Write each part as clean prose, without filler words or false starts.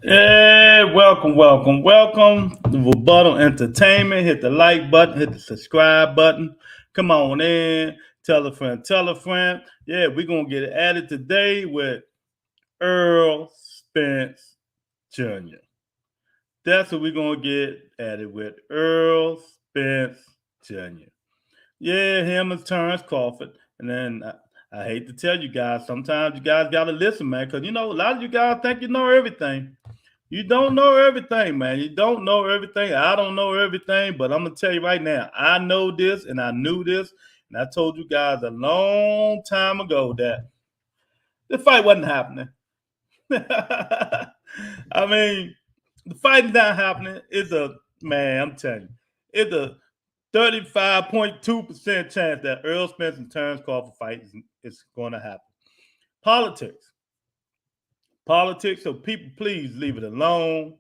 Hey, welcome to Rebuttal Entertainment. Hit the like button, hit the subscribe button. Come on in, tell a friend, tell a friend. Yeah, we're going to get it added today with Earl Spence Jr. That's what we're going to get added with Earl Spence Jr. Yeah, him and Terrence Crawford. And then I hate to tell you guys, sometimes you guys got to listen, man, because, a lot of you guys think you know everything. You don't know everything, man. You don't know everything. I don't know everything, but I'm going to tell you right now, I know this and I knew this. And I told you guys a long time ago that the fight wasn't happening. I mean, the fight is not happening. I'm telling you, it's a 35.2% chance that Earl Spence and Terrence Crawford fight is going to happen. Politics, so people, please leave it alone.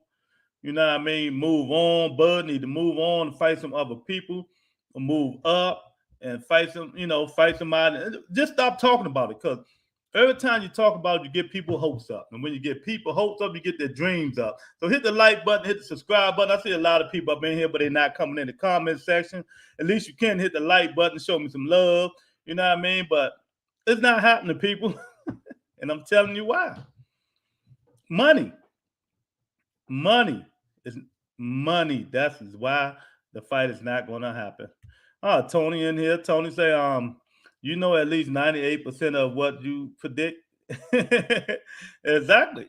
You know what I mean? Move on. Bud need to move on and fight some other people, or move up and fight somebody. Just stop talking about it, because every time you talk about it, you get people hopes up. And when you get people hopes up, you get their dreams up. So hit the like button, hit the subscribe button. I see a lot of people up in here, but they're not coming in the comment section. At least you can hit the like button, show me some love. You know what I mean? But it's not happening, people. And I'm telling you why. Money is money. That's why the fight is not going to happen. Tony in here. Tony say, at least 98% of what you predict. Exactly.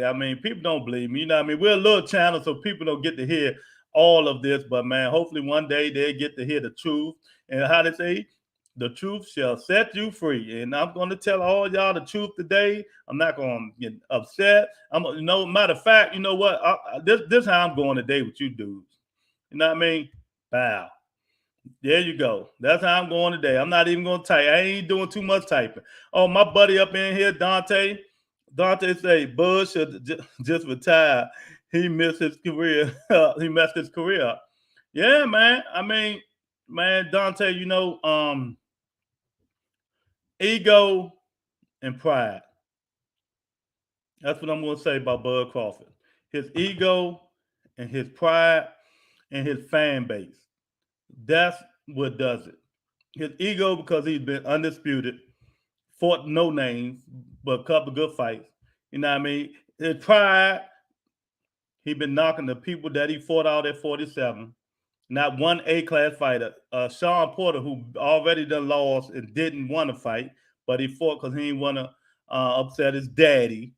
I mean, people don't believe me. You know what I mean? We're a little channel, so people don't get to hear all of this. But man, hopefully one day they get to hear the truth. And how they say, the truth shall set you free. And I'm going to tell all y'all the truth today. I'm not going to get upset. Matter of fact, you know what? This how I'm going today with you dudes. You know what I mean? Bow. There you go. That's how I'm going today. I'm not even going to type. I ain't doing too much typing. Oh, my buddy up in here, Dante. Dante say, Bud should just retire. He missed his career. He messed his career up. Yeah, man. I mean, man, Dante, ego and pride. That's what I'm going to say about Bud Crawford. His ego and his pride and his fan base. That's what does it. His ego, because he's been undisputed, fought no names, but a couple of good fights. You know what I mean? His pride, he been knocking the people that he fought out at 47. Not one A-class fighter. Sean Porter, who already done lost and didn't want to fight, but he fought because he didn't want to upset his daddy.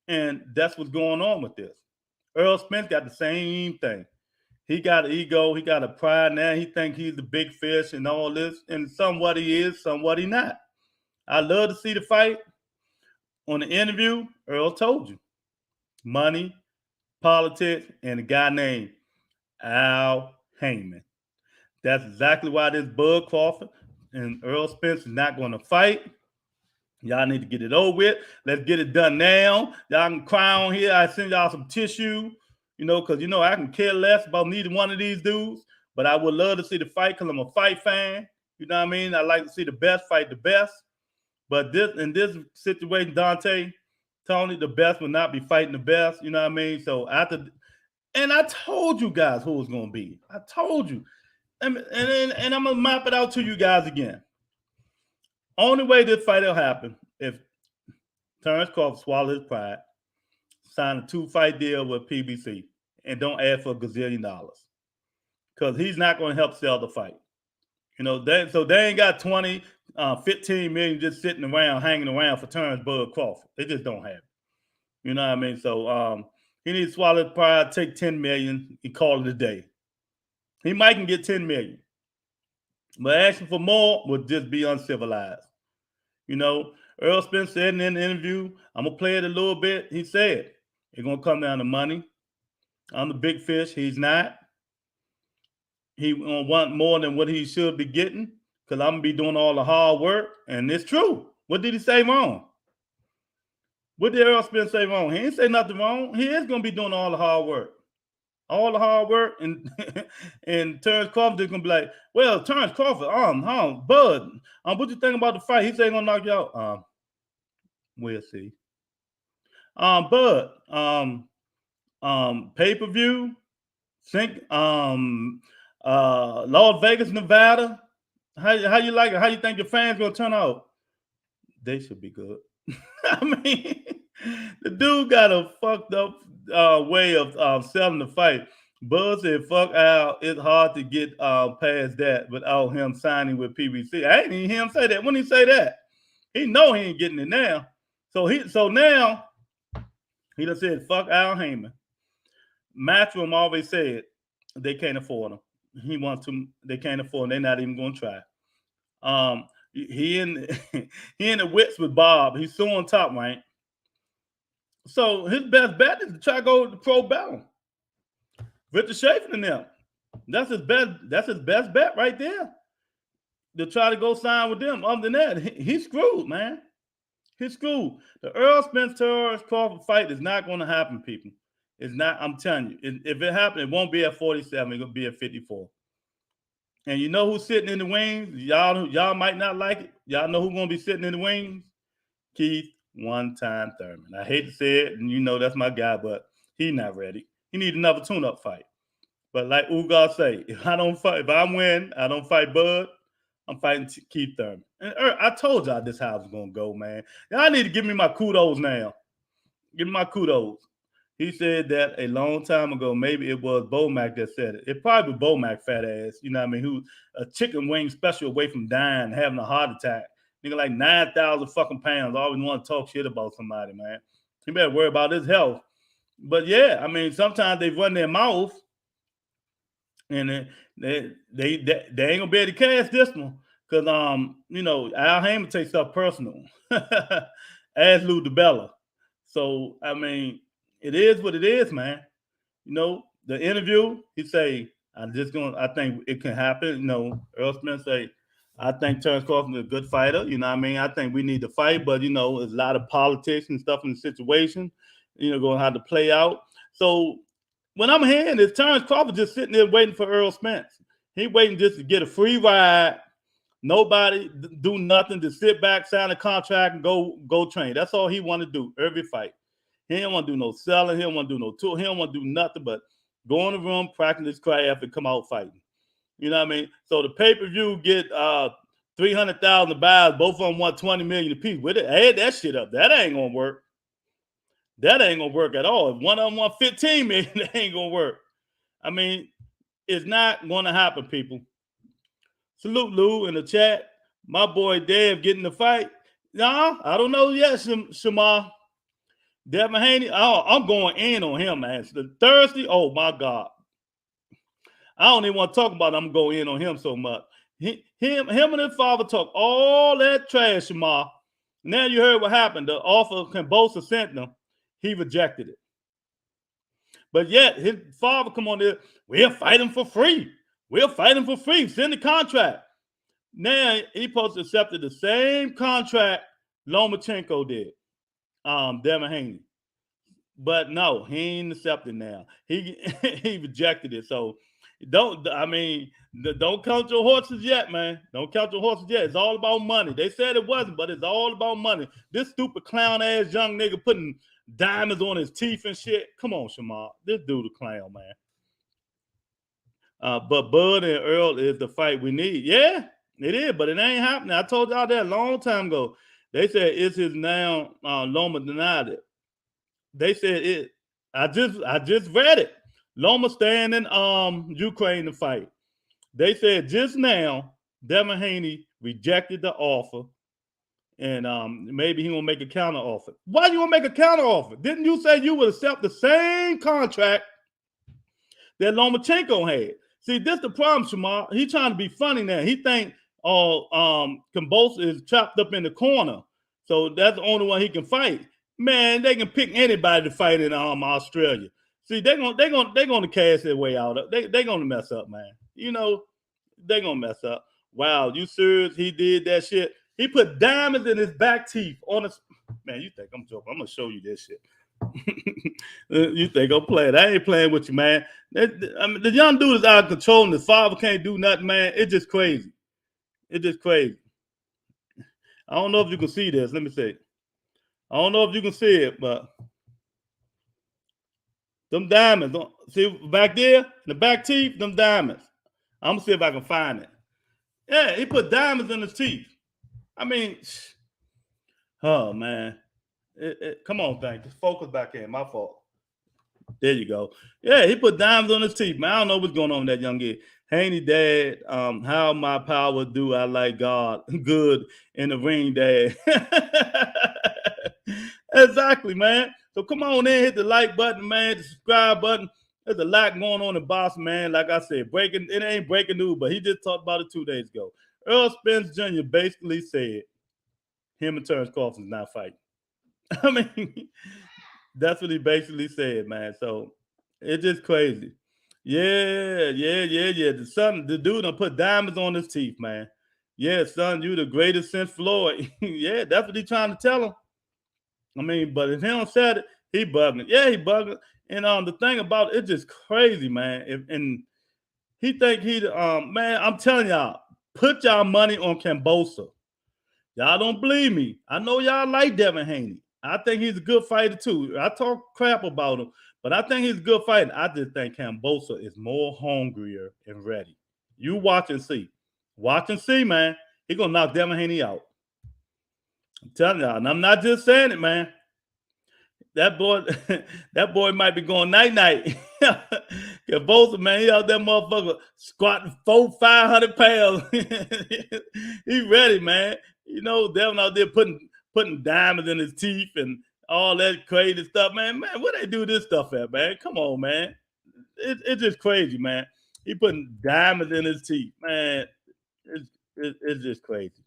And that's what's going on with this. Earl Spence got the same thing. He got an ego. He got a pride now. He think he's the big fish and all this. And somewhat he is, somewhat he not. I love to see the fight. On the interview, Earl told you. Money, politics, and a guy named Al Heyman. That's exactly why this Bud Crawford and Earl Spence is not going to fight. Y'all need to get it over with. Let's get it done now. Y'all can cry on here. I send y'all some tissue, because I can care less about neither one of these dudes. But I would love to see the fight because I'm a fight fan. You know what I mean? I like to see the best fight the best. But in this situation, Dante, Tony, the best will not be fighting the best. You know what I mean? So and I told you guys who it was going to be. I told you. And I'm going to map it out to you guys again. Only way this fight will happen if Terrence Crawford swallows his pride, sign a 2-fight deal with PBC, and don't ask for $1 gazillion. Because he's not going to help sell the fight. So they ain't got 20. $15 million just sitting around, hanging around for Terrence Bud Crawford. They just don't have it. You know what I mean? So he needs to swallow his pride, take $10 million, and call it a day. He might can get $10 million. But asking for more would just be uncivilized. You know, Earl Spence said in an interview, I'm going to play it a little bit. He said, it's going to come down to money. I'm the big fish. He's not. He going to want more than what he should be getting because I'm going to be doing all the hard work. And it's true. What did he say wrong? What did Earl Spence say wrong? He didn't say nothing wrong. He is going to be doing all the hard work. All the hard work, and and Terrence Crawford is gonna be like, well, Terrence Crawford, Bud, what you think about the fight? He say gonna knock you out. We'll see. Bud, pay-per-view, Las Vegas, Nevada. How you like it? How you think your fans gonna turn out? They should be good. I mean, the dude got a fucked up way of selling the fight. Bud said, fuck Al, it's hard to get past that without him signing with PBC. I ain't even hear him say that. When he say that, he know he ain't getting it now. So now he done said, fuck Al Heyman. Matchroom always said they can't afford him. They can't afford him. They're not even gonna try. He in the whips with Bob. He's so on top, right? So his best bet is to try to go to Pro Battle. Richard Schaefer and them. That's his best bet right there. To try to go sign with them. Other than that, he's screwed, man. He's screwed. The Earl Spence Terrence Crawford fight is not going to happen, people. It's not. I'm telling you. If it happens, it won't be at 47. It's going to be at 54. And you know who's sitting in the wings? Y'all might not like it. Y'all know who's going to be sitting in the wings? Keith One-Time Thurman. I hate to say it, and you know that's my guy, but he's not ready. He needs another tune-up fight. But like Ugar say, if I win, I don't fight Bud, I'm fighting Keith Thurman. And I told y'all this how it's going to go, man. Y'all need to give me my kudos now. Give me my kudos. He said that a long time ago. Maybe it was Bomac that said it. It probably was Bomac, fat ass. You know what I mean? Who's a chicken wing special away from dying, having a heart attack. Nigga like 9,000 fucking pounds. Always want to talk shit about somebody, man. He better worry about his health. But yeah, I mean, sometimes they run their mouth, and they ain't gonna be able to cash this one because you know, Al Heyman takes stuff personal, as Lou DiBella. So I mean, it is what it is, man. You know, the interview, he say, I think it can happen. You know, Earl Spence say, I think Terrence Crawford is a good fighter. You know what I mean? I think we need to fight, but, you know, there's a lot of politics and stuff in the situation, you know, going to have to play out. So when I'm hearing this, Terrence Crawford just sitting there waiting for Earl Spence. He waiting just to get a free ride. Nobody do nothing, to sit back, sign a contract, and go train. That's all he want to do every fight. He don't want to do no selling. He don't want to do no tour. He don't want to do nothing but go in the room, practice his craft, and come out fighting. You know what I mean? So the pay-per-view get 300,000 buys, both of them want 20 million apiece. With it, add that shit up. That ain't gonna work. That ain't gonna work at all. If one of them want 15 million, that ain't gonna work. I mean, it's not gonna happen, people. Salute Lou in the chat. My boy Dave getting the fight. Nah, I don't know yet, Shamar. Devin Haney, I'm going in on him, man. So the Thursday, oh my God. I don't even want to talk about it. I'm going in on him so much. Him and his father talk all that trash, Shamar. Now you heard what happened. The offer Cambosa sent them. He rejected it. But yet, his father come on there, we'll fight him for free. We'll fight him for free. Send the contract. Now, he supposed to accept the same contract Lomachenko did. Devin Haney. But no, he ain't accepted now. He rejected it. So don't count your horses yet, man. Don't count your horses yet. It's all about money. They said it wasn't, but it's all about money. This stupid clown ass young nigga putting diamonds on his teeth and shit. Come on, Shamar. This dude a clown, man. But Bud and Earl is the fight we need. Yeah, it is, but it ain't happening. I told y'all that a long time ago. They said it's his now. Loma denied it. They said it. I just read it. Loma staying in Ukraine to fight. They said just now Devin Haney rejected the offer, and maybe he gonna make a counter offer. Why you gonna make a counter offer? Didn't you say you would accept the same contract that Lomachenko had? See, this the problem, Shamar. He trying to be funny now. He think Kambosos is trapped up in the corner, so that's the only one he can fight. Man, they can pick anybody to fight in Australia. See, they're gonna cash their way out. They gonna mess up, man. You know, they gonna mess up. Wow, you serious? He did that shit. He put diamonds in his back teeth on his. Man, you think I'm joking? I'm gonna show you this shit. You think I'm playing? I ain't playing with you, man. I mean, the young dude is out of control, and the father can't do nothing, man. It's just crazy. It's just crazy. I don't know if you can see this. Let me see. I don't know if you can see it, but them diamonds. See back there, in the back teeth, them diamonds. I'm gonna see if I can find it. Yeah, he put diamonds in his teeth. I mean, oh man. Come on, thank you. Focus back in. My fault. There you go. Yeah, he put diamonds on his teeth, man. I don't know what's going on with that young kid. Haney dad, how my power do I like God good in the ring, dad. Exactly, man. So come on in, hit the like button, man, the subscribe button. There's a lot going on in boxing, man. Like I said, it ain't breaking news, but he just talked about it 2 days ago. Earl Spence Jr. basically said him and Terrence Crawford's not fighting. I mean, that's what he basically said, man. So it's just crazy. Yeah. The dude done put diamonds on his teeth, man. Yeah, son, you the greatest since Floyd. Yeah, that's what he trying to tell him. I mean, but if he don't said it, he bugging. Yeah, he bugging. And the thing about it's just crazy, man. And he think man, I'm telling y'all, put y'all money on Kambosos. Y'all don't believe me. I know y'all like Devin Haney. I think he's a good fighter too. I talk crap about him, but I think he's a good fighter. I just think Kambosos is more hungrier and ready. You watch and see. Watch and see, man. He gonna knock Devin Haney out. I'm telling y'all, and I'm not just saying it, man. That boy might be going night-night. Kambosos, man, he out there motherfucker squatting 400-500 pounds. He ready, man. You know, Devin out there putting diamonds in his teeth and all that crazy stuff, man. Man, where they do this stuff at, man? Come on, man. It's just crazy, man. He putting diamonds in his teeth, man. It's just crazy.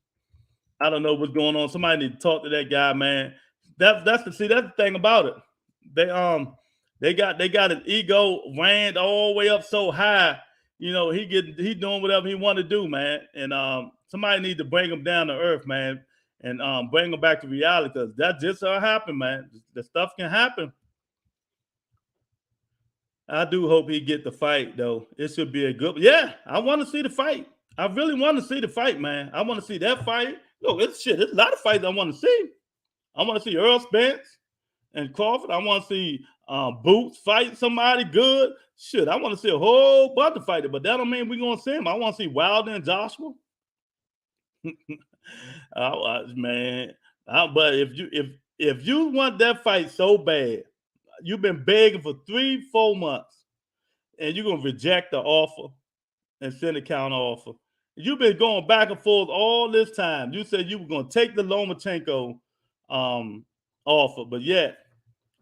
I don't know what's going on. Somebody need to talk to that guy, man. That's the thing about it. They got his ego ran all the way up so high. You know, he doing whatever he want to do, man. And somebody need to bring him down to earth, man, and bring him back to reality, because that just happen, man. The stuff can happen. I do hope he get the fight, though. It should be a good. Yeah, I want to see the fight. I really want to see the fight, man. I want to see that fight. Look, it's a lot of fights I want to see. I want to see Earl Spence and Crawford. I want to see Boots fight somebody good. Shit, I want to see a whole bunch of fighters, but that don't mean we're going to see him. I want to see Wilder and Joshua. Man, but if you want that fight so bad, you've been begging for 3-4 months, and you're going to reject the offer and send a counter offer. You've been going back and forth all this time. You said you were going to take the Lomachenko offer, but yet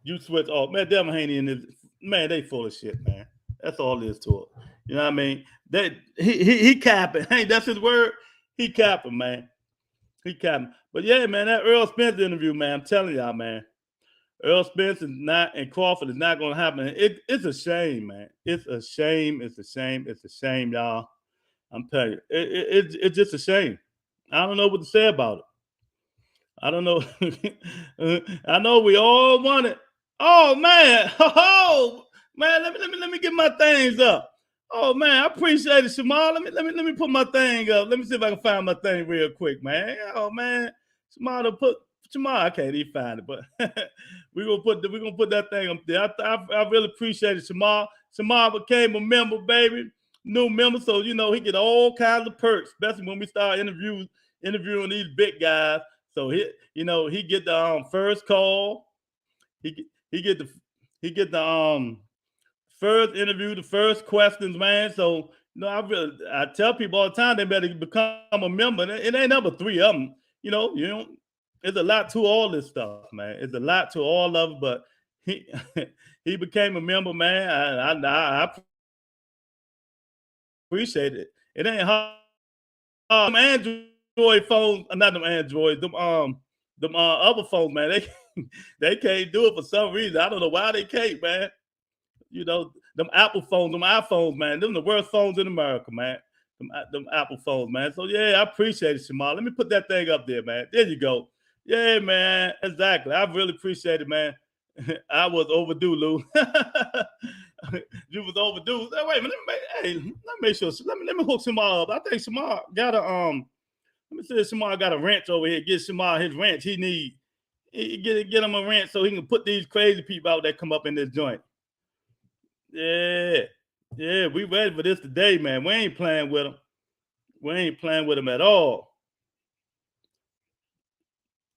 you switch off. Man, Devin Haney and his man, they full of shit, man. That's all there is to it. You know what I mean? He capping. Hey, that's his word. He capping, man. He capping. But yeah, man, that Earl Spence interview, man, I'm telling y'all, man. Earl Spence and Crawford is not going to happen. It's a shame, man. It's a shame. It's a shame. It's a shame, y'all. I'm telling you, it's just a shame. I don't know what to say about it. I don't know. I know we all want it. Oh man, oh man, let me get my things up. Oh man, I appreciate it, Shamal. Let me put my thing up. Let me see if I can find my thing real quick, man. Oh man, Shamal, I can't even find it, but we're gonna put that thing up there. I really appreciate it, Shamal. Shamal became a member, baby. New member, so you know he get all kinds of perks, especially when we start interviewing these big guys. So he get the first call. He get the first interview, the first questions, man. So No, I tell people all the time they better become a member. It ain't number 3 of them. You know, there's a lot to all this stuff, man. It's a lot to all of it, but he he became a member, man. I appreciate it. It ain't hard. Them Android phones, not them Android, them other phones, man. They can't do it for some reason. I don't know why they can't, man. Them Apple phones, them iPhones, man. Them the worst phones in America, man. Them Apple phones, man. So yeah, I appreciate it, Shamal. Let me put that thing up there, man. There you go. Yeah, man. Exactly. I really appreciate it, man. I was overdue, Lou. You was overdue. Hey, wait a minute. Let me make sure. Let me hook Shamal up. I think Shamal got a Let me see if Shamal got a wrench over here. Get Shamal his wrench. He need get him a wrench so he can put these crazy people out that come up in this joint. Yeah, yeah, we ready for this today, man. We ain't playing with them. We ain't playing with them at all.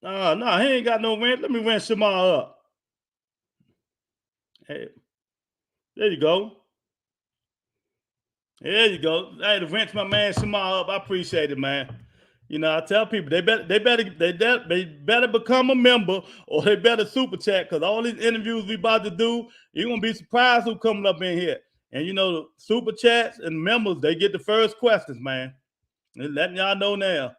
No, he ain't got no wrench. Let me wrench Shamal up. Hey, there you go. There you go. I had to wrench my man Shamal up. I appreciate it, man. I tell people they better become a member or they better super chat, because all these interviews we about to do, you're gonna be surprised who coming up in here. And super chats and members, they get the first questions, man. And letting y'all know now,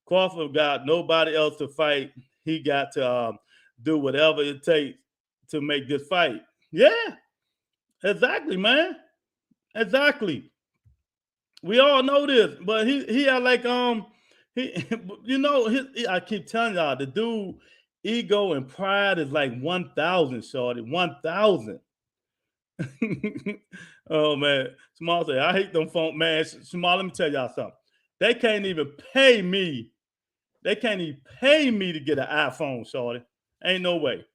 Crawford got nobody else to fight. He got to do whatever it takes to make this fight. Yeah, exactly, man. Exactly. We all know this, but he had like I keep telling y'all, the dude ego and pride is like 1,000, shorty, 1,000. Oh man, Small say I hate them phone, man. Small, let me tell y'all something. They can't even pay me. They can't even pay me to get an iPhone, shorty. Ain't no way.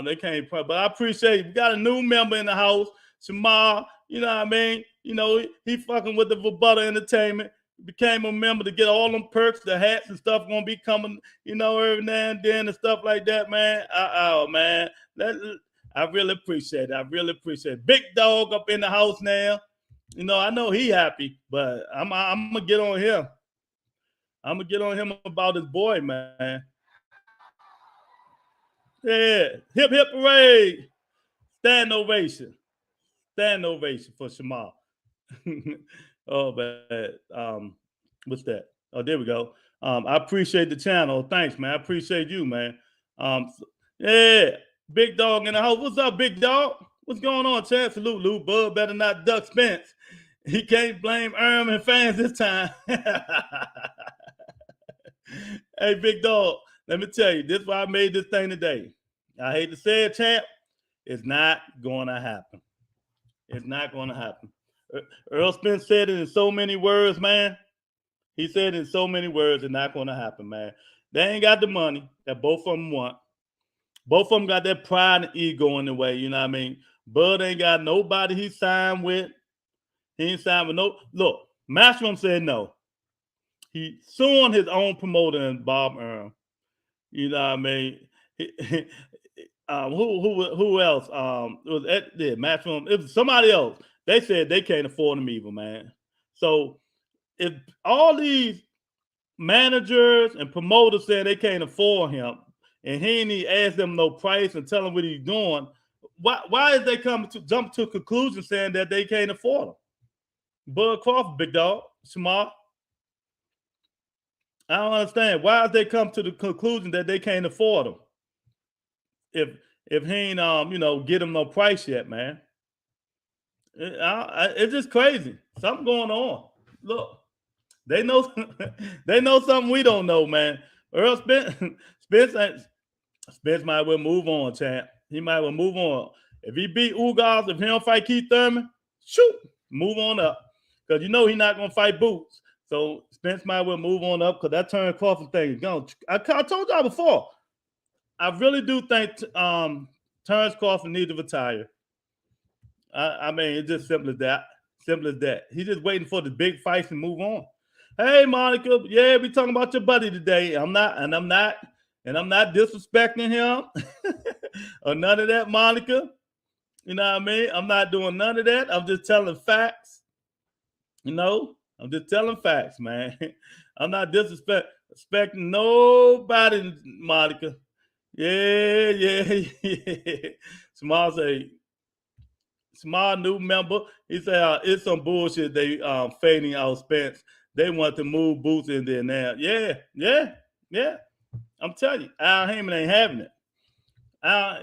They can't, but I appreciate it. We got a new member in the house, Shamar. You know what I mean? He fucking with the Butter Entertainment. Became a member to get all them perks, the hats and stuff gonna be coming, every now and then and stuff like that, man. Man. I really appreciate it. I really appreciate it. Big Dog up in the house now. I know he happy, but I'm gonna get on him. I'm gonna get on him about his boy, man. Yeah, hip hip hooray! Stand ovation. Stand ovation for Shamal. Oh man, what's that? Oh, there we go. I appreciate the channel. Thanks, man. I appreciate you, man. Yeah, Big Dog in the house. What's up, Big Dog? What's going on, Chad? Salute, Lou. Bud better not duck Spence. He can't blame Erm and fans this time. Hey, Big Dog, let me tell you, this is why I made this thing today. I hate to say it, champ. It's not going to happen. It's not going to happen. Earl Spence said it in so many words, man. He said it in so many words, it's not going to happen, man. They ain't got the money that both of them want. Both of them got that pride and ego in the way, you know what I mean? Bud ain't got nobody he signed with. He ain't signed with no. Look, Matchroom said no. He suing his own promoter and Bob Earl. You know what I mean? Who else? It was Matchroom. It was somebody else. They said they can't afford him either, man. So if all these managers and promoters said they can't afford him, and he ain't even ask them no price and tell them what he's doing, why is they coming to jump to a conclusion saying that they can't afford him? Bud Crawford, Big Dog, Shamar. I don't understand. Why did they come to the conclusion that they can't afford him? If he ain't get him no price yet, man. It's just crazy. Something going on. Look, they know they know something we don't know, man. Earl Spence might well move on, champ. He might well move on. If he beat Ugas, if he don't fight Keith Thurman, shoot, move on up. Because he's not gonna fight Boots. So Spence might well move on up because that Terrence Crawford thing is gone. I told y'all before. I really do think Terrence Crawford needs to retire. I mean, it's just simple as that. Simple as that. He's just waiting for the big fights and move on. Hey, Monica. Yeah, we talking about your buddy today. I'm not disrespecting him or none of that, Monica. You know what I mean? I'm not doing none of that. I'm just telling facts. You know, I'm just telling facts, man. I'm not disrespecting nobody, Monica. Yeah, yeah, yeah. Small say, small new member. He said it's some bullshit. They fading out Spence. They want to move Boots in there now. Yeah, yeah, yeah. I'm telling you, Al Heyman ain't having it.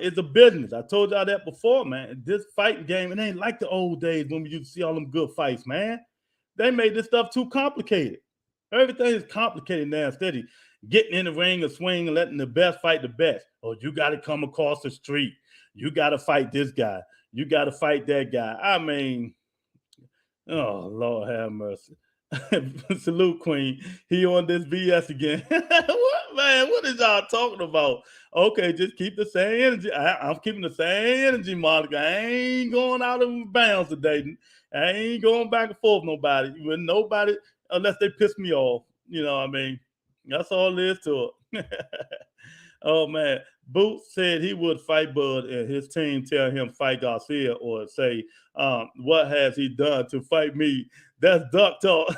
It's a business. I told y'all that before, man. This fighting game, it ain't like the old days when we used to see all them good fights, man. They made this stuff too complicated. Everything is complicated now. Instead of getting in the ring or swing and letting the best fight the best. Oh, you got to come across the street. You got to fight this guy. You got to fight that guy. I mean, oh, Lord have mercy. Salute, Queen. He on this BS again. What, man? What is y'all talking about? Okay, just keep the same energy. I'm keeping the same energy, Monica. I ain't going out of bounds today. I ain't going back and forth with nobody. With nobody, unless they piss me off. You know what I mean? That's all there is to it. Oh, man. Boots said he would fight Bud and his team tell him fight Garcia or say, what has he done to fight me? That's duck talk.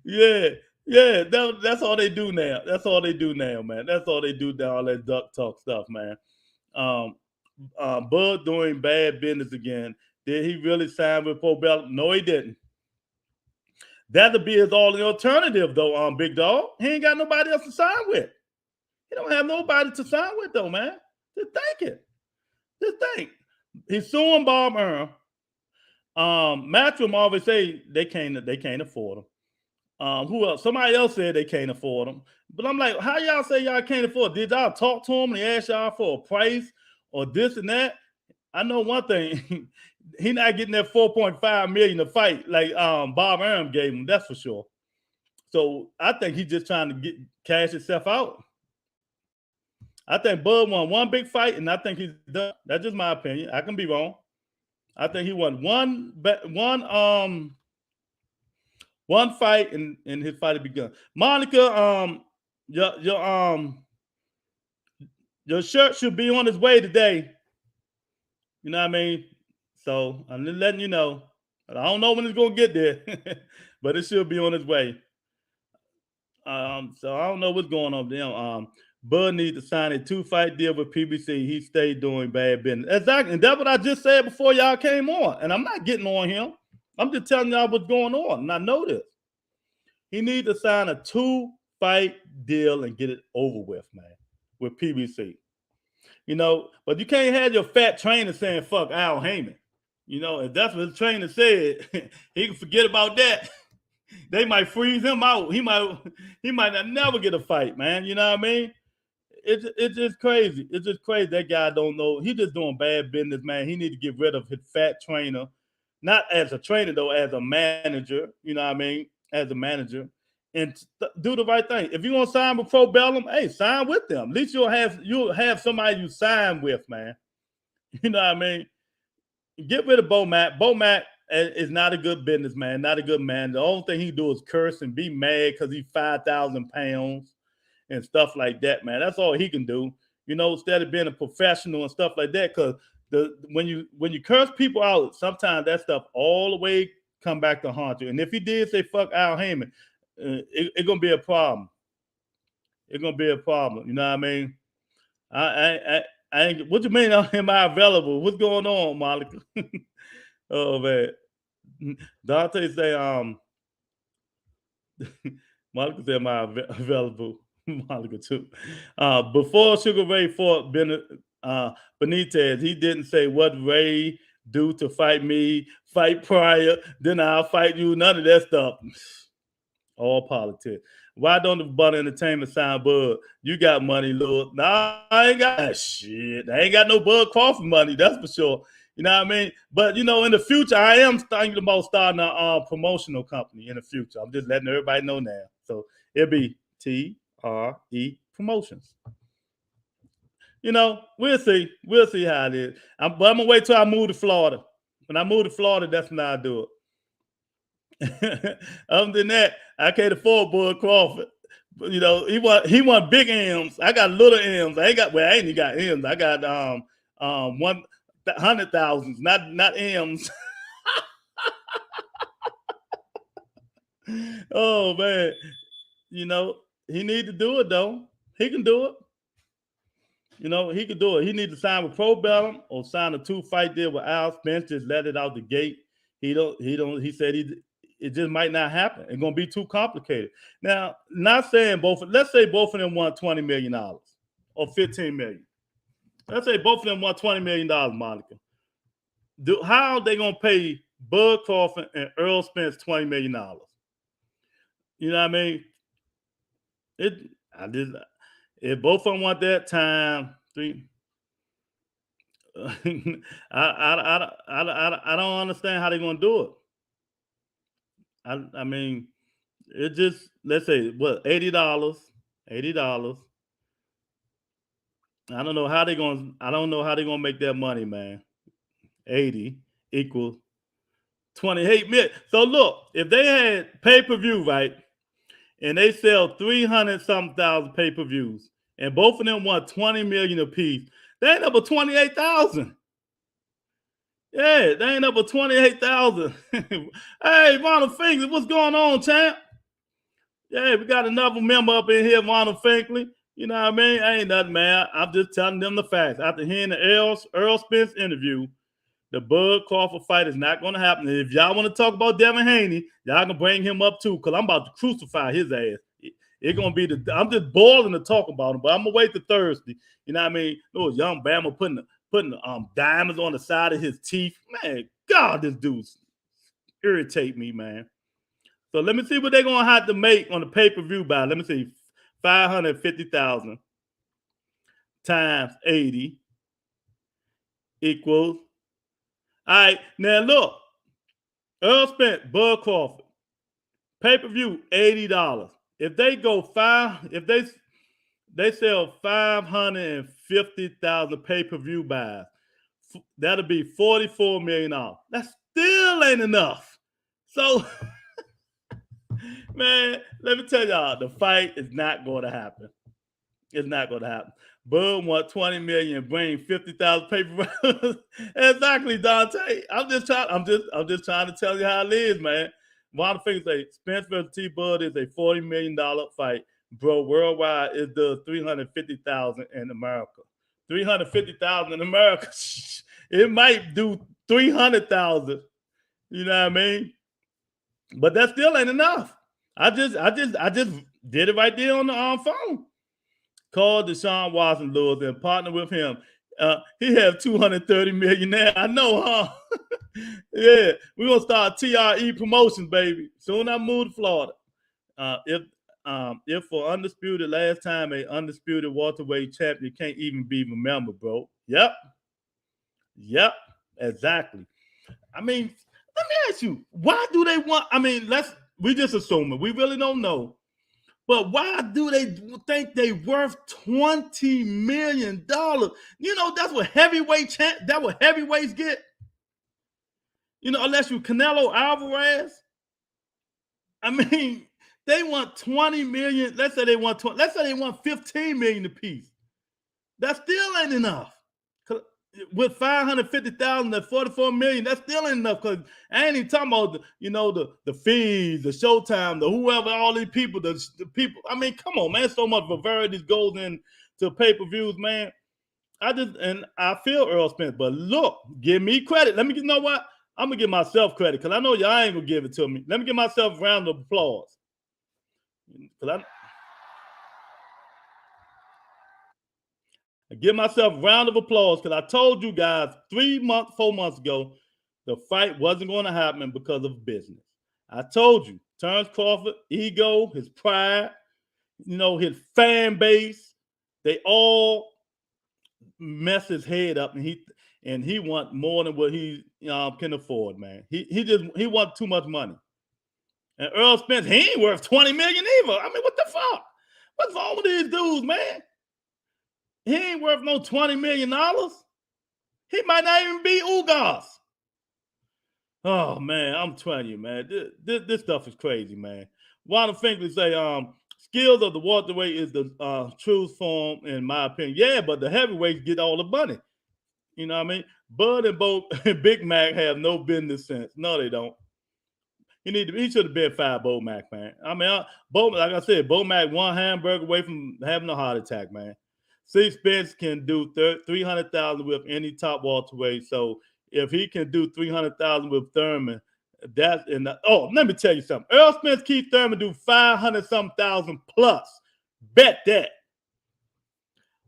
Yeah, yeah, that's all they do now. That's all they do now, man. That's all they do now, all that duck talk stuff, man. Bud doing bad business again. Did he really sign with Pro Bell? No, he didn't. That'll be his only alternative, though, Big Dog. He ain't got nobody else to sign with. He don't have nobody to sign with, though, man. Just think it. Just think. He's suing Bob Earl. Matchroom always say they can't afford him. Who else? Somebody else said they can't afford him. But I'm like, how y'all say y'all can't afford? Did y'all talk to him and ask y'all for a price or this and that? I know one thing. He not getting that $4.5 million to fight like Bob Arum gave him. That's for sure. So I think he's just trying to get cash himself out. I think Bud won one big fight, and I think he's done. That's just my opinion. I can be wrong. I think he won one fight, and his fight had begun. Monica, your shirt should be on its way today. You know what I mean? So I'm just letting you know. I don't know when it's gonna get there, but it should be on its way. So I don't know what's going on there. Bud needs to sign a 2-fight deal with PBC. He stayed doing bad business. Exactly. And that's what I just said before y'all came on. And I'm not getting on him. I'm just telling y'all what's going on. And I know this. He needs to sign a 2-fight deal and get it over with, man, with PBC. You know, but you can't have your fat trainer saying fuck Al Heyman. You know, if that's what the trainer said, he can forget about that. They might freeze him out. He might not never get a fight, man. You know what I mean? It's just crazy. It's just crazy. That guy don't know. He just doing bad business, man. He need to get rid of his fat trainer. Not as a trainer, though, as a manager. You know what I mean? As a manager. And do the right thing. If you're gonna sign with Pro Bellum, hey, sign with them. At least you'll have somebody you sign with, man. You know what I mean? Get rid of Bo Mac. Bo Mac is not a good businessman, not a good man. The only thing he do is curse and be mad because he's 5,000 pounds and stuff like that, man. That's all he can do. You know, instead of being a professional and stuff like that, because when you curse people out, sometimes that stuff all the way come back to haunt you. And if he did say fuck Al Heyman, it's gonna be a problem. It's gonna be a problem. You know what I mean? I ain't. What you mean? Am I available? What's going on, Monica? Oh man, Dante say Monica said, "Am I available?" Monica too. Before Sugar Ray fought Benitez, he didn't say what Ray do to fight me, fight Pryor, then I'll fight you. None of that stuff. All politics. Why don't the Bud Entertainment sign Bud? You got money, Lord. Nah, I ain't got that shit. I ain't got no Bud Crawford money, that's for sure. You know what I mean? But, you know, in the future, I am thinking about starting a promotional company in the future. I'm just letting everybody know now. So it'll be TRE Promotions. You know, we'll see. We'll see how it is. But I'm going to wait till I move to Florida. When I move to Florida, that's when I do it. Other than that, I can't afford Bud Crawford. But, you know, he want big M's. I got little M's. I ain't even got M's. I got 100,000s, not M's. Oh man, you know he need to do it though. He can do it. You know he can do it. He need to sign with Pro Bellum or sign a 2-fight deal with Earl Spence. Just let it out the gate. He don't. He don't. He said he. It just might not happen. It's gonna be too complicated. Now, not saying both. Let's say both of them won $20 million or $15 million. Let's say both of them won $20 million, Monica. How are they gonna pay Bud Crawford and Earl Spence $20 million? You know what I mean? If both of them want that time, I don't understand how they're gonna do it. I mean, it just let's say what $80. $80. I don't know how they're gonna make that money, man. 80 equals 28 million. So look, if they had pay-per-view, right, and they sell 300 something thousand pay-per-views, and both of them want 20 million apiece, they ain't up but 28,000. Yeah, they ain't up but 28,000. Hey, Ronald Finkley, what's going on, champ? Yeah, we got another member up in here, Ronald Finkley. You know what I mean? Ain't nothing, man. I'm just telling them the facts. After hearing the Earl Spence interview, the Bud Crawford fight is not going to happen. And if y'all want to talk about Devin Haney, y'all can bring him up too, because I'm about to crucify his ass. It's going to be I'm just boiling to talk about him, but I'm going to wait till Thursday. You know what I mean? Those young Bama putting diamonds on the side of his teeth. Man, God, this dude's irritate me, man. So let me see what they're going to have to make on the pay-per-view buy. Let me see. 550,000 times 80 equals. All right, now look. Earl Spence, Bud Crawford, pay-per-view $80. If they go if they sell 550,000 pay-per-view buys, that'll be $44 million. That still ain't enough. So, man, let me tell y'all, the fight is not going to happen. It's not going to happen. Bud want 20 million, bring 50,000 paper. Exactly, Dante. I'm just trying to tell you how it is, man. One of the things say Spence versus T Bud is a $40 million fight. Bro, worldwide it does 350,000 in America. 350,000 in America. It might do 300,000. You know what I mean? But that still ain't enough. I just did it right there on the phone. Called Deshaun Watson Lewis and partnered with him. He has 230 million now. I know, huh? Yeah, we're gonna start TRE promotions, baby. Soon I move to Florida. If for undisputed last time a undisputed welterweight champion can't even be remembered, bro. Yep, exactly. I mean, let me ask you, why do they want? I mean, we just assuming we really don't know. But why do they think they worth $20 million? You know, that's what heavyweights get. You know, unless you Canelo Alvarez. I mean, they want 20 million. Let's say they want 20. Let's say they want 15 million apiece. That still ain't enough. With 550,000 at 44 million, that's still ain't enough. Because I ain't even talking about the fees, the showtime, the whoever, all these people, the people. I mean, come on, man. So much variety goes into pay-per-views, man. I feel Earl Spence, but look, give me credit. You know what? I'm gonna give myself credit because I know y'all ain't gonna give it to me. Let me give myself a round of applause. I give myself a round of applause because I told you guys 4 months ago, the fight wasn't going to happen because of business. I told you, Terrence Crawford, ego, his pride, his fan base, they all mess his head up, and he want more than what he can afford, man. He want too much money. And Earl Spence, he ain't worth 20 million either. I mean, what the fuck? What's wrong with these dudes, man? He ain't worth no $20 million. He might not even be Ugas. Oh, man, I'm telling you, man. This stuff is crazy, man. Ronald Finkley say, skills of the welterweight is the truth form, in my opinion. Yeah, but the heavyweights get all the money. You know what I mean? Bud and Big Mac have no business sense. No, they don't. He should have been fired, Bo Mack, man. I mean, like I said, Bo Mack one hamburger away from having a heart attack, man. C. Spence can do 300,000 with any top welterweight. So if he can do 300,000 with Thurman, that's in the. Oh, let me tell you something. Earl Spence, Keith Thurman do 500-something thousand plus. Bet that.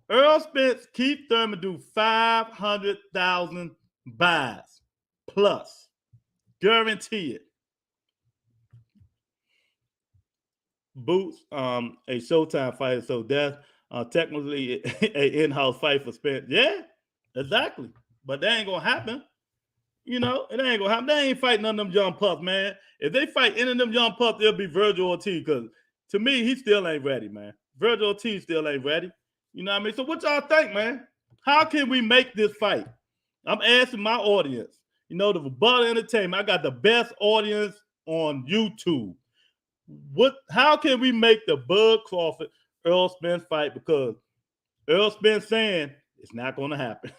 Earl Spence, Keith Thurman do 500,000 buys plus. Guarantee it. Boots, a Showtime fighter, so that's technically an in-house fight for Spence. Yeah, exactly. But that ain't gonna happen. You know, it ain't gonna happen. They ain't fighting none of them young pups, man. If they fight any of them young pups, it'll be Virgil Ortiz. Because to me, he still ain't ready, man. Virgil Ortiz still ain't ready. You know what I mean? So what y'all think, man? How can we make this fight? I'm asking my audience. You know, the Bud Entertainment, I got the best audience on YouTube. How can we make the Bud Crawford Earl Spence fight? Because Earl Spence saying it's not going to happen.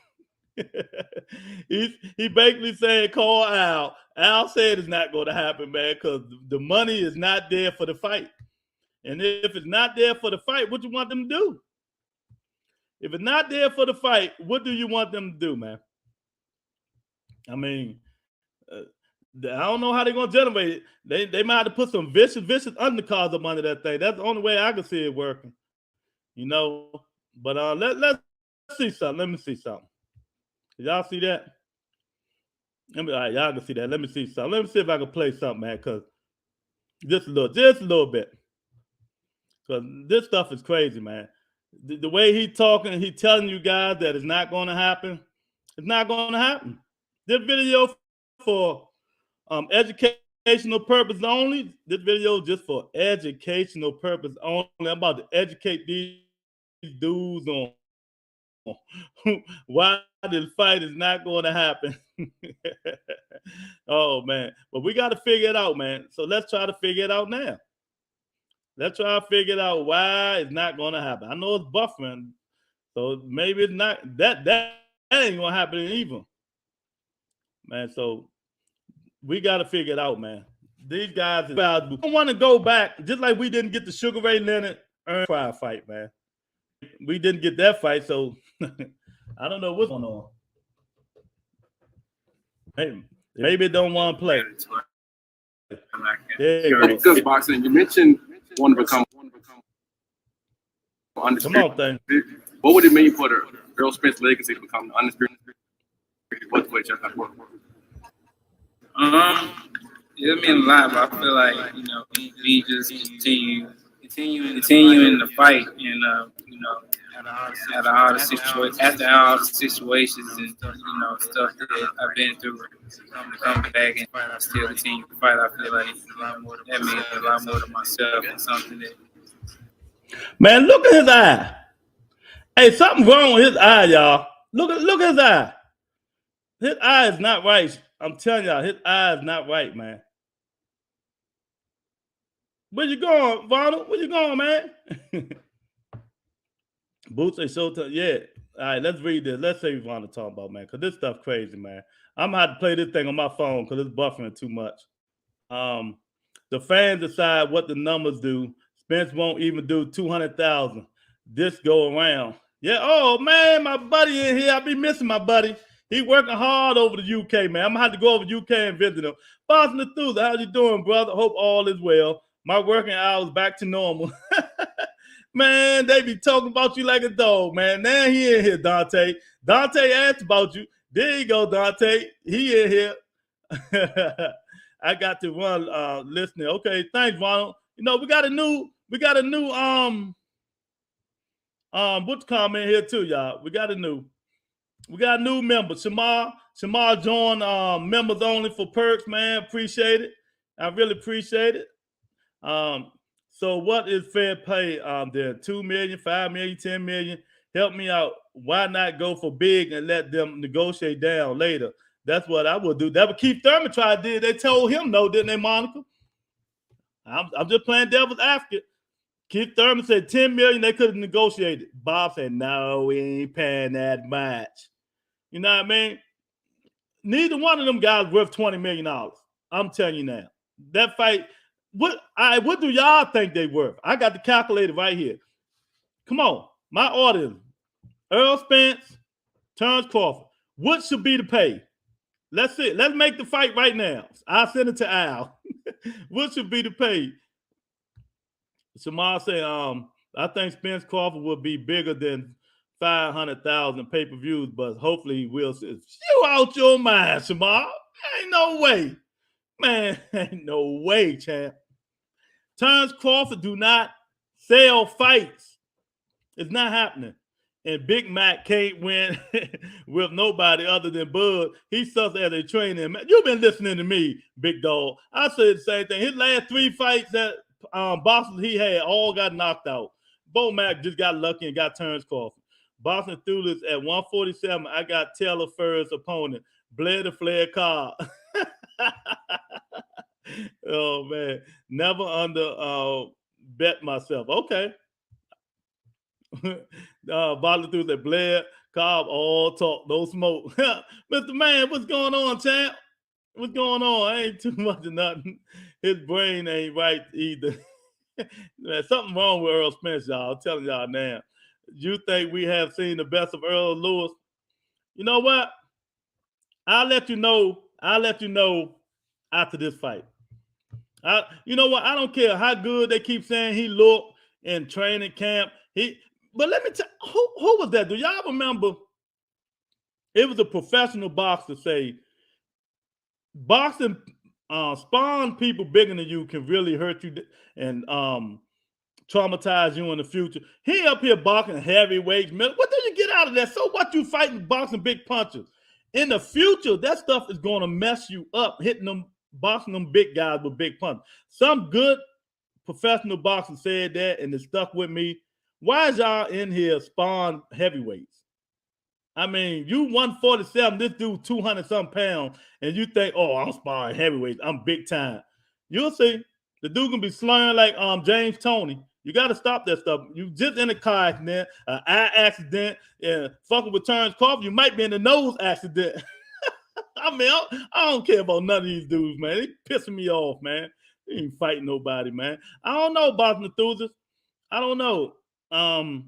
he basically said, call Al. Al said it's not going to happen, man, because the money is not there for the fight. And if it's not there for the fight, what do you want them to do? If it's not there for the fight, what do you want them to do, man? I mean, I don't know how they're going to generate it. They might have to put some vicious undercards up under that thing. That's the only way I can see it working. You know, but let's see something. Let me see something. Y'all see that? All right, y'all can see that. Let me see something. Let me see if I can play something, man, because just a little bit. Because this stuff is crazy, man. The way he talking, he telling you guys that it's not going to happen. It's not going to happen. This video for educational purpose only. This video just for educational purpose only. I'm about to educate these dudes on why this fight is not going to happen. Oh, man. But we got to figure it out, man. So let's try to figure it out now. Let's try to figure out why it's not going to happen. I know it's buffering, so maybe it's not. That ain't going to happen either. Man, so we got to figure it out, man. These guys don't want to go back, just like we didn't get the Sugar Ray Leonard Earn Pride fight, man. We didn't get that fight, so I don't know what's going on. Hey, maybe it don't want to play. Discuss boxing. You mentioned want to become undisputed. Come on, thing. What would it mean for the Earl Spence legacy to become undisputed? It mean a lot, but I feel like, you know, we just continuing the fight, and you know, after all the situations and you know stuff that I've been through, to come back and still continue to fight, I feel like that means a lot more to myself and something that. Man, look at his eye. Hey, something wrong with his eye, y'all. Look at his eye. His eye is not right. I'm telling y'all, his eye is not right, man. Where you going, Vonald? Where you going, man? Boots and Showtime. Yeah. All right, let's read this. Let's see what we want to talk about, man, because this stuff crazy, man. I'm going to have to play this thing on my phone because it's buffering too much. The fans decide what the numbers do. Spence won't even do 200,000 this go around. Yeah. Oh, man, my buddy in here. I be missing my buddy. He working hard over the UK, man. I'm going to have to go over to UK and visit him. Boston Thursday, how you doing, brother? Hope all is well. My working hours back to normal. Man, they be talking about you like a dog, man. Now he in here, Dante. Dante asked about you. There you go, Dante. He in here. I got to run listening. Okay, thanks, Ronald. You know, we got a new what's comment here too, y'all. We got a new member. Shamar joined members only for perks, man. Appreciate it. I really appreciate it. So what is fair pay there? 2 million, 5 million, 10 million. Help me out. Why not go for big and let them negotiate down later? That's what I would do. That would Keith Thurman try to do. They told him no, didn't they, Monica? I'm just playing devil's advocate. Keith Thurman said 10 million, they could have negotiated. Bob said, no, we ain't paying that much. You know what I mean? Neither one of them guys worth $20 million. I'm telling you now. That fight, what do y'all think they worth? I got the calculator right here. Come on, my audience. Earl Spence, Terrence Crawford. What should be the pay? Let's see. Let's make the fight right now. I'll send it to Al. What should be the pay? Shamar say, I think Spence Crawford will be bigger than 500,000 pay-per-views, but hopefully he will. You out your mind, Shamar. Ain't no way. Man, ain't no way, champ. Terrence Crawford do not sell fights. It's not happening. And Big Mac can't win with nobody other than Bud. He sucks as a trainer. You've been listening to me, big dog. I said the same thing. His last 3 fights that boxers he had all got knocked out. Bo Mac just got lucky and got Terrence Crawford. Boxing through this at 147. I got Taylor first opponent, Blair the Flair Cobb. Oh man, never under bet myself. Okay. Boxing through that Blair Cobb all talk, no smoke. Mr. Man, what's going on, champ? What's going on? Ain't too much of nothing. His brain ain't right either. Man, something wrong with Earl Spence, y'all. I'm telling y'all now. You think we have seen the best of Earl Lewis? You know what? I'll let you know. I'll let you know after this fight. You know what? I don't care how good they keep saying he looked in training camp. But let me tell you, who was that? Do y'all remember? It was a professional boxer say, boxing spawn people bigger than you can really hurt you and traumatize you in the future. He up here boxing heavyweights. What do you get out of that? So what, you fighting boxing big punches? In the future, that stuff is going to mess you up, hitting them, boxing them big guys with big punches. Some good professional boxers said that, and it stuck with me. Why is y'all in here spawn heavyweights? I mean, you 147, this dude 200-something pounds, and you think, oh, I'm sparring heavyweights, I'm big time. You'll see. The dude can be slurring like James Toney. You got to stop that stuff. You just in a car accident, an eye accident, and fucking with Terrence Crawford, you might be in a nose accident. I mean, I don't care about none of these dudes, man. They pissing me off, man. They ain't fighting nobody, man. I don't know, boxing enthusiasts. I don't know.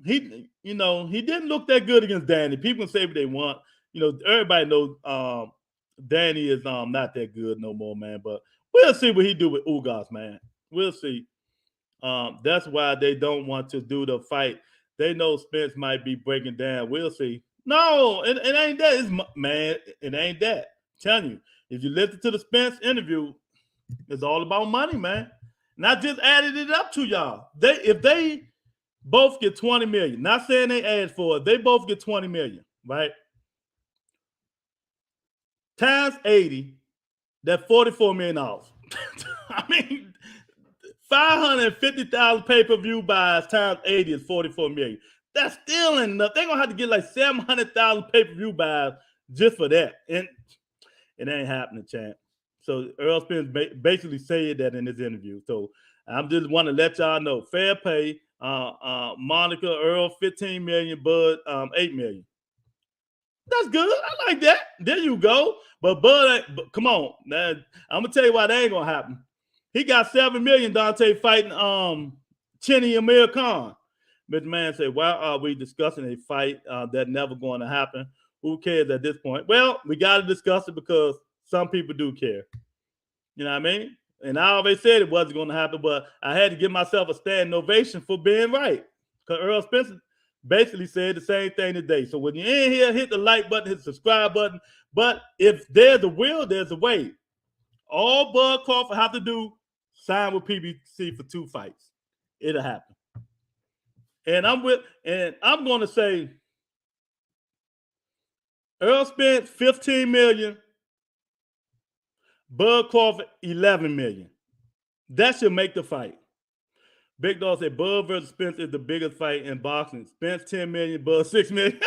He didn't look that good against Danny. People can say what they want. You know, everybody knows Danny is not that good no more, man. But we'll see what he do with Ugas, man. We'll see. That's why they don't want to do the fight. They know Spence might be breaking down. We'll see. No, it ain't that. Man, it ain't that. I'm telling you, if you listen to the Spence interview, it's all about money, man. And I just added it up to y'all. If they both get 20 million. Not saying they asked for it. They both get 20 million, right? Times 80, that's $44 million. I mean, 550,000 pay-per-view buys times 80 is 44 million. That's still enough. They're gonna have to get like 700,000 pay-per-view buys just for that. And it ain't happening, champ. So Earl Spence basically said that in his interview. So I'm just want to let y'all know, fair pay. Monica, Earl, 15 million, Bud, 8 million. That's good. I like that. There you go. But Bud, come on. Now, I'm gonna tell you why that ain't gonna happen. He got 7 million, Dante, fighting Chinny Amir Khan. Mr. Man said, why are we discussing a fight that's never going to happen? Who cares at this point? Well, we got to discuss it because some people do care. You know what I mean? And I always said it wasn't going to happen, but I had to give myself a standing ovation for being right. Because Earl Spence basically said the same thing today. So when you're in here, hit the like button, hit the subscribe button. But if there's a will, there's a way. All Bud Crawford have to do, sign with PBC for 2 fights. It'll happen. And I'm going to say Earl Spence, 15 million. Bud Crawford, 11 million. That should make the fight. Big Dog said Bud versus Spence is the biggest fight in boxing. Spence, 10 million, Bud, 6 million.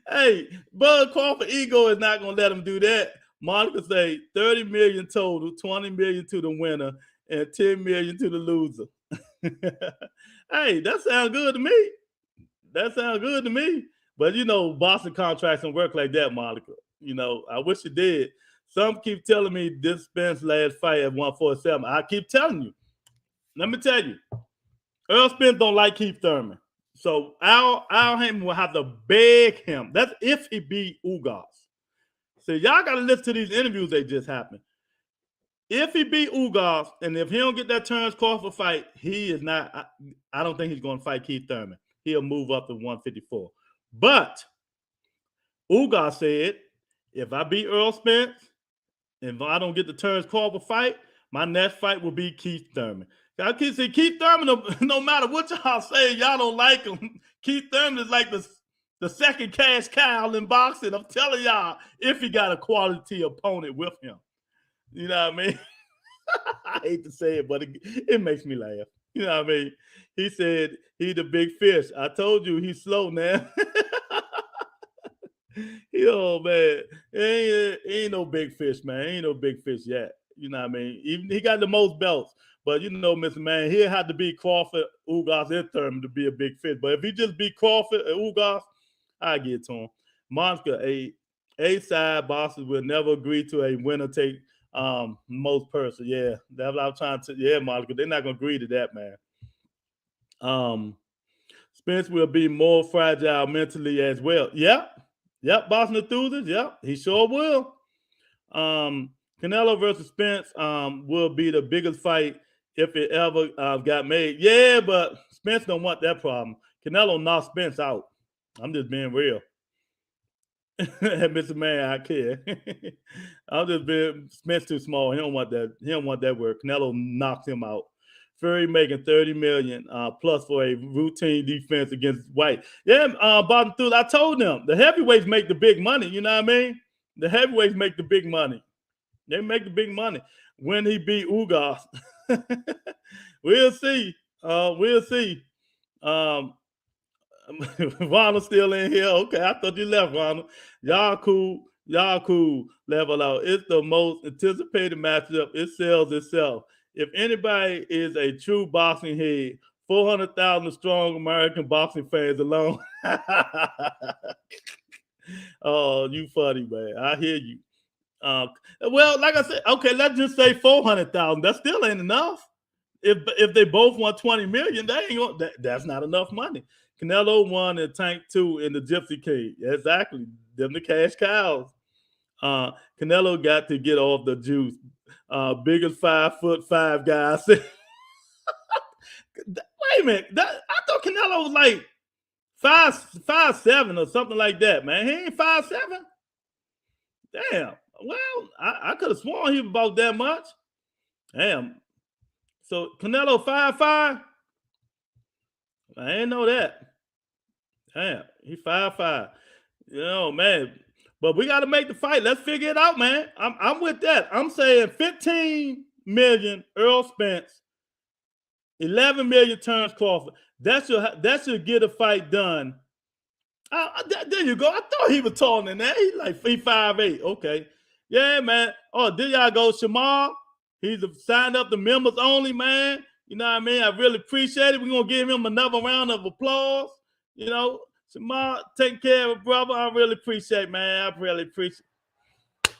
Hey, Bud Crawford ego is not going to let him do that. Monica say 30 million total, 20 million to the winner, and 10 million to the loser. Hey, that sounds good to me. That sounds good to me. But, you know, boxing contracts don't work like that, Monica. You know, I wish it did. Some keep telling me this Spence last fight at 147. I keep telling you. Let me tell you, Earl Spence don't like Keith Thurman. So Al Heyman will have to beg him. That's if he beat Ugas. So y'all got to listen to these interviews that just happened. If he beat Ugas, and if he don't get that Terrence Crawford fight, he is not. I don't think he's going to fight Keith Thurman. He'll move up to 154. But Ugas said, if I beat Earl Spence, if I don't get the Terrence Crawford fight, my next fight will be Keith Thurman. I can see Keith Thurman, no matter what y'all say, y'all don't like him. Keith Thurman is like the second cash cow in boxing. I'm telling y'all, if he got a quality opponent with him. You know what I mean? I hate to say it, but it makes me laugh. You know what I mean? He said he the big fish. I told you he's slow now. Oh man, ain't no big fish, man. Ain't no big fish yet. You know what I mean? Even he got the most belts, but you know, Mr. Man, he'll have to beat Crawford, Ugas, and Thurman to be a big fish. But if he just beat Crawford and Ugas, I get to him. Monska, a side bosses will never agree to a winner take most person. Yeah, that's what I'm trying to. Yeah, Monica, they're not gonna agree to that, man. Spence will be more fragile mentally as well. Yep, Boston enthusiast. Yep, he sure will. Canelo versus Spence will be the biggest fight if it ever got made. Yeah, but Spence don't want that problem. Canelo knocked Spence out. I'm just being real. Mr. Man, I care. I'm just being Spence too small. He don't want that. He don't want that word. Canelo knocked him out. Fury making $30 million plus for a routine defense against White. Yeah, Bottom Through. I told them the heavyweights make the big money. You know what I mean? The heavyweights make the big money. They make the big money when he beat Ugas. We'll see. We'll see. Ronald still in here. Okay, I thought you left, Ronald. Y'all cool. Level out. It's the most anticipated matchup. It sells itself. If anybody is a true boxing head, 400,000 strong American boxing fans alone. Oh, you funny, man. I hear you. Well, like I said, okay, let's just say 400,000. That still ain't enough. If they both won 20 million, that's not enough money. Canelo won and Tank 2 in the Gypsy King. Exactly. Them the cash cows. Canelo got to get off the juice. Biggest 5'5" guy. Wait a minute. I thought Canelo was like 5'7" or something like that, man. He ain't 5'7". Damn. Well, I could have sworn he was about that much. Damn. So Canelo 5'5". I didn't know that. Damn, he 5'5". You know, man. But we got to make the fight. Let's figure it out, man. I'm with that. I'm saying 15 million Earl Spence, 11 million Terrence Crawford. That should get a fight done. There you go. I thought he was taller than that. He's like 5'8". Okay. Yeah, man. Oh, there y'all go, Shamar. He's signed up to members only, man. You know what I mean? I really appreciate it. We're going to give him another round of applause. You know, Shamar, take care of it, brother. I really appreciate it, man. I really appreciate it.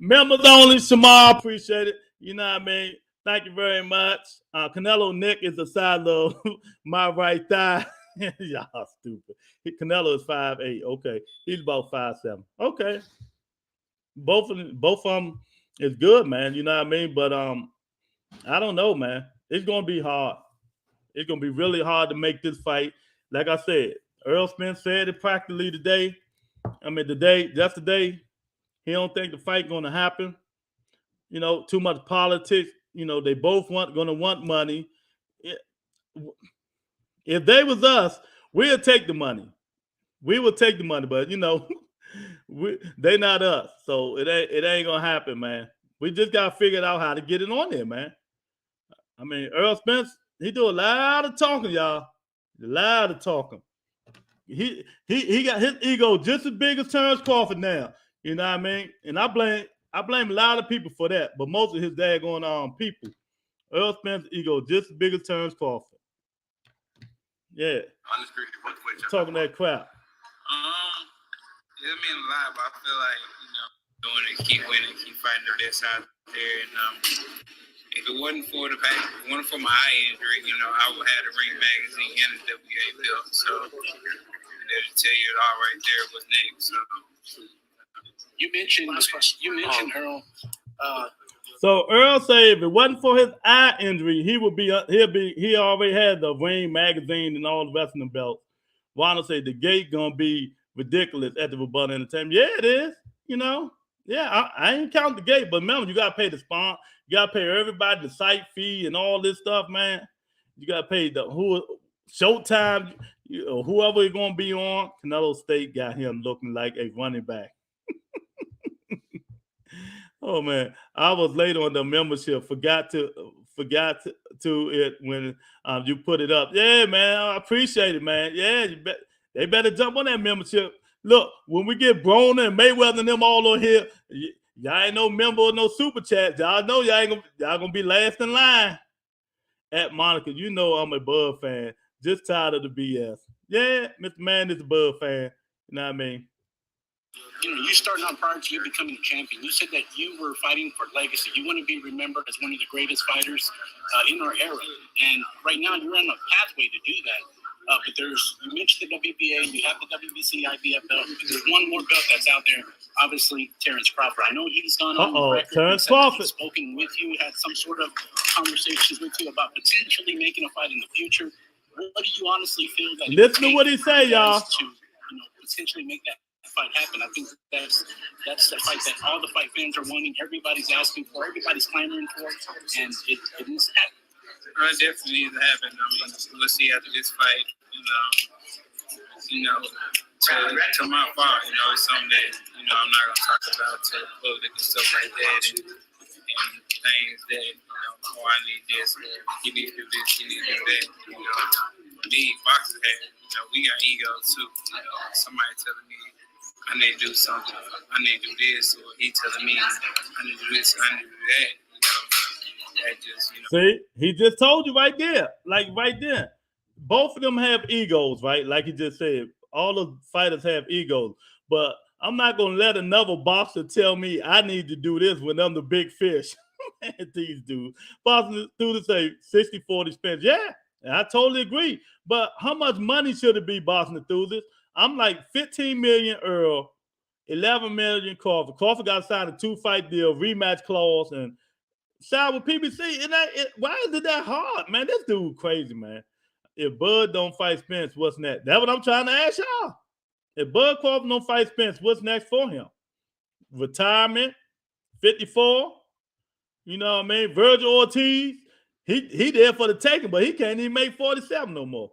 Members only, Shamar, appreciate it. You know what I mean? Thank you very much. Canelo neck is the size of my right thigh. Y'all stupid. Canelo is 5'8". Okay. He's about 5'7". Okay. Both of them is good, man. You know what I mean? But I don't know, man. It's gonna be hard. It's gonna be really hard to make this fight. Like I said, Earl Spence said it practically today. Just today, he don't think the fight gonna happen. You know, too much politics. You know, they both gonna want money. If they was us, we'll take the money. We will take the money, but you know, they not us, so it ain't gonna happen, man. We just gotta figure out how to get it on there, man. I mean, Earl Spence, he do a lot of talking, y'all. A lot of talking. He got his ego just as big as Terrence Crawford now. You know what I mean? And I blame a lot of people for that, but most of his daggone people. Earl Spence's ego just as big as Terrence Crawford. Yeah. Talking that crap. It mean a lot, but I feel like, you know, doing it, keep winning, keep fighting the best out there. And if it wasn't for my eye injury, I would have the Ring magazine and the WA belt. So that'll tell you it all right there what's next. So you mentioned Earl. So Earl say if it wasn't for his eye injury, he already had the Ring magazine and all the rest of the belts. Ronald say the gate gonna be ridiculous at the Rebuttal Entertainment. Yeah, it is. Yeah, I ain't count the gate, but remember, you gotta pay the sponsor, you gotta pay everybody the site fee and all this stuff, man. You gotta pay Showtime, whoever is gonna be on. Canelo State got him looking like a running back. Oh man, I was late on the membership. Forgot to it when you put it up. Yeah, man, I appreciate it, man. Yeah, they better jump on that membership. Look, when we get Broner and Mayweather and them all on here, y'all ain't no member or no super chat. Y'all know y'all gonna be last in line. At Monica, I'm a Bud fan. Just tired of the BS. Yeah, Mr. Man is a Bud fan. You know what I mean? You starting out prior to you becoming a champion. You said that you were fighting for legacy. You want to be remembered as one of the greatest fighters in our era. And right now, you're on a pathway to do that. But you mentioned the WBA, you have the WBC IBF belt. There's one more belt that's out there. Obviously, Terrence Crawford. I know he's gone on the record. Terrence Crawford. He's spoken with you, had some sort of conversations with you about potentially making a fight in the future. What do you honestly feel that? Listen to what he say, y'all. To potentially make that fight happen. I think that's the fight that all the fight fans are wanting. Everybody's asking for. Everybody's clamoring for, and it needs to happen. It definitely needs to happen. I mean, we'll see after this fight. To my fault, it's something that I'm not gonna talk about to public and stuff like that, and things that I need this, or you need to do this, you need to do that. Me, boxers have, we got egos too. Somebody telling me I need to do something, I need to do this, or he telling me I need to do this, I need to do that. That just, See, he just told you right there, like right there. Both of them have egos, right? Like he just said, all the fighters have egos. But I'm not going to let another boxer tell me I need to do this when I'm the big fish. These dudes. Boxers say 60-40 Spence. Yeah, I totally agree. But how much money should it be, boxing enthusiasts? I'm like 15 million Earl, 11 million Crawford. Crawford got signed a 2-fight deal, rematch clause, and signed with PBC. Why is it that hard, man? This dude crazy, man. If Bud don't fight Spence, what's next? That's what I'm trying to ask y'all. If Bud Crawford don't fight Spence, what's next for him? Retirement, 54. You know what I mean? Virgil Ortiz, he there for the taking, but he can't even make 47 no more.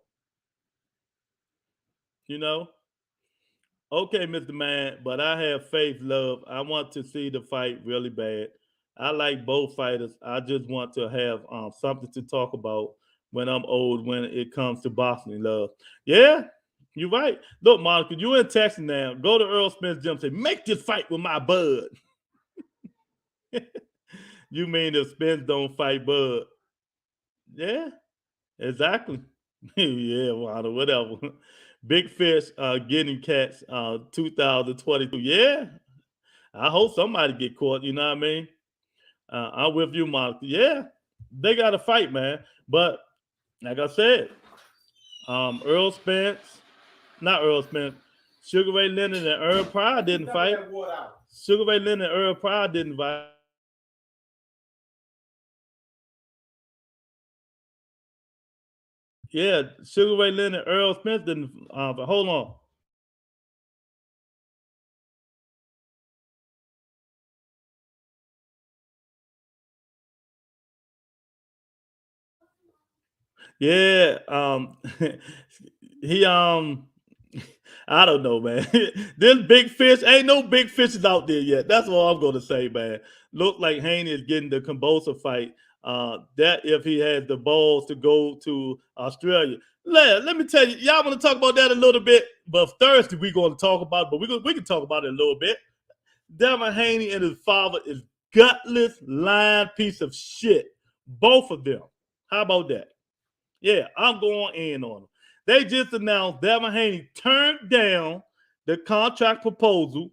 Okay, Mr. Man, but I have faith, love. I want to see the fight really bad. I like both fighters. I just want to have something to talk about when I'm old, when it comes to boxing, love. Yeah, you're right. Look, Monica, you're in Texas now. Go to Earl Spence gym and say, make this fight with my Bud. You mean if Spence don't fight Bud? Yeah, exactly. Yeah, whatever. Big Fish getting cats 2022. Yeah, I hope somebody get caught. You know what I mean? I'm with you, Monica. Yeah, they got to fight, man. But like I said, Earl Spence, not Earl Spence, Sugar Ray Leonard and Earl Pryor didn't fight. Sugar Ray Leonard and Earl Pryor didn't fight. Yeah, Sugar Ray Leonard and Earl Spence didn't. But hold on. Yeah, he I don't know, man. This big fish, ain't no big fishes out there yet. That's all I'm gonna say, man. Look like Haney is getting the Combosa fight. That if he has the balls to go to Australia. Let me tell you, y'all want to talk about that a little bit, but Thursday we're going to talk about it, but we can talk about it a little bit. Devin Haney and his father is gutless, lying piece of shit. Both of them. How about that? Yeah, I'm going in on them. They just announced Devin Haney turned down the contract proposal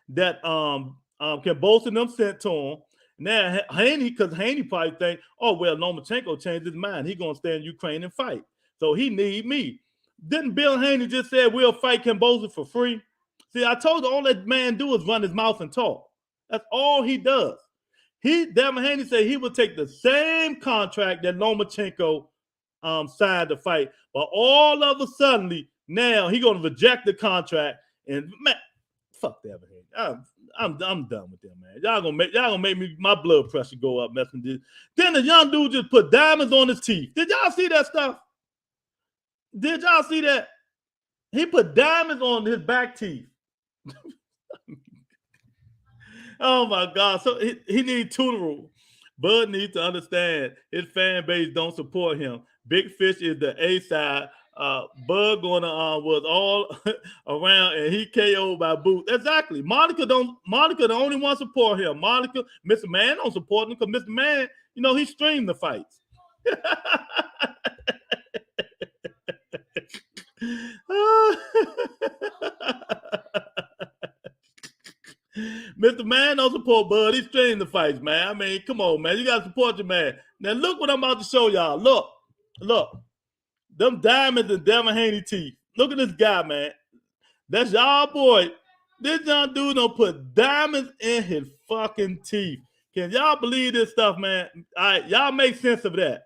that Can both of them sent to him. Now Haney, because Haney probably think, oh well, Lomachenko changed his mind. He gonna stay in Ukraine and fight, so he need me. Didn't Bill Haney just say we'll fight Kamboza for free? See, I told you all that man do is run his mouth and talk. That's all he does. Devin Haney said he would take the same contract that Lomachenko signed to fight, but all of a sudden now he gonna reject the contract and man, fuck Devin Haney. I'm done with them, man. Y'all gonna make me my blood pressure go up messing with this. Then the young dude just put diamonds on his teeth. Did y'all see that stuff? Did y'all see that? He put diamonds on his back teeth. Oh my God. So he needs tutoring. Bud needs to understand his fan base don't support him. Big Fish is the A side. Bud was all around and he KO'd by Booth. Exactly. Monica the only one support him. Monica, Mr. Man don't support him because Mr. Man, he streamed the fights. Mr. Man don't support Bud. He streamed the fights, man. I mean, come on, man. You gotta support your man. Now look what I'm about to show y'all. Look. Them diamonds and Devin Haney teeth. Look at this guy, man. That's y'all boy. This young dude don't put diamonds in his fucking teeth. Can y'all believe this stuff, man? All right, y'all make sense of that.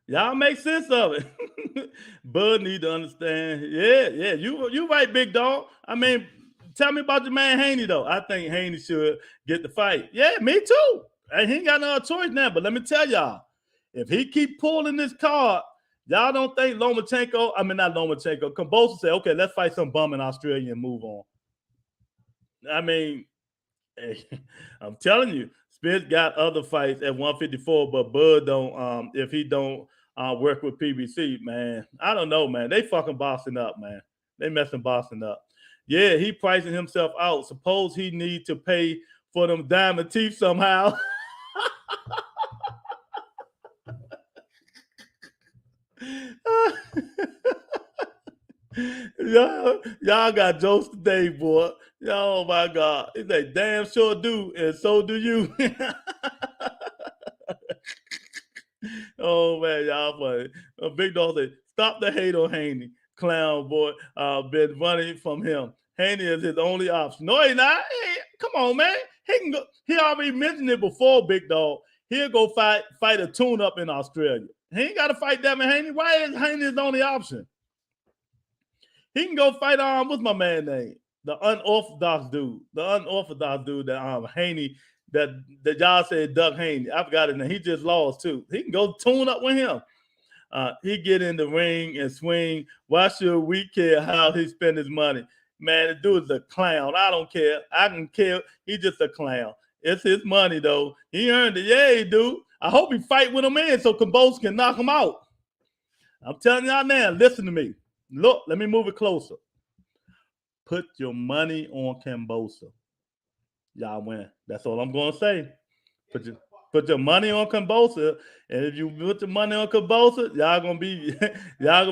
Y'all make sense of it. Bud need to understand. Yeah, you right, big dog. I mean, tell me about your man Haney, though. I think Haney should get the fight. Yeah, me too. He ain't got no other choice now, but let me tell y'all, if he keep pulling this card, y'all don't think not Lomachenko, Kamboza say, okay, let's fight some bum in Australia and move on. I mean, I'm telling you, Spence got other fights at 154, but Bud don't, if he don't work with PBC, man, I don't know, man. They fucking bossing up, man. They messing bossing up. Yeah, he pricing himself out. Suppose he need to pay for them diamond teeth somehow. Y'all got jokes today, boy. Oh my God. It's like, damn sure do, and so do you. Oh man, y'all funny. Big Dog said, stop the hate on Haney. Clown boy. Been running from him. Haney is his only option. No, he not. Hey, come on, man. He can go. He already mentioned it before, Big Dog. He'll go fight a tune-up in Australia. He ain't got to fight Devin Haney. Why is Haney his only option? He can go fight what's my man name? The unorthodox dude. The unorthodox dude that Haney, that y'all said Doug Haney. I forgot his name. He just lost too. He can go tune up with him. He get in the ring and swing. Why should we care how he spend his money? Man, the dude is a clown. I don't care. I can care. He's just a clown. It's his money though. He earned it. Yeah, he do. I hope he fight with him in so Kamboza can knock him out. I'm telling y'all now, listen to me. Look, let me move it closer. Put your money on Kamboza. Y'all win. That's all I'm going to say. Put your money on Kamboza, and if you put your money on Kamboza, y'all gonna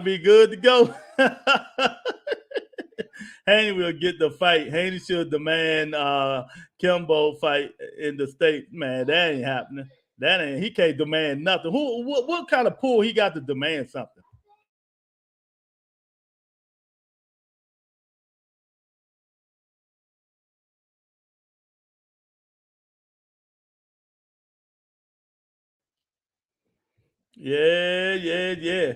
be good to go. Haney will get the fight. Haney should demand Kimbo fight in the state. Man, that ain't happening. He can't demand nothing. What kind of pull he got to demand something? Yeah.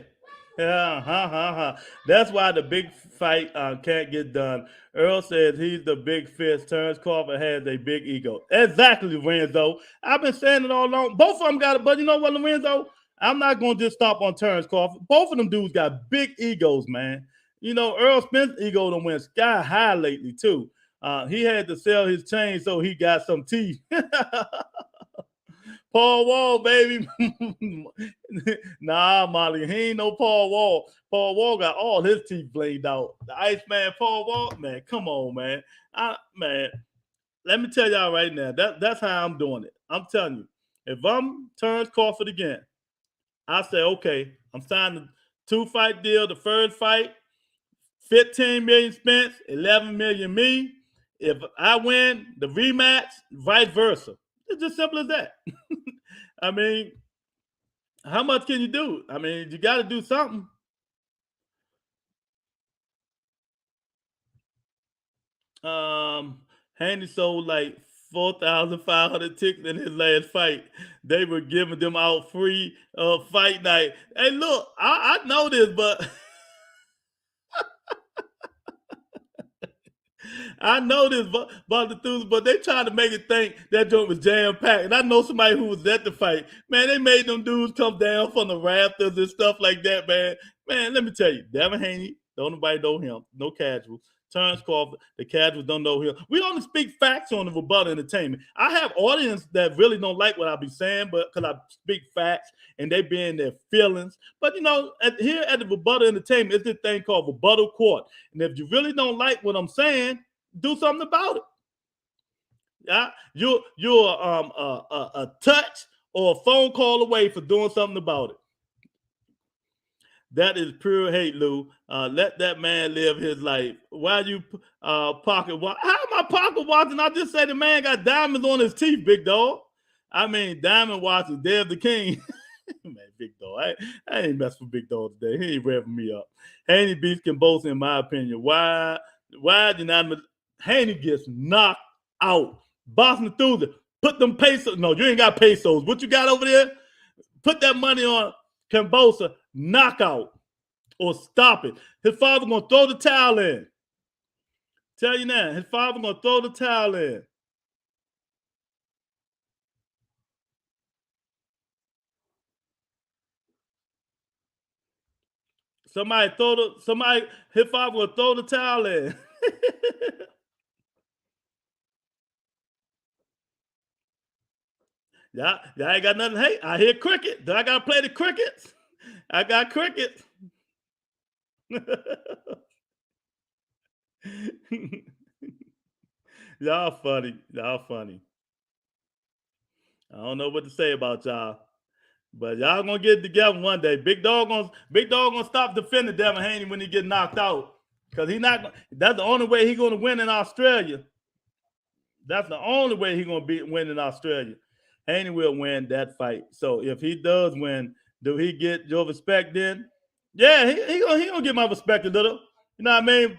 That's why the big fight can't get done. Earl says he's the big fist. Terrence Crawford has a big ego. Exactly, Lorenzo. I've been saying it all along. Both of them got it, but you know what, Lorenzo? I'm not going to just stop on Terrence Crawford. Both of them dudes got big egos, man. You know, Earl Spence ego done went sky high lately, too. He had to sell his chain so he got some teeth. Paul Wall, baby. Nah, Molly, he ain't no Paul Wall. Paul Wall got all his teeth blamed out. The Iceman Paul Wall, man, come on, man. Man, let me tell y'all right now, that's how I'm doing it. I'm telling you, if I'm Terrence Crawford again, I say, okay, I'm signing a 2-fight deal. The first fight, 15 million Spence, 11 million me. If I win the rematch, vice versa. It's just simple as that. I mean, how much can you do? I mean, you got to do something. Haney sold like 4,500 tickets in his last fight. They were giving them out free fight night. Hey, look, I know this, but I know this about the dudes, but they trying to make it think that joint was jam packed. And I know somebody who was at the fight. Man, they made them dudes come down from the rafters and stuff like that, man. Man, let me tell you, Devin Haney, don't nobody know him. No casuals. Terrence Crawford, the casuals don't know him. We only speak facts on the rebuttal entertainment. I have audience that really don't like what I be saying, but because I speak facts and they be in their feelings. But you know, here at the rebuttal entertainment, it's this thing called rebuttal court. And if you really don't like what I'm saying, do something about it. Yeah, you're a touch or a phone call away for doing something about it. That is pure hate, Lou. Let that man live his life. Why you pocket watch? How am I pocket watching? I just said the man got diamonds on his teeth, big dog. I mean, diamond watching, Dev the King. Man, big dog. I ain't messing with big dog today. He ain't revving me up. Haney beats can both, in my opinion. Why did not Haney gets knocked out? Boston Thunder, put them pesos. No, you ain't got pesos. What you got over there? Put that money on Kambosa, knockout, or stop it. His father gonna throw the towel in. Tell you now, his father gonna throw the towel in. His father gonna throw the towel in. Y'all ain't got nothing to hate. I hear cricket. Do I gotta play the crickets? I got crickets. Y'all funny. Y'all funny. I don't know what to say about y'all, but y'all gonna get it together one day. Big dog gonna stop defending Devin Haney when he get knocked out, because that's the only way he gonna win in Australia. That's the only way he gonna win in Australia. Haney will win that fight. So if he does win, do he get your respect then? Yeah, he gonna get my respect a little. You know what I mean?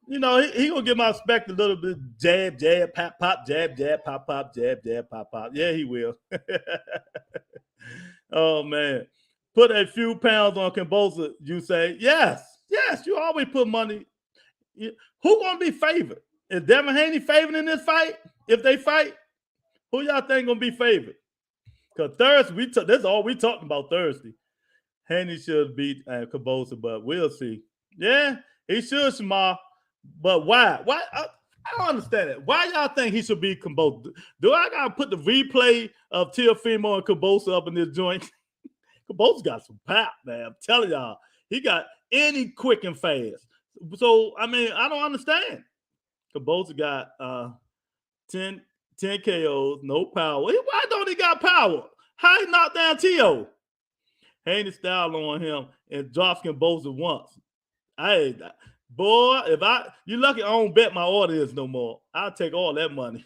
You know, he gonna get my respect a little bit. Jab, jab, pop, pop, jab, jab, pop, pop, jab, jab, pop, pop. Yeah, he will. Oh man. Put a few pounds on Kambosa, you say. Yes, you always put money. Who gonna be favored? Is Devin Haney favored in this fight? If they fight, who y'all think gonna be favored? Because Thursday, this is all we talking about Thursday. Haney should beat Kambosa, but we'll see. Yeah, he should, Shamar. But why? Why? I don't understand it. Why y'all think he should beat Kambosa? Do I gotta put the replay of Teofimo and Kambosa up in this joint? Kambosa got some pop, man. I'm telling y'all, he got any quick and fast. So I mean, I don't understand. Kambosa got 10 KOs, no power. Why don't he got power? How he knocked down Tio? Haney style on him and drops Kambosa once. Boy, you lucky I don't bet my audience no more. I'll take all that money.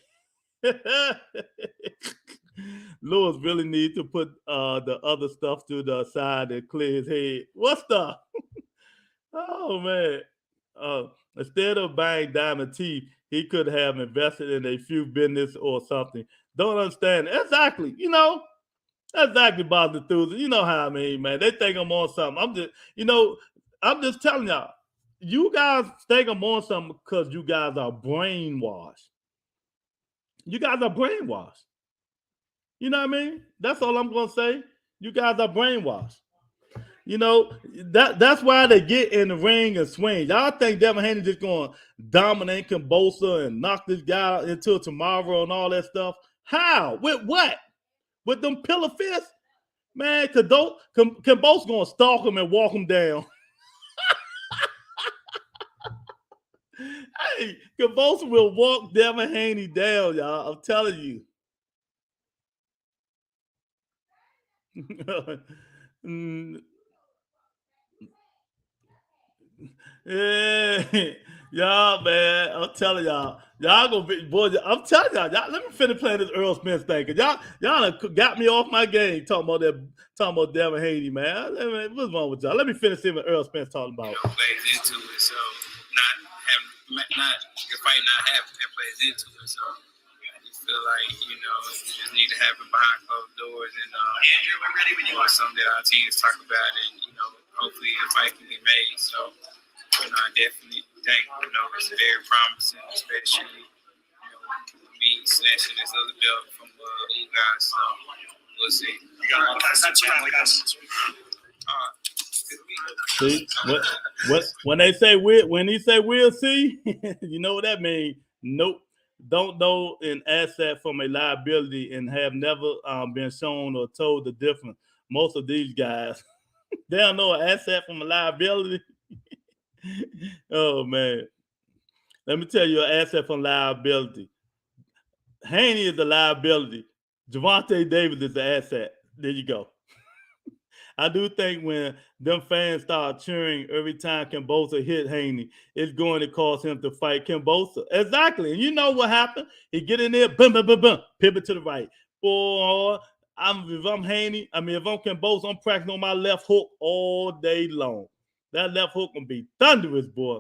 Lewis really needs to put the other stuff to the side and clear his head. What stuff? Oh man. Instead of buying diamond teeth, he could have invested in a few business or something. Don't understand. Exactly. You know, exactly about the Thursday. You know how I mean, man. They think I'm on something. I'm just telling y'all. You guys think I'm on something because you guys are brainwashed. You guys are brainwashed. You know what I mean? That's all I'm gonna say. You guys are brainwashed. You know, that's why they get in the ring and swing. Y'all think Devin Haney just going to dominate Kambosa and knock this guy until tomorrow and all that stuff? How? With what? With them pillar fists? Man, Kambosa going to stalk him and walk him down. Hey, Cabosa will walk Devin Haney down, y'all. I'm telling you. Mm, yeah, y'all, man. I'm telling y'all gonna be boy. I'm telling y'all, let me finish playing this Earl Spence thing, cause y'all done got me off my game talking about Devin Haney, man. What's wrong with y'all? Let me finish seeing what Earl Spence talking about. Plays into it, so your fight not having that plays into it, so. I just feel like, you just need to have it behind closed doors and Andrew, we're ready when you want something that our teams talk about and, hopefully a fight can be made. So, I definitely think, it's very promising, especially, me snatching this other belt from you guys. So, we'll see. You got that's right, guys. See, when he say we'll see, you know what that means? Nope. Don't know an asset from a liability and have never been shown or told the difference. Most of these guys, they don't know an asset from a liability. Oh, man. Let me tell you an asset from liability. Haney is a liability. Javante Davis is the asset. There you go. I do think when them fans start cheering every time Kambosa hit Haney, it's going to cause him to fight Kambosa. Exactly. And you know what happened? He get in there, boom, boom, boom, boom, pivot to the right. Boy, if I'm Kambosa, I'm practicing on my left hook all day long. That left hook gonna be thunderous, boy.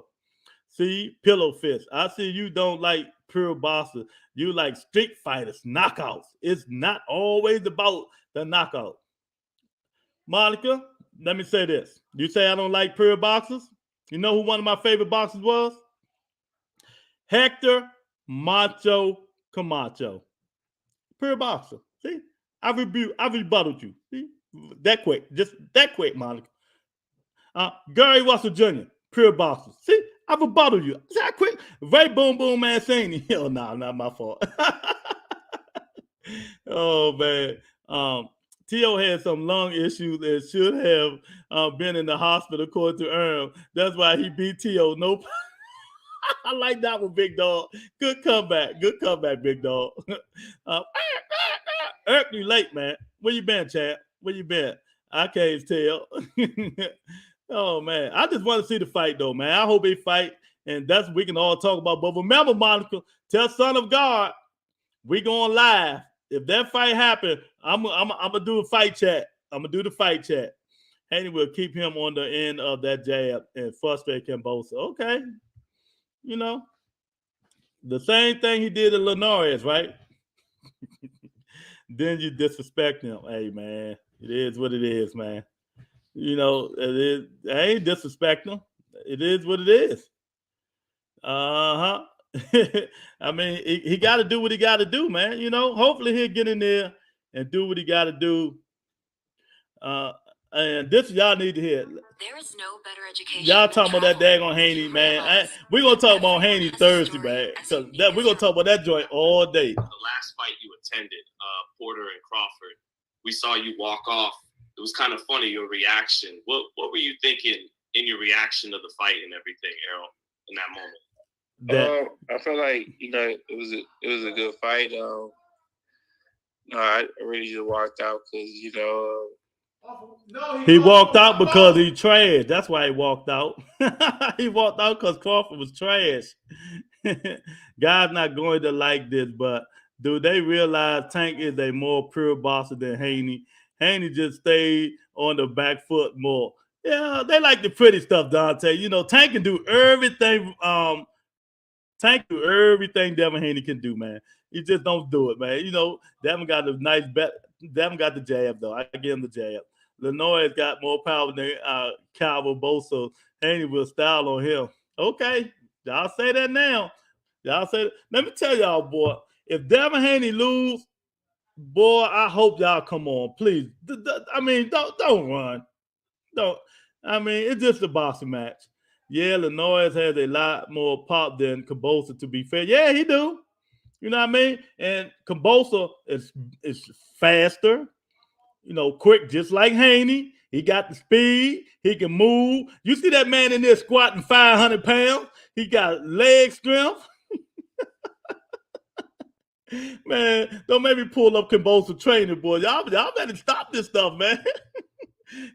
See, pillow fist. I see you don't like pure boxers. You like street fighters, knockouts. It's not always about the knockout. Monica, let me say this. You say I don't like pure boxers? You know who one of my favorite boxers was? Hector Macho Camacho. Pure boxer. See? I rebutted you. See? That quick. Just that quick, Monica. Gary Russell Jr., pure boxer. See? I rebutted you. See how quick? Ray Boom Boom Mancini. Oh, no, not my fault. Oh, man. T.O. had some lung issues and should have been in the hospital, according to Earl. That's why he beat T.O. Nope. I like that one, big dog. Good comeback, big dog. Eric, you late, man. Where you been, Chad? Where you been? I can't tell. Oh, man. I just want to see the fight, though, man. I hope he fight, and that's what we can all talk about. But remember, Monica, tell Son of God, we going live. If that fight happen, I'm gonna do a fight chat. I'm gonna do the fight chat. Haney will keep him on the end of that jab and frustrate Kambosa. Okay, the same thing he did to Linares, right? Then you disrespect him. Hey, man, it is what it is, man. It is. I ain't disrespecting him. It is what it is. I mean, he got to do what he got to do, man. Hopefully he'll get in there and do what he got to do. And this y'all need to hear. There is no better education. Y'all talking about that daggone Haney, man. We're going to talk about Haney Thursday, man. Because we're going to talk about that joint all day. The last fight you attended, Porter and Crawford, we saw you walk off. It was kind of funny, your reaction. What were you thinking in your reaction to the fight and everything, Earl, in that moment? I felt like it was a good fight. I really just walked out because he walked out because he trash. That's why he walked out. He walked out because Crawford was trash. Guys not going to like this, but do they realize Tank is a more pure boxer than Haney? Haney just stayed on the back foot more. Yeah, they like the pretty stuff, Dante. Tank can do everything. Tank do everything Devin Haney can do, man. He just don't do it, man. Devin got a nice bet. Devin got the jab, though. I give him the jab. Lenore's got more power than Calvin Bosa. Haney will style on him. Okay, y'all say that now. Y'all say that. Let me tell y'all, boy, if Devin Haney lose, boy, I hope y'all come on, please. I mean, don't run. Don't. I mean, it's just a boxing match. Yeah, Lenore's has a lot more pop than Kambosa, to be fair. Yeah, he do. You know what I mean? And Kambosa is faster, quick, just like Haney. He got the speed. He can move. You see that man in there squatting 500 pounds? He got leg strength. Man, don't make me pull up Kimbosa training, boy. Y'all better stop this stuff, man.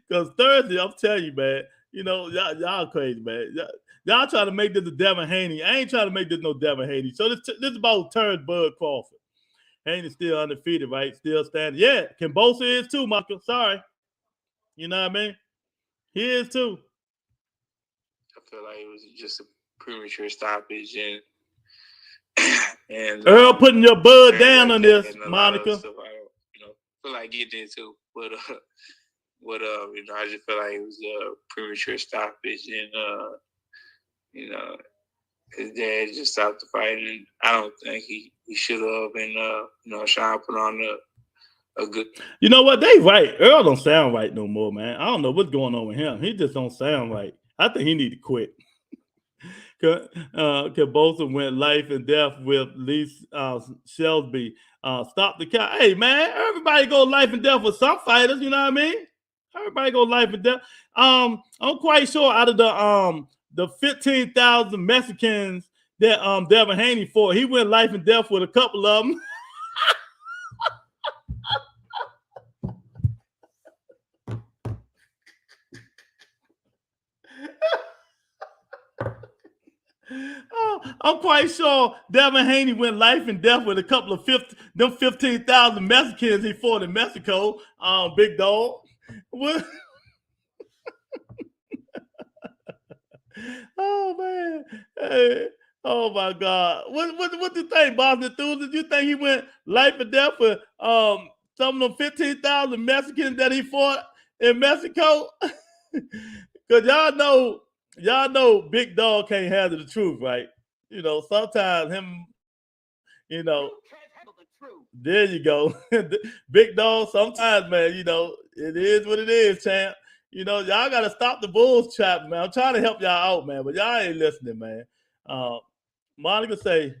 Because Thursday, I'm telling you, man, you know, y'all crazy, man. Y'all trying to make this a Devin Haney. I ain't trying to make this no Devin Haney. So this is about turn Bud Crawford. Haney's still undefeated, right? Still standing. Yeah, Kimbosa is too, Michael. Sorry. You know what I mean? He is too. I feel like it was just a premature stoppage, and Earl putting your Bud down like on that, this, and a Monica. lot of stuff I don't, feel like getting into, but I just feel like it was a premature stoppage, and his dad just stopped the fight, and I don't think he should have, and Sean put on a good. You know what? They right. Earl don't sound right no more, man. I don't know what's going on with him. He just don't sound right. I think he need to quit. Kimbosa went life and death with Lee Shelby. Stop the count. Hey, man, everybody go life and death with some fighters. You know what I mean? Everybody go life and death. I'm quite sure out of the 15,000 Mexicans that Devin Haney fought, he went life and death with a couple of them. I'm quite sure Devin Haney went life and death with a couple of 15,000 Mexicans he fought in Mexico. Big dog. What? Oh man. Hey. Oh my God. What do you think, Boston Enthusiast? You think he went life and death with some of them 15,000 Mexicans that he fought in Mexico? Because y'all know Big Dog can't handle the truth, right? You know, sometimes him, you know, there you go. Big Dog, sometimes, man, you know, it is what it is, champ. You know, y'all got to stop the Bulls trap, man. I'm trying to help y'all out, man, but y'all ain't listening, man. Monica say,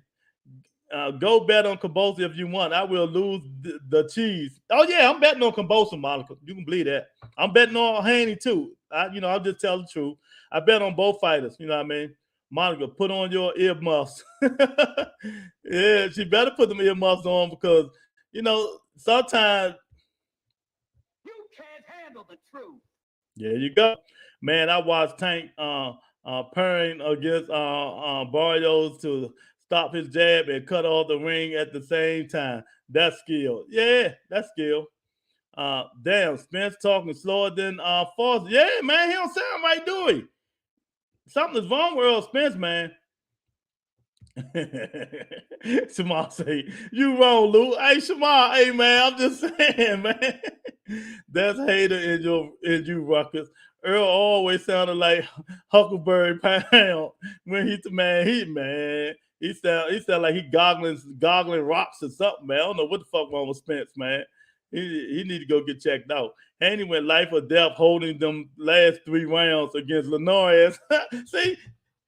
go bet on Kimbosa if you want. I will lose the cheese. Oh, yeah, I'm betting on Kimbosa, Monica. You can believe that. I'm betting on Haney, too. I'll just tell the truth. I bet on both fighters. You know what I mean? Monica, put on your earmuffs. Yeah, she better put them earmuffs on because, you know, sometimes you can't handle the truth. There you go. Man, I watched Tank purring against Barrios to stop his jab and cut off the ring at the same time. That's skill. Yeah, that's skill. Damn, Spence talking slower than Foster. Yeah, man, he don't sound right, do he? Something is wrong with Earl Spence, man. Shamar say, you wrong, Lou. Hey, Shamar, hey, man, I'm just saying, man. That's hater in you, Ruckus. Earl always sounded like Huckleberry Pound when he sound like he goggling rocks or something, man. I don't know what the fuck wrong with Spence, man. He need to go get checked out. Haney went life or death holding them last 3 rounds against Linares. See,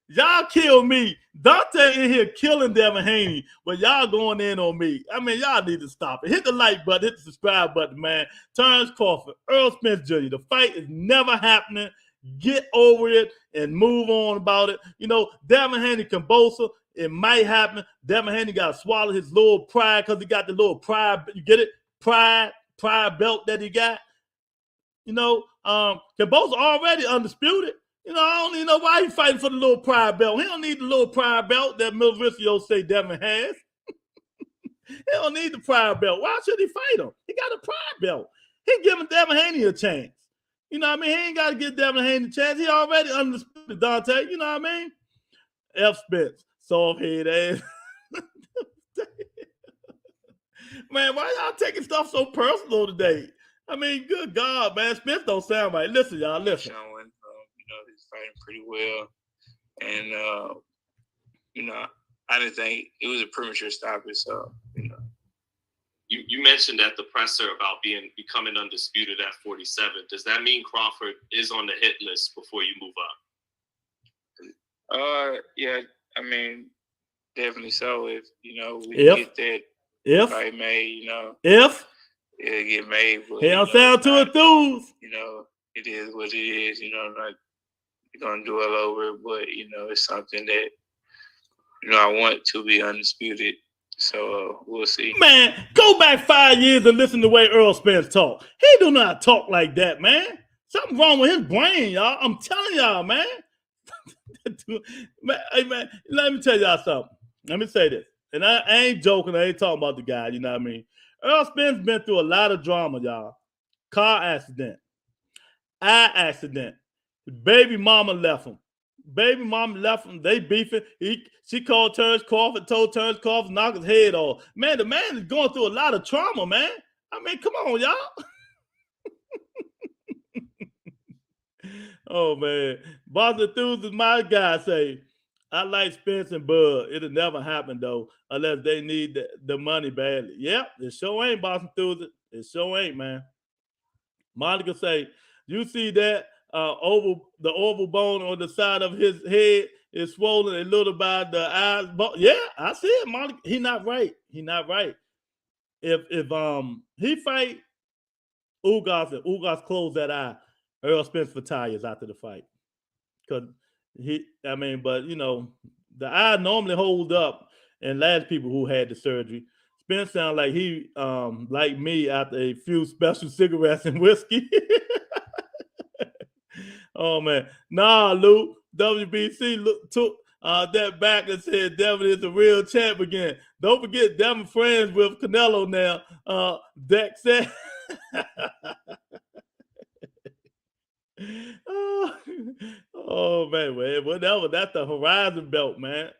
y'all kill me. Dante in here killing Devin Haney, but y'all going in on me. I mean, y'all need to stop it. Hit the like button, hit the subscribe button, man. Terrence Crawford, Earl Spence Jr. The fight is never happening. Get over it and move on about it. You know, Devin Haney, Kimbosa, it might happen. Devin Haney got to swallow his little pride because he got the little pride. You get it? Pride belt that he got. You know, Kimbosa already undisputed. You know, I don't even know why he's fighting for the little pride belt. He don't need the little pride belt that Milvicio say Devin has. He don't need the pride belt. Why should he fight him? He got a pride belt. He giving Devin Haney a chance. You know what I mean? He ain't got to give Devin Haney a chance. He already undisputed Dante. You know what I mean? F. Spence, soft head ass. Man, why y'all taking stuff so personal today? I mean, good God, man. Spence don't sound right. Listen, y'all, listen. Showing, he's fighting pretty well. And, I didn't think it was a premature stoppage. So, You mentioned at the presser about becoming undisputed at 47. Does that mean Crawford is on the hit list before you move up? Yeah, I mean, definitely so. If, we get that fight made, If it'll get made. But, he don't sound too enthused. It is what it is. Not you're gonna do it over, but it's something that I want to be undisputed. So we'll see. Man, go back 5 years and listen to the way Earl Spence talk. He do not talk like that, man. Something wrong with his brain, y'all. I'm telling y'all, man. Hey, man, let me tell y'all something. Let me say this. And I ain't joking. I ain't talking about the guy, you know what I mean? Earl Spence been through a lot of drama, y'all. Car accident. Eye accident. Baby mama left him. They beefing. She called Terrence Crawford, told Terrence Crawford to knock his head off. Man, the man is going through a lot of trauma, man. I mean, come on, y'all. Oh, man. Boston Enthused is my guy say, I like Spence and Bud. It'll never happen, though, unless they need the money badly. Yep, it sure ain't, Boston Enthused. It sure ain't, man. Monica say, you see that the oval bone on the side of his head is swollen a little by the eyes. Yeah, I see it, Monica. He not right. If he fight Ugas and Ugas close that eye, Earl Spence retires after the fight. Because but the eye normally holds up and last people who had the surgery. Spence sound like he like me after a few special cigarettes and whiskey. Oh man. Nah, Lou. WBC took that back and said Devin is a real champ again. Don't forget Devin friends with Canelo now. Dex said oh man, whatever. That's the Horizon belt, man.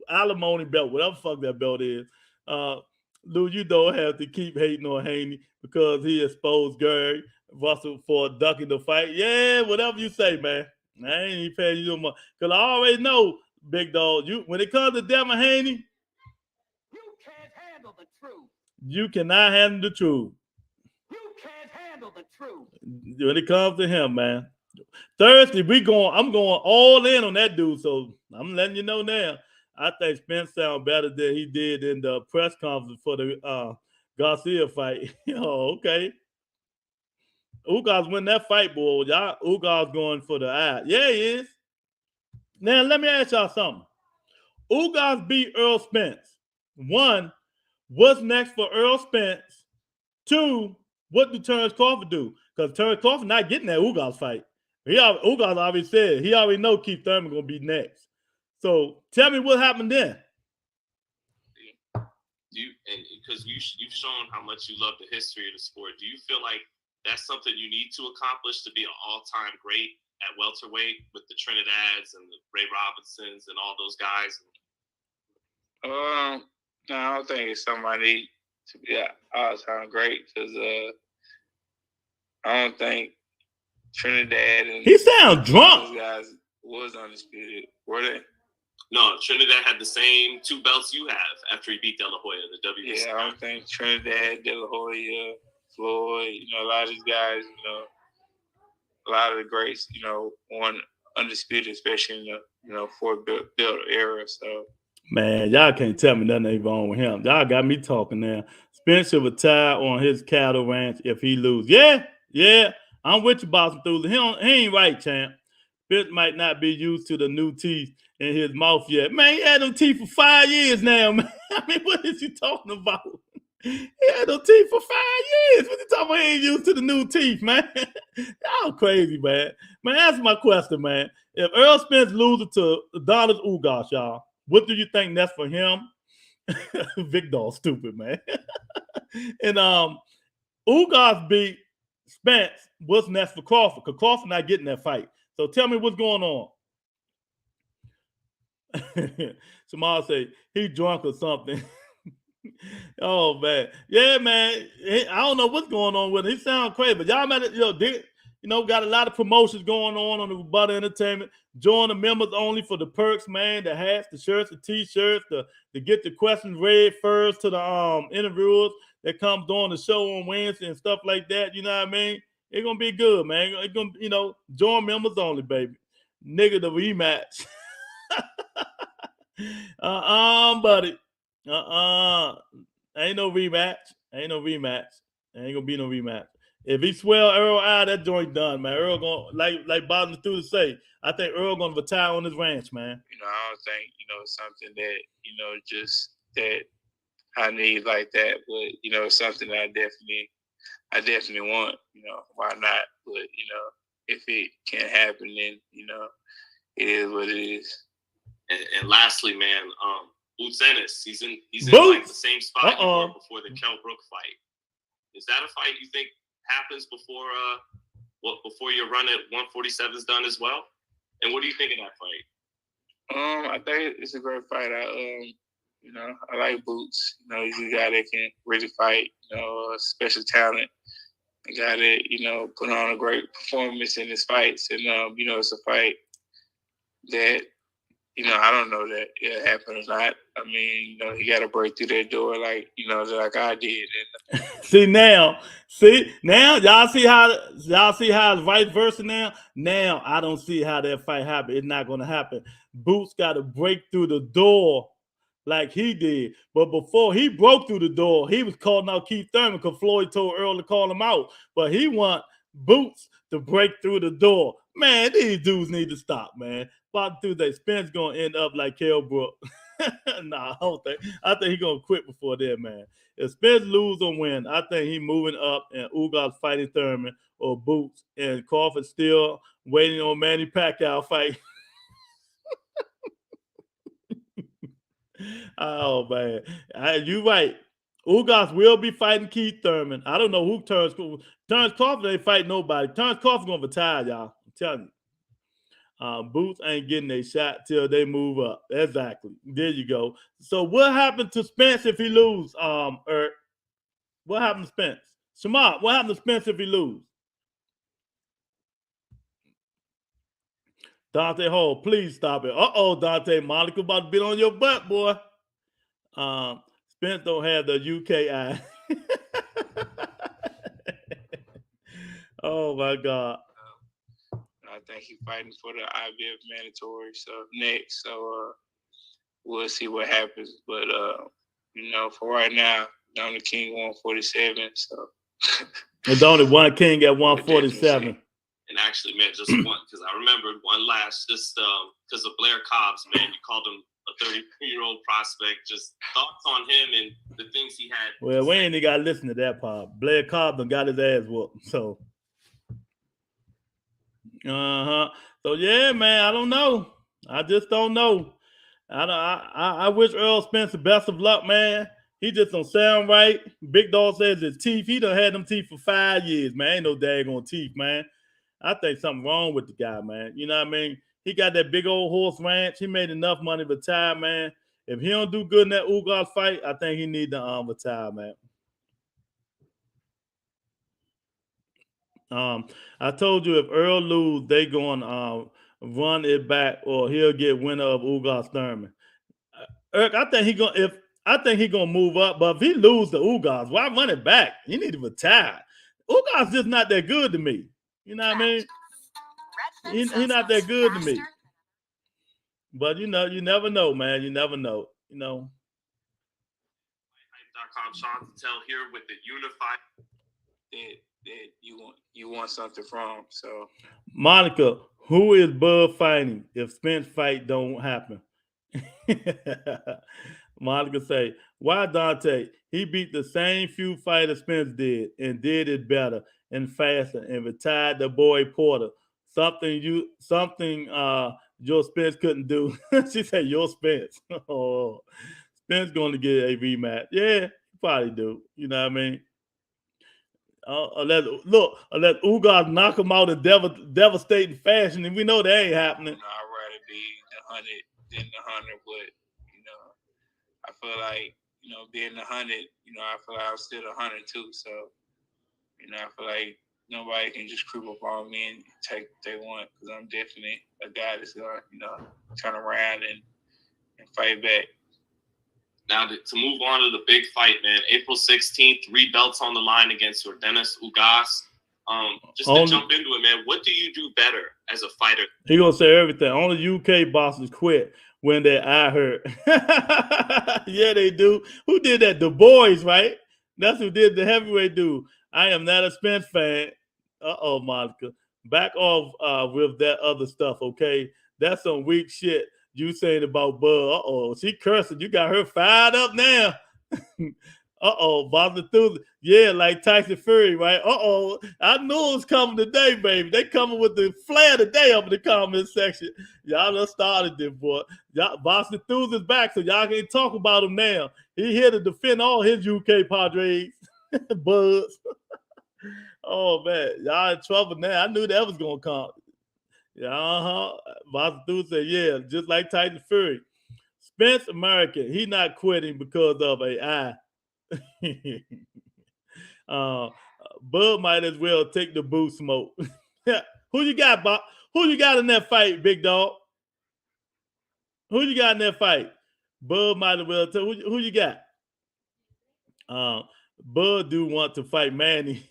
Alimony belt, whatever the fuck that belt is. Lou, you don't have to keep hating on Haney because he exposed Gary Russell for ducking the fight. Yeah, whatever you say, man. I ain't even paying you no more. Because I already know, big dog, when it comes to Devin Haney, you can't handle the truth. You cannot handle the truth. You can't handle the truth. When it comes to him, man. Thursday, I'm going all in on that dude, so I'm letting you know now. I think Spence sound better than he did in the press conference for the Garcia fight. Oh, okay. Ugas win that fight, boy. Y'all, Ugas going for the eye. Yeah, he is. Now, let me ask y'all something. Ugas beat Earl Spence. 1, what's next for Earl Spence? 2, what do Terrence Crawford do? Because Terrence Crawford not getting that Ugas fight. Ugas already said he already know Keith Thurman going to be next. So tell me what happened then. Because you've shown how much you love the history of the sport, do you feel like that's something you need to accomplish to be an all-time great at welterweight with the Trinidads and the Ray Robinsons and all those guys? No, I don't think it's something I need to be an all-time great because I don't think Trinidad and he sound drunk. Those guys was undisputed, were they? No, Trinidad had the same 2 belts you have after he beat De La Hoya, the WBC. Yeah, I don't think Trinidad, De La Hoya, Floyd, a lot of these guys, a lot of the greats, won undisputed, especially in the Fort Bill era. So, man, y'all can't tell me nothing ain't wrong with him. Y'all got me talking now. Spencer retire on his cattle ranch if he lose. Yeah, I'm with you, Boston Thursday. He ain't right, champ. Spence might not be used to the new teeth in his mouth yet. Man, he had them teeth for 5 years now, man. I mean, what is he talking about? He had them teeth for 5 years. What you talking about? He ain't used to the new teeth, man. Y'all crazy, man. Man, answer my question, man. If Earl Spence loses to Adonis Ugas, y'all, what do you think that's for him? Victor, stupid, man. And Ugas beat Spence. What's next for Crawford? Because Crawford not getting that fight. So tell me what's going on. Jamal say he drunk or something. Oh man, yeah, man. I don't know what's going on with him. He sounds crazy, but y'all might, got a lot of promotions going on the Butter Entertainment. Join the members only for the perks, man. The hats, the shirts, the t-shirts, to get the questions read first to the interviewers that comes during the show on Wednesday and stuff like that. You know what I mean? It's gonna be good, man. It's gonna, join members only, baby. Nigga, the rematch. Buddy. Ain't no rematch. Ain't gonna be no rematch. If he swell Earl out, that joint done, man. Earl gonna like Bobby through to say. I think Earl gonna retire on his ranch, man. I don't think something that just that I need like that, but something that I definitely want. Why not? But if it can't happen, then it is what it is. And lastly, man, Boots Ennis, he's in Boots! like the same spot he were before the Kell Brook fight. Is that a fight you think happens before your run at 147 is done as well? And what do you think of that fight? I think it's a great fight. I like Boots. He's a guy that can really fight. Special talent. A guy that put on a great performance in his fights, and it's a fight that I don't know that it happened or not. I mean, he got to break through that door like I did. And See now, y'all see how it's vice versa now. Now I don't see how that fight happened. It's not going to happen. Boots got to break through the door like he did. But before he broke through the door, he was calling out Keith Thurman because Floyd told Earl to call him out. But he want Boots to break through the door. Man, these dudes need to stop, man. About Tuesday, Spence gonna end up like Kell Brook. Nah, I don't think. I think he's gonna quit before that, man. If Spence lose or win, I think he moving up and Ugas fighting Thurman or Boots, and Crawford still waiting on Manny Pacquiao fight. Oh man, you right. Ugas will be fighting Keith Thurman. I don't know who Terrence Crawford ain't fighting nobody. Terrence Crawford gonna retire, y'all. I'm telling you. Boots ain't getting a shot till they move up. Exactly. There you go. So what happened to Spence if he lose? What happened to Spence? Shamar, what happened to Spence if he lose? Dante Hall, please stop it. Dante, Monica about to be on your butt, boy. Spence don't have the UK eye. Oh my God. I think he's fighting for the IBF mandatory next. So we'll see what happens. But for right now, I'm the king 147. So there's only one king at 147. And actually, man, just one, because I remembered one last, just because of Blair Cobbs, man, you called him a 33-year-old prospect. Just thoughts on him and the things he had. Well, we ain't got to listen to that part. Blair Cobbs done got his ass whooped. So. So yeah, man, I don't know. I just don't know. I wish Earl Spence the best of luck, man. He just don't sound right. Big Dog says his teeth. He done had them teeth for 5 years, man. Ain't no daggone teeth, man. I think something wrong with the guy, man. You know what I mean? He got that big old horse ranch. He made enough money to retire, man. If he don't do good in that Ugas fight, I think he need to retire, man. I told you if Earl lose, they gonna run it back, or he'll get winner of Ugas Thurman. Eric, I think he gonna move up, but if he lose to Ugas, why run it back? He need to retire. Ugas just not that good to me. You know what I mean? He not that good to me. But you never know, man. You never know. Hype.com, Sean Patel here with the unified. That you want something from. So Monica, who is Bud fighting if Spence fight don't happen? Monica say, why Dante? He beat the same few fighters Spence did and did it better and faster and retired the boy Porter. Something Joe Spence couldn't do. She said your Spence. Oh, Spence going to get a rematch. Yeah, he probably do. You know what I mean? Unless Ugas knock him out in devastating fashion, and we know that ain't happening. I'd rather be the 100 than the 100, but I feel like being the 100, I feel like I'm still the 100 too. So I feel like nobody can just creep up on me and take what they want, because I'm definitely a guy that's gonna turn around and fight back. Now, to move on to the big fight, man, April 16th, 3 belts on the line against Yordenis Ugas. Just to jump into it, man, what do you do better as a fighter? He gonna say everything. Only UK bosses quit when they IHEART. Yeah, they do. Who did that? The boys, right? That's who did the heavyweight dude. I am not a Spence fan. Uh-oh, Monica. Back off with that other stuff, okay? That's some weak shit you saying about Bud. Uh-oh, she cursing. You got her fired up now. Uh-oh, Boston Thursday. Yeah, like Tyson Fury, right? Uh-oh, I knew it was coming today, baby. They coming with the flair today up in the comment section. Y'all done started this, boy. Y'all, Boston Thursday's back, so y'all can't talk about him now. He here to defend all his UK Padres. Buds. Oh, man. Y'all in trouble now. I knew that was going to come. Yeah, Boston Thursday, yeah, just like Tyson Fury. Spence American, he not quitting because of AI. Bud might as well take the boo smoke. Who you got, Bob? Who you got in that fight, big dog? Who you got in that fight? Bud might as well take. Who you got? Bud do want to fight Manny.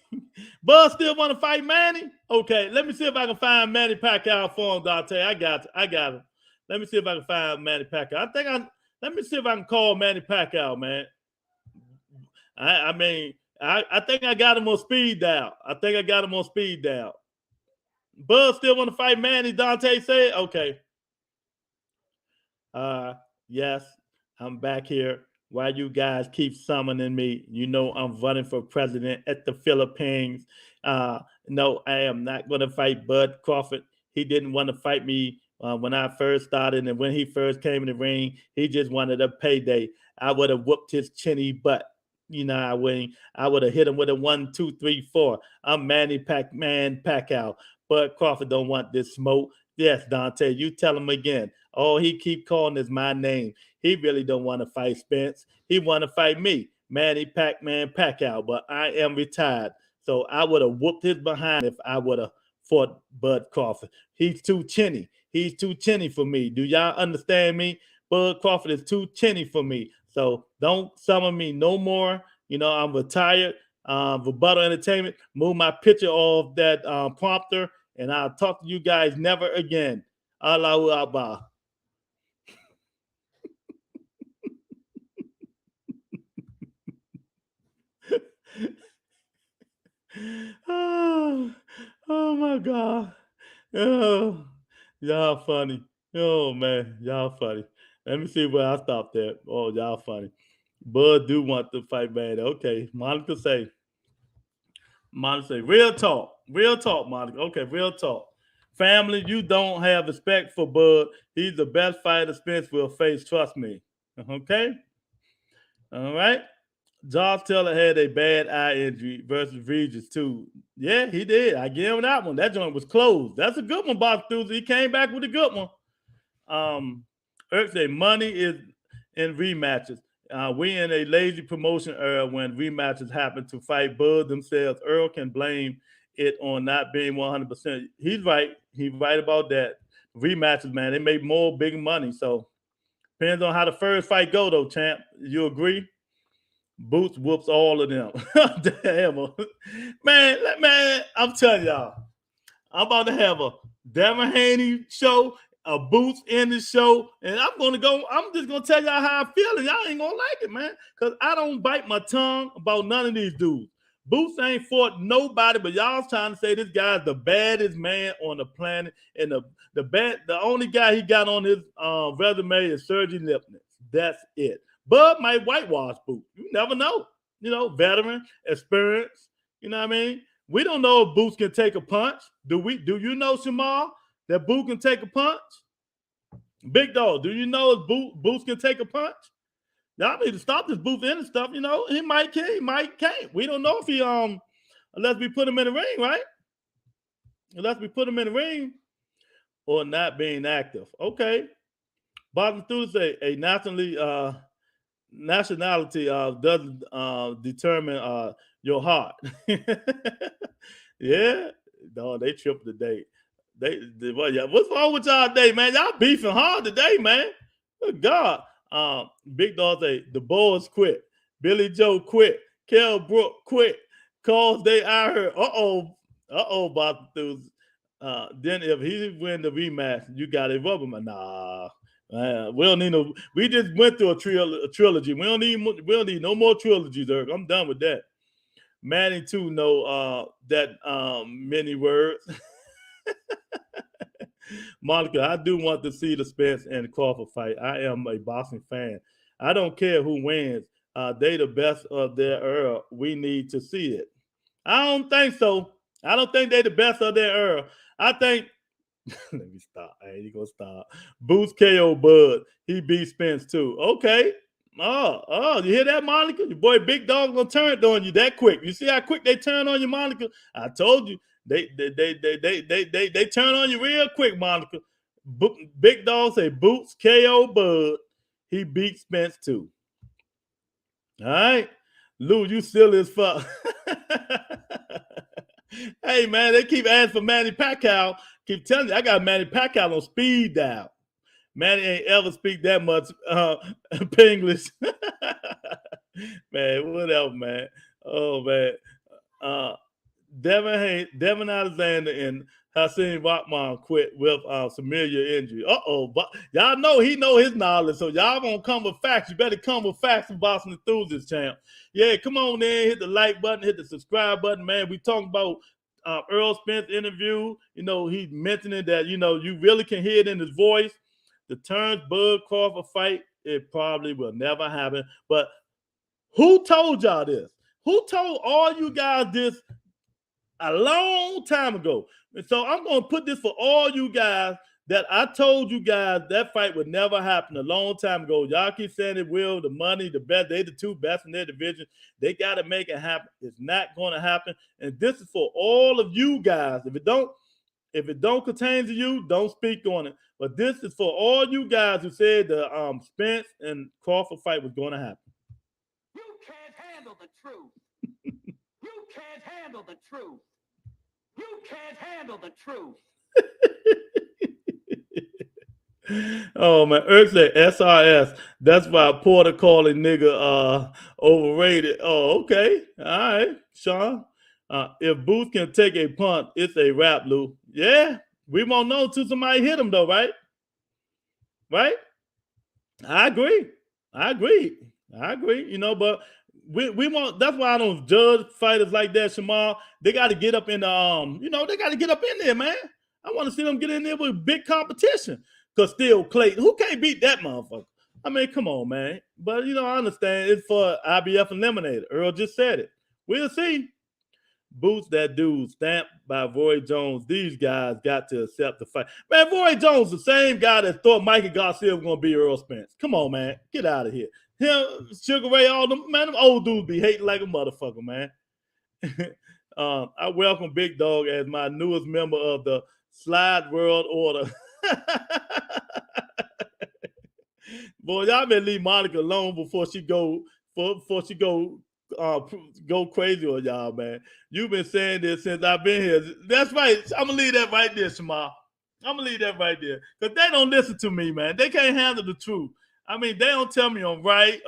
Bud still want to fight Manny? Okay, let me see if I can find Manny Pacquiao for him, Dante. I got him. Let me see if I can find Manny Pacquiao. Let me see if I can call Manny Pacquiao, man. I mean, I think I got him on speed dial. Bud still want to fight Manny, Dante said? Okay. Yes, I'm back here. Why you guys keep summoning me? You know I'm running for president at the Philippines. No, I am not going to fight Bud Crawford. He didn't want to fight me when I first started, and when he first came in the ring, he just wanted a payday. I would have whooped his chinny butt. You know, I would have hit him with a 1, 2, 3, 4. I'm Manny Pacquiao. Bud Crawford don't want this smoke. Yes, Dante, you tell him again. Oh, he keep calling this my name. He really don't want to fight Spence. He want to fight me, Manny Pacquiao. But I am retired, so I would have whooped his behind if I would have fought Bud Crawford. He's too chinny. He's too chinny for me. Do y'all understand me? Bud Crawford is too chinny for me. So don't summon me no more. You know, I'm retired. Rebuttal Entertainment, move my picture off that prompter, and I'll talk to you guys never again. Allahu Akbar. Oh my God. Oh, y'all funny. Oh man, y'all funny. Let me see where I stopped at. Oh, y'all funny. Bud do want to fight man. Okay, Monica say, real talk, Monica. Okay, real talk. Family, you don't have respect for Bud. He's the best fighter Spence will face. Trust me. Okay. All right. Josh Taylor had a bad eye injury versus Regis too. Yeah, he did. I give him that one. That joint was closed. That's a good one, Box Tuesday. He came back with a good one. Eric said money is in rematches. We in a lazy promotion era when rematches happen to fight Bud themselves. Earl can blame it on not being 100%. He's right. He's right about that. Rematches, man, they make more big money. So depends on how the first fight go, though, champ. You agree? Boots whoops all of them. Damn, man, I'm telling y'all, I'm about to have a Devin Haney show, a Boots in the show, and I'm just gonna tell y'all how I feel, and y'all ain't gonna like it, man, because I don't bite my tongue about none of these dudes. Boots ain't fought nobody, but y'all's trying to say this guy's the baddest man on the planet, and the only guy he got on his resume is Sergey Lipnitz. That's it. Bud might whitewash Boots. You never know. You know, veteran, experience. You know what I mean? We don't know if Boots can take a punch. Do you know, Shamar, that Boots can take a punch? Big dog, do you know if Boots can take a punch? Y'all need to stop this Boots in and stuff. You know, he might can, he might can't. We don't know if he unless we put him in the ring, right? Unless we put him in the ring or not being active. Okay. Bottom Tuesday, a nationality doesn't determine your heart. Yeah, no, they tripped today. What's wrong with y'all today, man? Y'all beefing hard today, man. Good God. Big Dog say the boys quit. Billy Joe quit. Kell Brook quit. Cause they I heard. Bob Thues. Then if he win the rematch, you got a rubber man. Nah. We don't need no. We just went through a trilogy. We don't need no more trilogies, Eric. I'm done with that. Manny too know that many words. Monica, I do want to see the Spence and Crawford fight. I am a boxing fan. I don't care who wins. They the best of their era. We need to see it. I don't think so. I don't think they the best of their era. I think let me stop. I ain't gonna stop. Boots KO Bud. He beat Spence too. Okay. Oh, you hear that, Monica? Your boy Big Dog gonna turn on you that quick. You see how quick they turn on you, Monica? I told you. They turn on you real quick, Monica. Big Dog say Boots KO Bud. He beat Spence too. All right. Lou, you silly as fuck. Hey man, they keep asking for Manny Pacquiao. Keep telling you, I got Manny Pacquiao on speed dial. Manny ain't ever speak that much English. Man, whatever, man. Oh man. Devin Alexander and Hassan Wachman quit with familiar injury. But y'all know he know his knowledge, so y'all gonna come with facts. You better come with facts from Boxing Enthusiast, champ. Yeah, come on in, hit the like button, hit the subscribe button, man. We talking about Earl Spence interview. You know, he's mentioning that, you know, you really can hear it in his voice. The Terrence Bud Crawford fight, it probably will never happen. But who told y'all this? Who told all you guys this a long time ago? And so I'm going to put this for all you guys that I told you guys that fight would never happen a long time ago. Y'all keep saying it will, the money, the best. They're the two best in their division. They got to make it happen. It's not going to happen. And this is for all of you guys. If it don't pertain to you, don't speak on it. But this is for all you guys who said the Spence and Crawford fight was going to happen. You can't handle the truth. You can't handle the truth. You can't handle the truth. Oh man, Eric said SRS. That's why Porter calling nigga overrated. Oh, okay. All right, Sean. If Booth can take a punt, it's a wrap, Lou. Yeah, we won't know until somebody hit him, though, right? Right? I agree. You know, but we want. That's why I don't judge fighters like that, Shamar. They got to get up in the you know, they got to get up in there, man. I want to see them get in there with big competition. Cause still Clayton, who can't beat that motherfucker? I mean, come on, man. But you know, I understand it's for IBF eliminated. Earl just said it. We'll see. Boots that dude stamped by Roy Jones. These guys got to accept the fight. Man, Roy Jones, the same guy that thought Mikey Garcia was gonna be Earl Spence. Come on, man. Get out of here. Him, Sugar Ray, all them, man, them old dudes be hating like a motherfucker, man. I welcome Big Dog as my newest member of the Slide World Order. Boy, y'all better leave Monica alone before she go go crazy on y'all, man. You've been saying this since I've been here. That's right. I'm gonna leave that right there, Shema. I'm gonna leave that right there. Because they don't listen to me, man. They can't handle the truth. I mean, they don't tell me I'm right.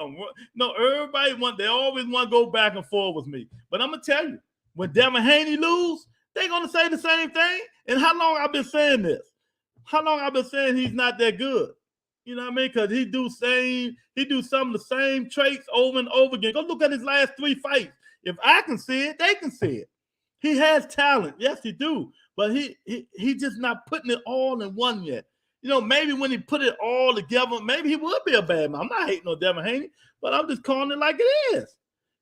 No, everybody they always want to go back and forth with me. But I'm gonna tell you, when Devin Haney lose, they're gonna say the same thing. And how long I've been saying this? How long I've been saying he's not that good? You know what I mean? Because he do some of the same traits over and over again. Go look at his last 3 fights. If I can see it, they can see it. He has talent. Yes, he do. But he just not putting it all in one yet. You know, maybe when he put it all together, maybe he would be a bad man. I'm not hating on Devin Haney, but I'm just calling it like it is.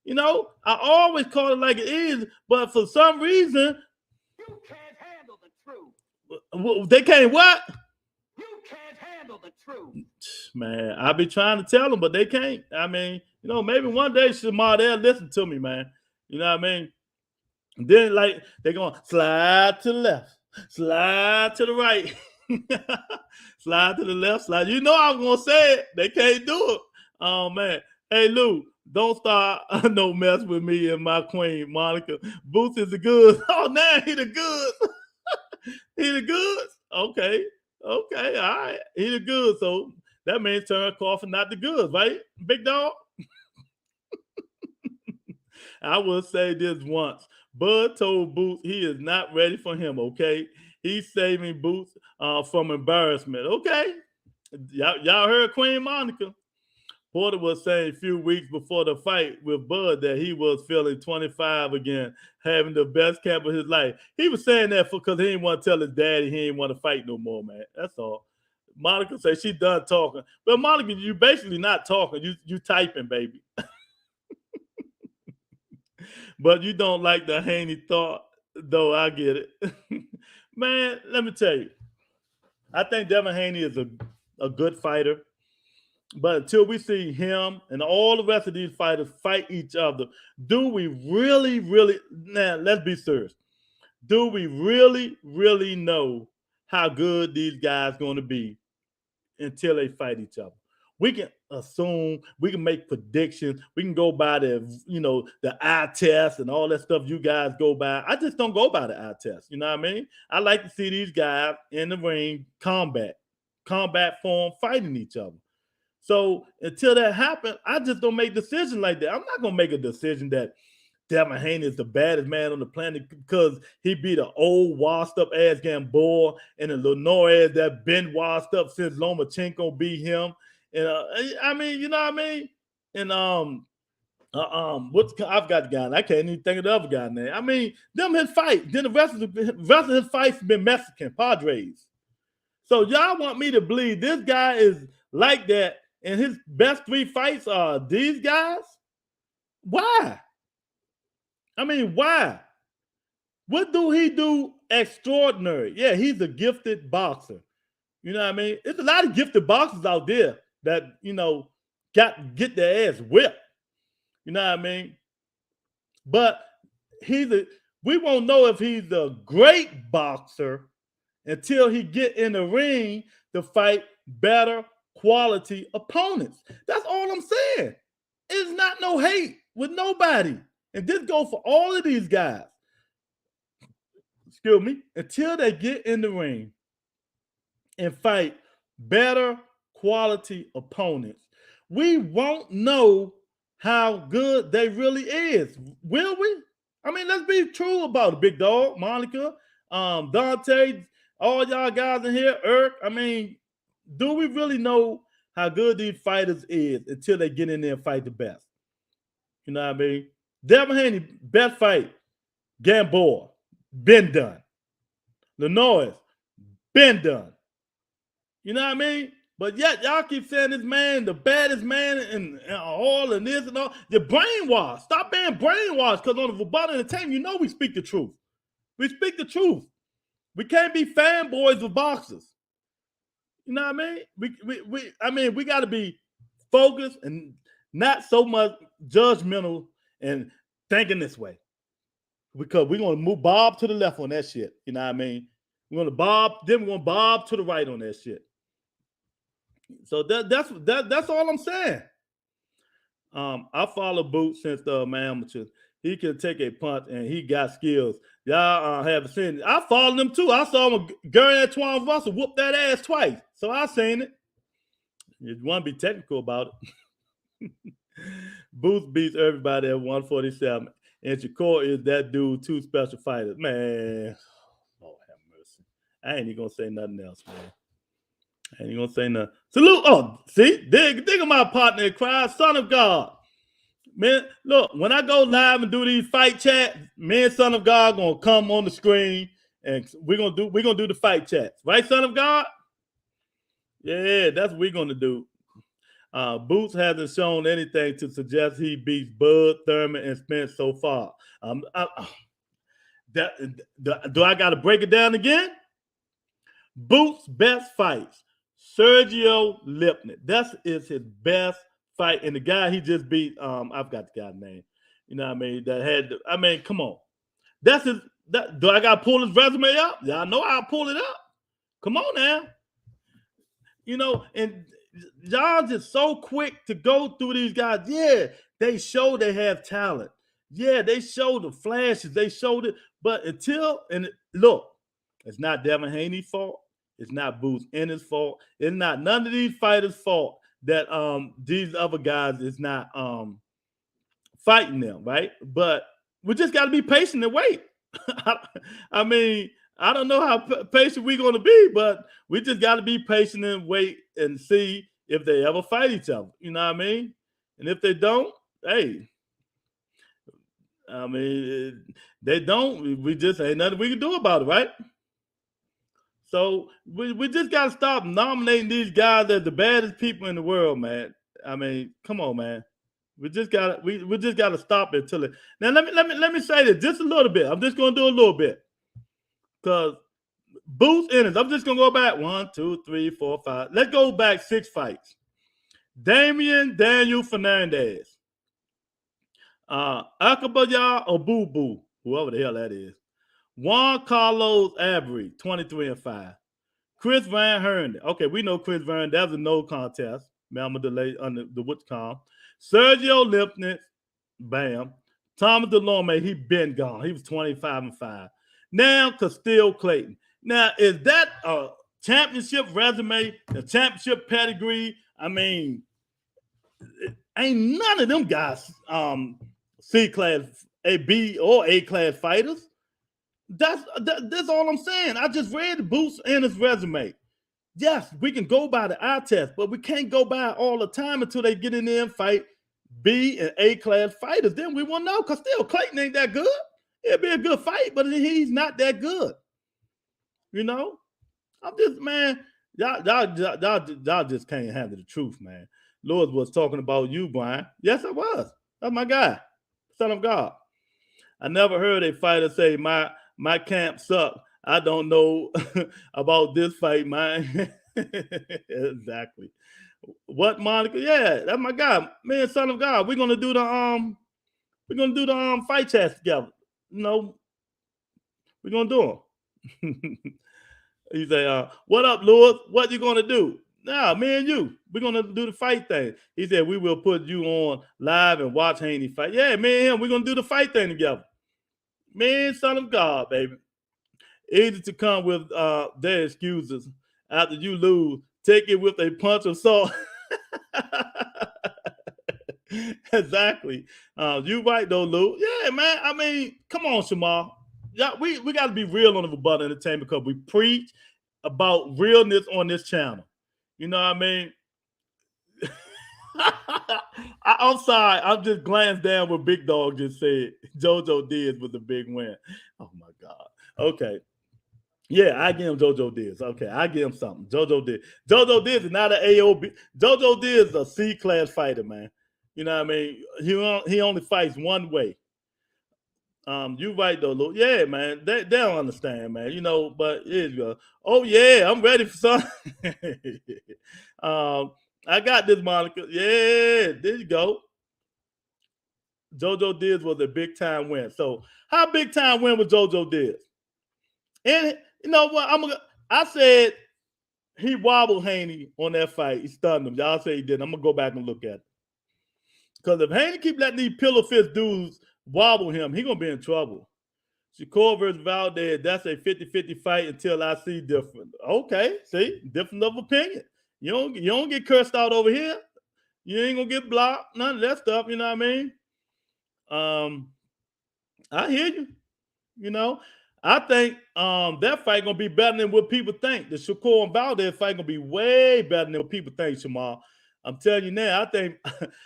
You know, I always call it like it is, but for some reason, you can't handle the truth. They can't what? You can't handle the truth. Man, I be trying to tell them, but they can't. I mean, you know, maybe one day Shamar, they'll listen to me, man. You know what I mean? Then, like, they're going to slide to the left, slide to the right, slide to the left, slide. You know I'm going to say it. They can't do it. Oh, man. Hey, Lou, don't start no mess with me and my queen, Monica. Boots is the goods. Oh, now he the goods. He the goods? Okay, all right. He the goods. So that means Terrence Crawford not the goods, right, Big Dog? I will say this once. Bud told Boots he is not ready for him, okay? He's saving Boots from embarrassment, okay? Y'all heard Queen Monica. Porter was saying a few weeks before the fight with Bud that he was feeling 25 again, having the best camp of his life. He was saying that because he didn't want to tell his daddy he didn't want to fight no more, man. That's all. Monica said she done talking. But Monica, you basically not talking. You typing, baby. But you don't like the Haney thought, though. I get it. Man, let me tell you. I think Devin Haney is a good fighter. But until we see him and all the rest of these fighters fight each other, do we really, now let's be serious. Do we really know how good these guys going to be until they fight each other? We can assume, we can make predictions, we can go by the eye test and all that stuff you guys go by. I just don't go by the eye test. You know what I mean? I like to see these guys in the ring, combat form, fighting each other. So until that happens, I just don't make decisions like that. I'm not going to make a decision that Devin Haney is the baddest man on the planet because he beat an old, washed-up ass Gamboa and a Lenoir that been washed up since Lomachenko beat him. And I mean, you know what I mean? And I've got the guy. I can't even think of the other guy's name. I mean, them his fight. Then the rest of his fights been Mexican Padres. So y'all want me to believe this guy is like that, and his best 3 fights are these guys? Why? I mean, why? What do he do extraordinary? Yeah, he's a gifted boxer. You know what I mean? There's a lot of gifted boxers out there that, get their ass whipped. You know what I mean? But we won't know if he's a great boxer until he get in the ring to fight better quality opponents. That's all I'm saying. It's not no hate with nobody. And this goes for all of these guys. Excuse me. Until they get in the ring and fight better quality opponents, we won't know how good they really is. Will we? I mean, let's be true about it, big dog, Monica, Dante, all y'all guys in here, Eric. I mean, do we really know how good these fighters is until they get in there and fight the best? You know what I mean? Devin Haney, best fight, Gamboa, been done. Lenoir, been done. You know what I mean? But yet y'all keep saying this man, the baddest man and all and this and all. You're brainwashed. Stop being brainwashed, because on the Verbal Entertainment, we speak the truth. We speak the truth. We can't be fanboys of boxers. You know what I mean? We got to be focused and not so much judgmental and thinking this way, because we're going to move Bob to the left on that shit. You know what I mean? We're going to Bob to the right on that shit. So that's all I'm saying. I follow Boots since the amateur. He can take a punch and he got skills. Y'all haven't seen it. I followed him too. I saw him, Gary Antoine Russell whoop that ass twice. So I seen it. You want to be technical about it. Boots beats everybody at 147. And Shakur is that dude, 2 special fighters. Man, Lord have mercy. I ain't even going to say nothing else, man. I ain't gonna say nothing. Salute. Oh, see, dig at my partner in crime, Son of God. Man, look, when I go live and do these fight chats, me and Son of God gonna come on the screen and we're gonna do the fight chats. Right, Son of God? Yeah, that's what we're gonna do. Boots hasn't shown anything to suggest he beats Bud, Thurman, and Spence so far. Do I gotta break it down again? Boots' best fights. Sergio Lipnick. That is his best fight. And the guy he just beat, I've got the guy's name. You know what I mean? Come on. Do I got to pull his resume up? Yeah, I know I'll pull it up. Come on now. And y'all just so quick to go through these guys. Yeah, they show they have talent. Yeah, they show the flashes. They showed it. But look, it's not Devin Haney's fault. It's not Boots Ennis' fault. It's not none of these fighters' fault that these other guys is not fighting them, right? But we just got to be patient and wait. I mean, I don't know how patient we're going to be, but we just got to be patient and wait and see if they ever fight each other. You know what I mean? And if they don't, hey, I mean, they don't. We just ain't nothing we can do about it, right? So we just gotta stop nominating these guys as the baddest people in the world, man. I mean, come on, man. We just gotta stop it till it. Now let me say this just a little bit. I'm just gonna do a little bit because Boots Ennis. I'm just gonna go back 1, 2, 3, 4, 5. Let's go back 6 fights. Daniel Fernandez, Akabaya or Boo Boo, whoever the hell that is. Juan Carlos Avery, 23-5. Chris Van Herndon. Okay, we know Chris Van. That was a no contest. Mama delay under the Witcom. Sergio Lipnitz, bam. Thomas Delorme, he been gone. He was 25-5. Now Castile Clayton. Now, is that a championship resume, a championship pedigree? I mean, ain't none of them guys C-class, A, B, or A-class fighters. That's all I'm saying. I just read the Boots in his resume. Yes, we can go by the eye test, but we can't go by all the time until they get in there and fight B and A-class fighters. Then we won't know because still Clayton ain't that good. It'll be a good fight, but he's not that good. You know? I'm just, man, y'all just can't handle the truth, man. Lord was talking about you, Brian. Yes, I was. That's my guy, son of God. I never heard a fighter say, my camp sucked. I don't know about this fight, man. Exactly. What, Monica? Yeah, that's my guy, man, son of God. We're gonna do the fight chats together. You know, we're gonna do them. He say, what up, Lewis? What you gonna do? Nah, me and you, we're gonna do the fight thing. He said we will put you on live and watch Haney fight. Yeah, me and him, we're gonna do the fight thing together. Man, son of God, baby. Easy to come with their excuses after you lose. Take it with a punch of salt. Exactly. You right though, Lou. Yeah, man. I mean, come on, Shamar. Yeah, we got to be real on the Rebuttal Entertainment because we preach about realness on this channel. You know what I mean? I'm sorry. I just glanced down what Big Dog just said. JoJo Diaz was a big win. Oh my God. Okay. Yeah, I give him JoJo Diaz. Okay, I give him something. JoJo Diaz. JoJo Diaz is not an AOB. JoJo Diaz is a C-class fighter, man. You know what I mean? He only fights one way. You right though, Lou. Yeah, man. They don't understand, man. You know, but here you go. Oh yeah, I'm ready for something. I got this, Monica. Yeah, there you go. JoJo Diaz was a big time win. So how big time win was JoJo Diaz? And you know what? I said he wobbled Haney on that fight. He stunned him. Y'all say he did. I'm gonna go back and look at it. Because if Haney keep letting these pillow fist dudes wobble him, he gonna be in trouble. Shakur versus Valdez, that's a 50-50 fight until I see different. Okay, see, different of opinion. You don't get cursed out over here. You ain't gonna get blocked, none of that stuff, you know what I mean? I hear you. You know, I think that fight gonna be better than what people think. The Shakur and Valdez fight gonna be way better than what people think, Shamar. I'm telling you now,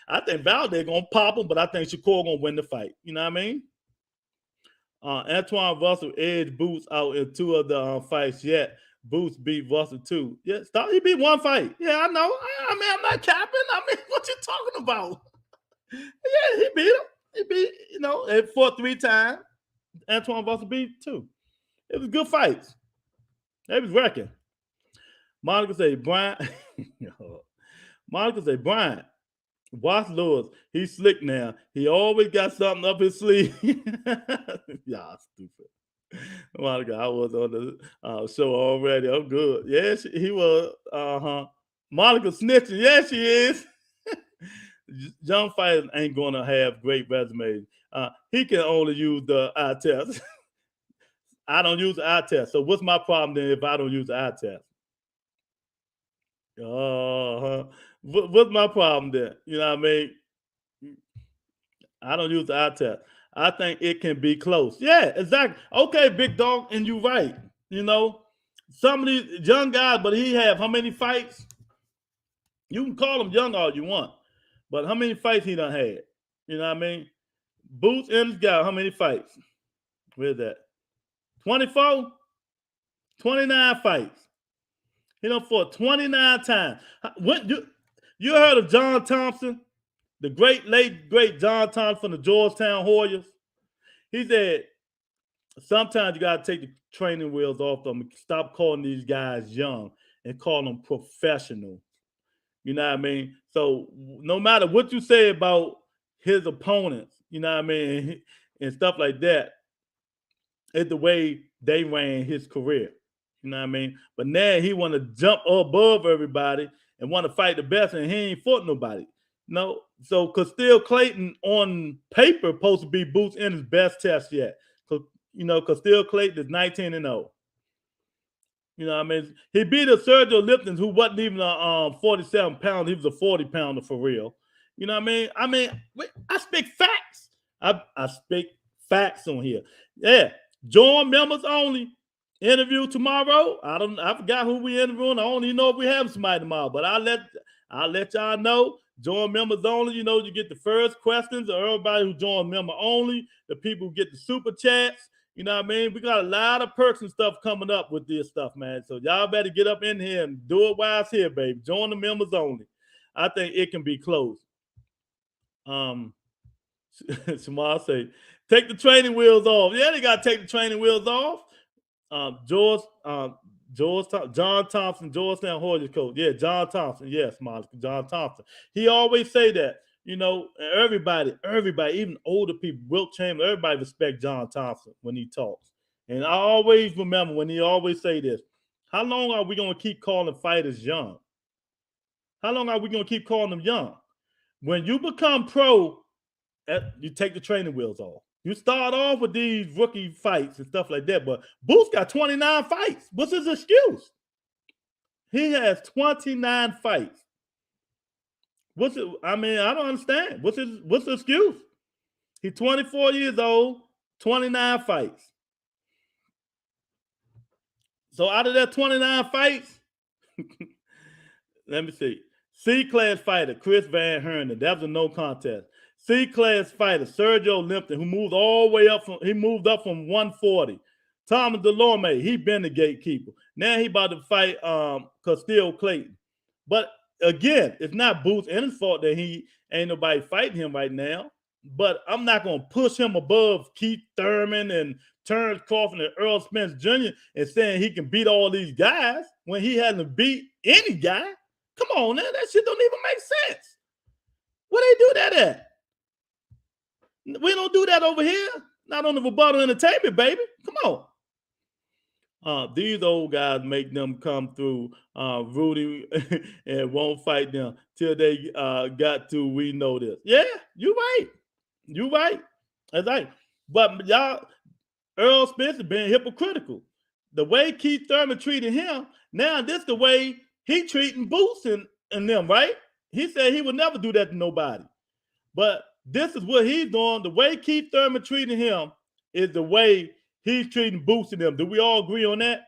I think Valdez gonna pop him, but I think Shakur gonna win the fight. You know what I mean? Antoine Russell edged Boots out in 2 of the fights yet. Boots beat Russell 2. Yeah, he beat 1 fight. Yeah, I know. I mean, I'm not capping. I mean, what you talking about? Yeah, he beat him. He beat, you know, it fought 3 times. Antoine Russell beat 2. It was good fights. They was wrecking. Monica say, Brian. Monica say, Brian, watch Lewis. He's slick now. He always got something up his sleeve. Y'all stupid. Monica, I was on the show already. I'm good. Yes, he was. Monica snitching. Yes, she is. Young fighters ain't going to have great resumes. He can only use the eye test. I don't use the eye test. So what's my problem then if I don't use the eye test? What's my problem then? You know what I mean? I don't use the eye test. I think it can be close. Yeah, exactly. Okay, Big Dog, and you're right. You know, some of these young guys, but he have how many fights? You can call him young all you want, but how many fights he done had? You know what I mean? Boots Ennis got how many fights? Where's that? 24? 29 fights. He done fought 29 times. What you heard of John Thompson? The late great John Thompson from the Georgetown Warriors? He said, sometimes you got to take the training wheels off them and stop calling these guys young and call them professional. You know what I mean? So no matter what you say about his opponents, you know what I mean, and stuff like that, it's the way they ran his career. You know what I mean? But now he want to jump above everybody and want to fight the best, and he ain't fought nobody. No, so Castile Clayton on paper supposed to be Boots in his best test yet. You know, Castile Clayton is 19-0. You know what I mean? He beat a Sergio Lipton who wasn't even a 47 pounder. He was a 40 pounder for real. You know what I mean? I speak facts. I speak facts on here. Yeah. Join members only. Interview tomorrow. I forgot who we interviewing. I don't even know if we have somebody tomorrow, but I'll let y'all know. Join members only. You know, you get the first questions of everybody who join member only, the people who get the super chats. You know what I mean? We got a lot of perks and stuff coming up with this stuff, man. So y'all better get up in here and do it while it's here, baby. Join the members only. I think it can be closed. Jamal say, take the training wheels off. Yeah, they got to take the training wheels off. John Thompson, Georgetown Warriors coach. Yeah, John Thompson. Yes, Monica, John Thompson. He always say that. You know, everybody, even older people, Wilt Chamberlain, everybody respect John Thompson when he talks. And I always remember when he always say this, how long are we going to keep calling fighters young? How long are we going to keep calling them young? When you become pro, you take the training wheels off. You start off with these rookie fights and stuff like that, but Boots got 29 fights. What's his excuse? He has 29 fights. What's it? I mean, I don't understand. What's the excuse? He's 24 years old, 29 fights. So out of that 29 fights, let me see. C-class fighter, Chris Van Hernen. That was a no contest. C-class fighter, Sergio Lipton, who moved all the way up from 140. Thomas Delorme, he been the gatekeeper. Now he about to fight Castile Clayton. But again, it's not Boots Ennis' fault that he ain't nobody fighting him right now. But I'm not going to push him above Keith Thurman and Terrence Crawford and Earl Spence Jr. and saying he can beat all these guys when he hasn't beat any guy. Come on, man. That shit don't even make sense. Where they do that at? We don't do that over here. Not on the rebuttal entertainment, baby. Come on. These old guys make them come through Rudy and won't fight them till they got to we know this. Yeah, you right. You right. That's right. But y'all, Earl Spence has been hypocritical. The way Keith Thurman treated him, now this the way he treating Boots and them, right? He said he would never do that to nobody. But this is what he's doing. The way Keith Thurman treating him is the way he's treating Boots and them. Do we all agree on that?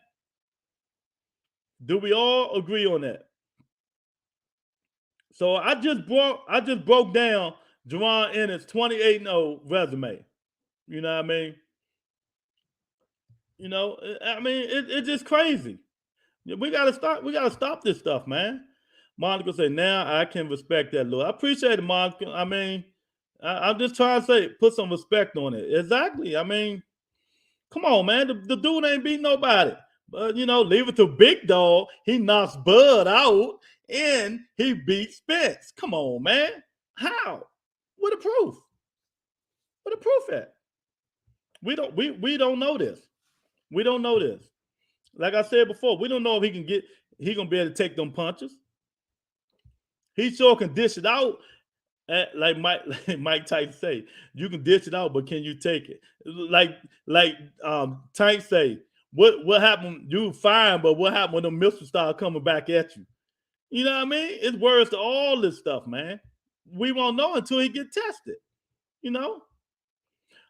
Do we all agree on that? So I just broke down Jerron Ennis' 28-0 resume. You know what I mean? You know, I mean, it's just crazy. We gotta stop this stuff, man. Monica said, now I can respect that, Lord. I appreciate it, Monica. I mean, I'm just trying to say, put some respect on it. Exactly. I mean, come on, man. The dude ain't beat nobody. But, you know, leave it to Big Dog. He knocks Bud out and he beats Spence. Come on, man. How? What the proof? What the proof at? We don't know this. We don't know this. Like I said before, we don't know if he gonna be able to take them punches. He sure can dish it out. Like Mike Tyson say, you can dish it out, but can you take it? Like Tank say, what happened? You fine, but what happened when the missiles start coming back at you? You know what I mean? It's words to all this stuff, man. We won't know until he get tested. You know?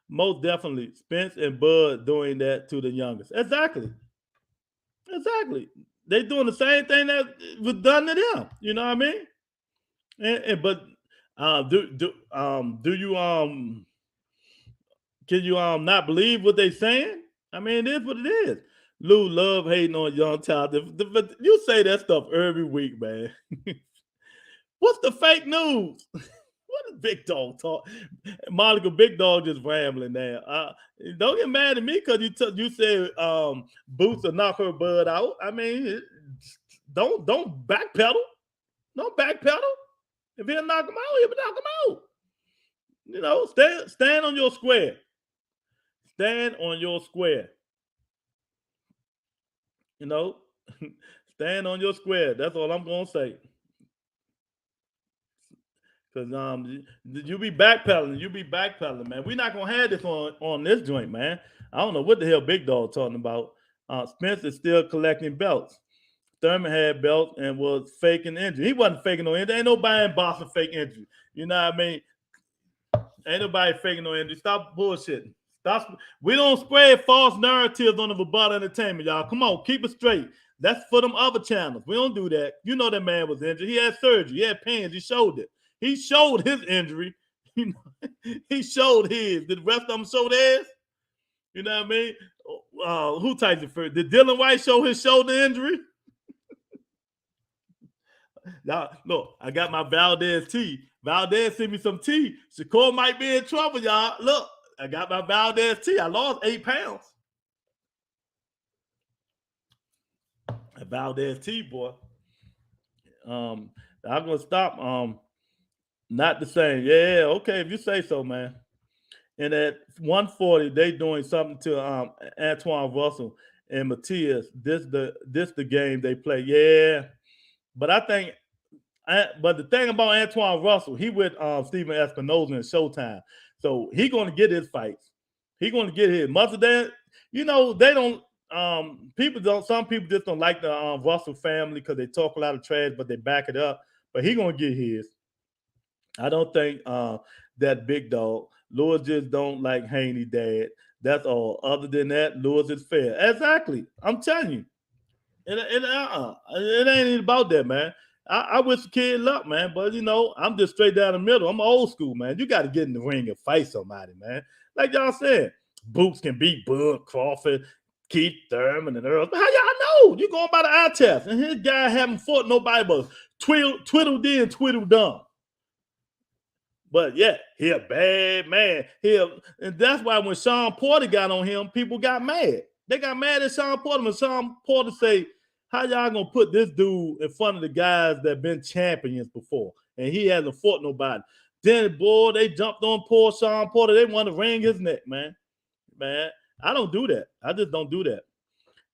Most definitely, Spence and Bud doing that to the youngest. Exactly. They doing the same thing that was done to them. You know what I mean? But do you can you not believe what they saying? I mean, it is what it is. Lou love hating on young talent. But you say that stuff every week, man. What's the fake news? What is Big Dog talk? Monica, Big Dog just rambling now. Don't get mad at me because you said Boots will knock her bud out. I mean, don't backpedal. Don't backpedal. If he'll knock him out, he'll knock him out. You know, stand on your square. Stand on your square. You know, stand on your square. That's all I'm gonna say. Cause you be backpedaling, man. We're not gonna have this on this joint, man. I don't know what the hell Big Dog talking about. Spence is still collecting belts. Thurman had belts and was faking injury. He wasn't faking no injury. Ain't nobody in boxing fake injury. You know what I mean? Ain't nobody faking no injury. Stop bullshitting. Stop. We don't spread false narratives on the Verbal Entertainment, y'all. Come on, keep it straight. That's for them other channels. We don't do that. You know that man was injured. He had surgery. He had pains. He showed it. He showed his injury. You know, he showed his. Did the rest of them show theirs? You know what I mean? Who types it first? Did Dylan White show his shoulder injury? Y'all, look, I got my Valdez tea. Valdez sent me some tea. Shakur might be in trouble, y'all. Look, I got my Valdez tea. I lost 8 pounds. A Valdez tea, boy. I'm gonna stop. Not the same. Yeah, okay, if you say so, man. And at 140, they doing something to Antoine Russell and Matias. This the game they play. Yeah. But I think but the thing about Antoine Russell, he with Steven Espinoza in Showtime. So he gonna get his fights. He gonna get his. Mustard, you know, they don't some people just don't like the Russell family because they talk a lot of trash, but they back it up. But he gonna get his. I don't think that Big Dog. Lewis just don't like Haney dad. That's all. Other than that, Lewis is fair. Exactly. I'm telling you. It ain't about that, man. I wish the kid luck, man. But, you know, I'm just straight down the middle. I'm old school, man. You got to get in the ring and fight somebody, man. Like y'all said, Boots can beat Bud Crawford, Keith Thurman, and Earl. How y'all know? You going by the eye test. And his guy haven't fought nobody but twiddle dee and twiddle dum. But yeah, he a bad man. And that's why when Sean Porter got on him, people got mad. They got mad at Sean Porter. When Sean Porter say, how y'all gonna put this dude in front of the guys that been champions before? And he hasn't fought nobody. Then, boy, they jumped on poor Sean Porter. They want to wring his neck, man. Man, I don't do that. I just don't do that.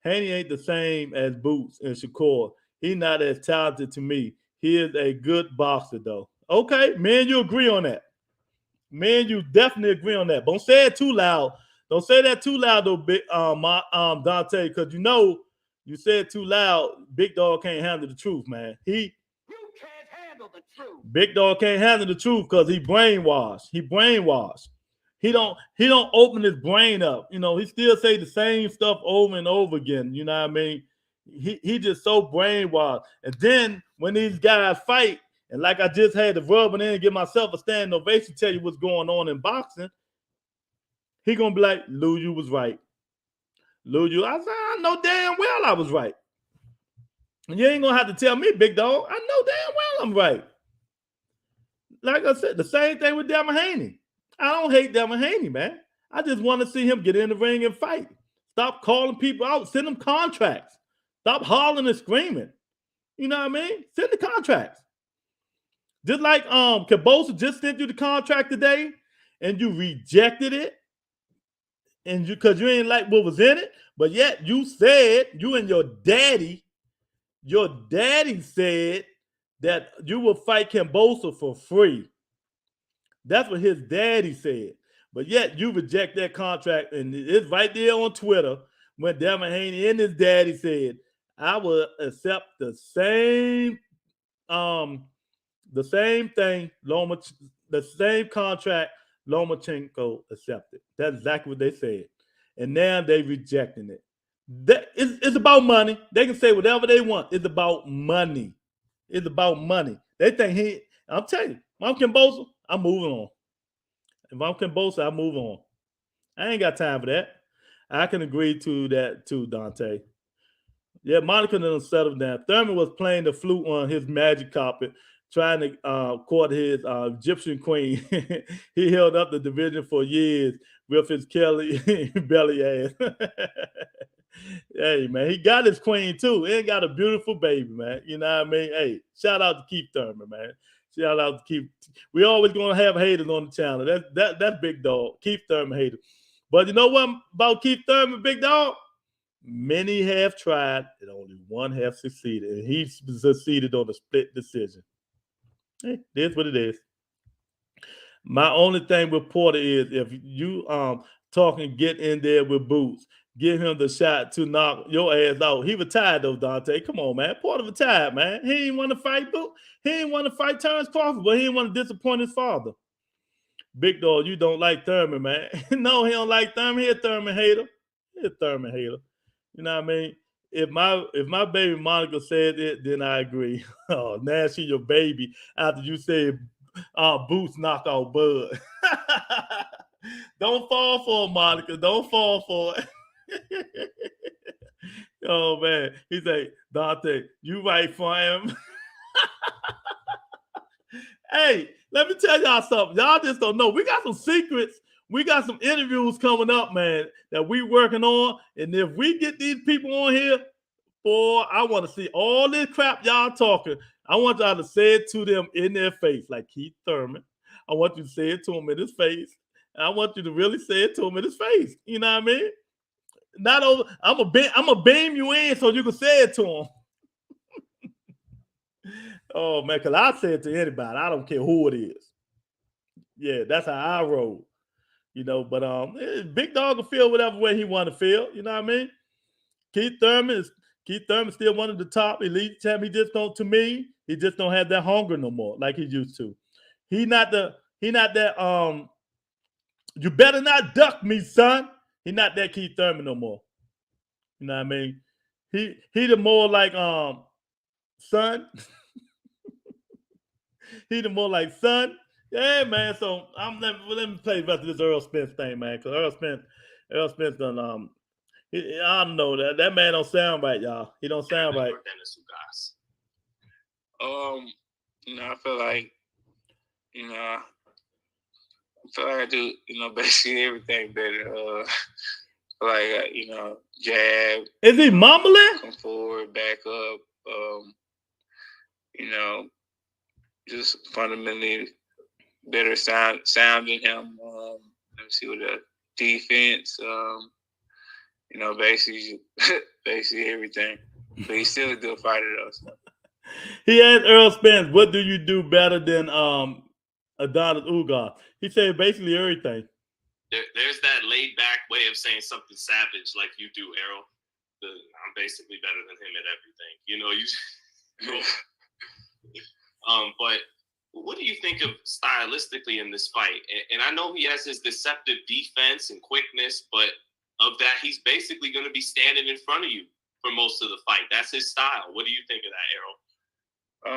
Haney ain't the same as Boots and Shakur. He not as talented to me. He is a good boxer, though. Okay, man, you agree on that. Man, you definitely agree on that. But don't say it too loud. Don't say that too loud, though, Dante, because you know you said too loud. Big Dog can't handle the truth, man. You can't handle the truth. Big Dog can't handle the truth because he brainwashed. He brainwashed. He don't open his brain up. You know, he still say the same stuff over and over again. You know what I mean? He just so brainwashed. And then when these guys fight, and like I just had to rub it in and give myself a standing ovation, tell you what's going on in boxing, he gonna be like, Lou, you was right. Lou, I said, I know damn well I was right. And you ain't gonna have to tell me, Big Dog. I know damn well I'm right. Like I said, the same thing with Devin Haney. I don't hate Devin Haney, man. I just want to see him get in the ring and fight. Stop calling people out. Send them contracts. Stop hollering and screaming. You know what I mean? Send the contracts. Just like Cabosa just sent you the contract today and you rejected it and because you ain't like what was in it, but yet you said, you and your daddy said that you will fight Cabosa for free. That's what his daddy said. But yet you reject that contract, and it's right there on Twitter when Devin Haney and his daddy said, I will accept the same thing, the same contract Lomachenko accepted. That's exactly what they said. And now they rejecting it. It's about money. They can say whatever they want. It's about money. It's about money. They think I'm telling you, if I'm Kimbosa, I'm moving on. If I'm Kimbosa, I move on. I ain't got time for that. I can agree to that too, Dante. Yeah, Monica done settled down. Thurman was playing the flute on his magic carpet, trying to court his Egyptian queen. He held up the division for years with his Kelly belly ass. Hey, man, he got his queen too. He got a beautiful baby, man. You know what I mean? Hey, shout out to Keith Thurman, man. Shout out to Keith. We always gonna have haters on the channel. That's big dog. Keith Thurman hater. But you know what about Keith Thurman, big dog? Many have tried and only one have succeeded. And he succeeded on a split decision. Hey, that's what it is. My only thing with Porter is if you talking get in there with Boots, give him the shot to knock your ass out. He retired though, Dante. Come on, man. Porter retired, man. He ain't want to fight Boot. He ain't want to fight Terrence Crawford, but he didn't want to disappoint his father. Big dog, you don't like Thurman, man. No, he don't like Thurman. He a Thurman hater. He a Thurman hater. You know what I mean? If my baby Monica said it, then I agree. Oh, now she your baby after you said Boots knock out Bud. Don't fall for it, Monica. Don't fall for it. Oh man. He say, Dante, you right for him. Hey, let me tell y'all something. Y'all just don't know. We got some secrets. We got some interviews coming up, man, that we working on. And if we get these people on here, boy, I want to see all this crap y'all talking. I want y'all to say it to them in their face, like Keith Thurman. I want you to say it to him in his face. And I want you to really say it to him in his face. You know what I mean? Not over. I'm gonna beam you in so you can say it to him. Oh man, because I say it to anybody. I don't care who it is. Yeah, that's how I roll. You know, but Big Dog will feel whatever way he want to feel. You know what I mean? Keith Thurman still one of the top elite champ. He just don't, to me, he just don't have that hunger no more like he used to. He not that you better not duck me, son. He not that Keith Thurman no more. You know what I mean? He the more like son. He the more like son. Yeah, man. So let me play about this Earl Spence thing, man. Because Earl Spence done I don't know that man don't sound right, y'all. He don't sound right. I feel like, I do, basically everything better. Jab. Is he mumbling? Come forward, back up. Just fundamentally better sound than him. Let me see what the defense. Basically everything. But he's still a good fighter though. So. He asked Earl Spence, "What do you do better than Adonis Ugas?" He said basically everything. There's that laid back way of saying something savage like you do, Errol. I'm basically better than him at everything. But what do you think of stylistically in this fight? And I know he has his deceptive defense and quickness, but of that, he's basically going to be standing in front of you for most of the fight. That's his style. What do you think of that, Errol?